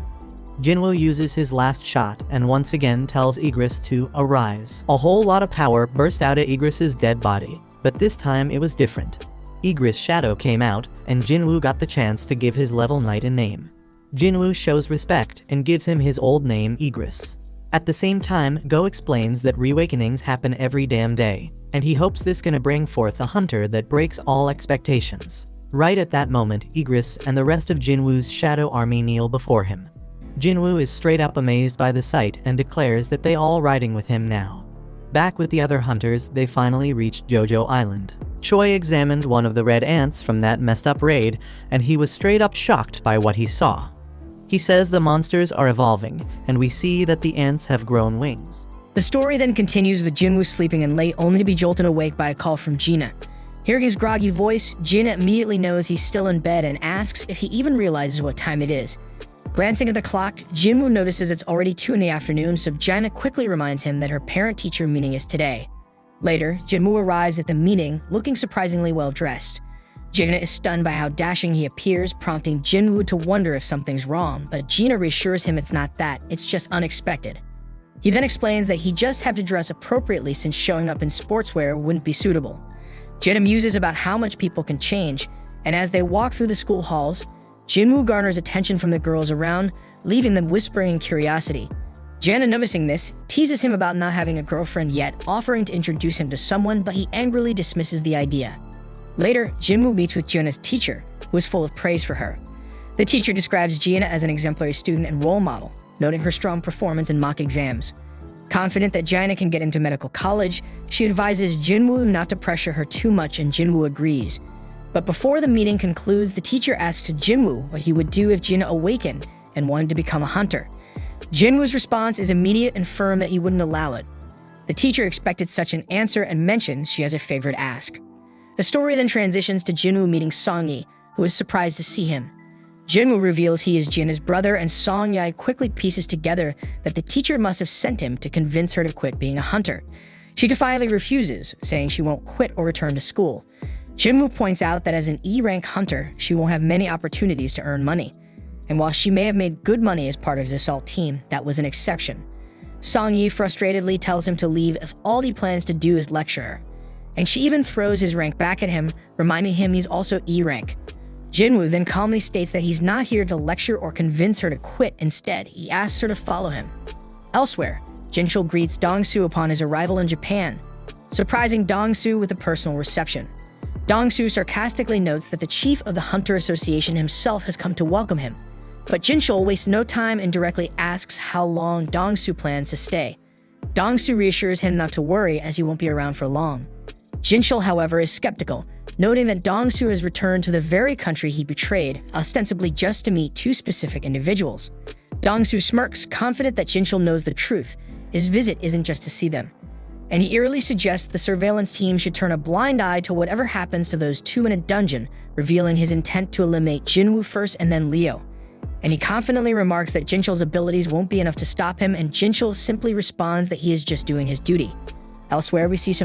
Jinwoo uses his last shot and once again tells Igris to arise. A whole lot of power burst out of Igris's dead body, but this time it was different. Igris' shadow came out, and Jinwoo got the chance to give his level knight a name. Jinwoo shows respect and gives him his old name Igris. At the same time, Go explains that reawakenings happen every damn day, and he hopes this gonna bring forth a hunter that breaks all expectations. Right at that moment, Igris and the rest of Jinwoo's shadow army kneel before him. Jinwoo is straight up amazed by the sight and declares that they all riding with him now. Back with the other hunters, they finally reached Jojo Island. Choi examined one of the red ants from that messed up raid, and he was straight up shocked by what he saw. He says the monsters are evolving, and we see that the ants have grown wings. The story then continues with Jinwoo sleeping in late only to be jolted awake by a call from Gina. Hearing his groggy voice, Gina immediately knows he's still in bed and asks if he even realizes what time it is. Glancing at the clock, Jinwoo notices it's already 2 in the afternoon, so Gina quickly reminds him that her parent-teacher meeting is today. Later, Jinwoo arrives at the meeting looking surprisingly well dressed. Gina is stunned by how dashing he appears, prompting Jinwoo to wonder if something's wrong, but Gina reassures him it's not that, it's just unexpected. He then explains that he just had to dress appropriately since showing up in sportswear wouldn't be suitable. Gina muses about how much people can change, and as they walk through the school halls, Jinwoo garners attention from the girls around, leaving them whispering in curiosity. Jana, noticing this, teases him about not having a girlfriend yet, offering to introduce him to someone, but he angrily dismisses the idea. Later, Jinwoo meets with Jana's teacher, who is full of praise for her. The teacher describes Jana as an exemplary student and role model, noting her strong performance in mock exams. Confident that Jana can get into medical college, she advises Jinwoo not to pressure her too much, and Jinwoo agrees. But before the meeting concludes, the teacher asks Jinwoo what he would do if Jina awakened and wanted to become a hunter. Jinwoo's response is immediate and firm that he wouldn't allow it. The teacher expected such an answer and mentions she has a favorite ask. The story then transitions to Jinwoo meeting Song-yi, who is surprised to see him. Jinwoo reveals he is Jina's brother, and Song-yi quickly pieces together that the teacher must have sent him to convince her to quit being a hunter. She defiantly refuses, saying she won't quit or return to school. Jinwoo points out that as an E-rank hunter, she won't have many opportunities to earn money. And while she may have made good money as part of his assault team, that was an exception. Song-yi frustratedly tells him to leave if all he plans to do is lecture her. And she even throws his rank back at him, reminding him he's also E-rank. Jinwoo then calmly states that he's not here to lecture or convince her to quit. Instead, he asks her to follow him. Elsewhere, Jinchul greets Dong-soo upon his arrival in Japan, surprising Dong-soo with a personal reception. Dong-soo sarcastically notes that the chief of the Hunter Association himself has come to welcome him. But Jinchul wastes no time and directly asks how long Dong-soo plans to stay. Dong-soo reassures him not to worry, as he won't be around for long. Jinchul, however, is skeptical, noting that Dong-soo has returned to the very country he betrayed, ostensibly just to meet two specific individuals. Dong-soo smirks, confident that Jinchul knows the truth. His visit isn't just to see them. And he eerily suggests the surveillance team should turn a blind eye to whatever happens to those two in a dungeon, revealing his intent to eliminate Jinwoo first and then Leo. And he confidently remarks that Jinchul's abilities won't be enough to stop him, and Jinchul simply responds that he is just doing his duty. Elsewhere, we see some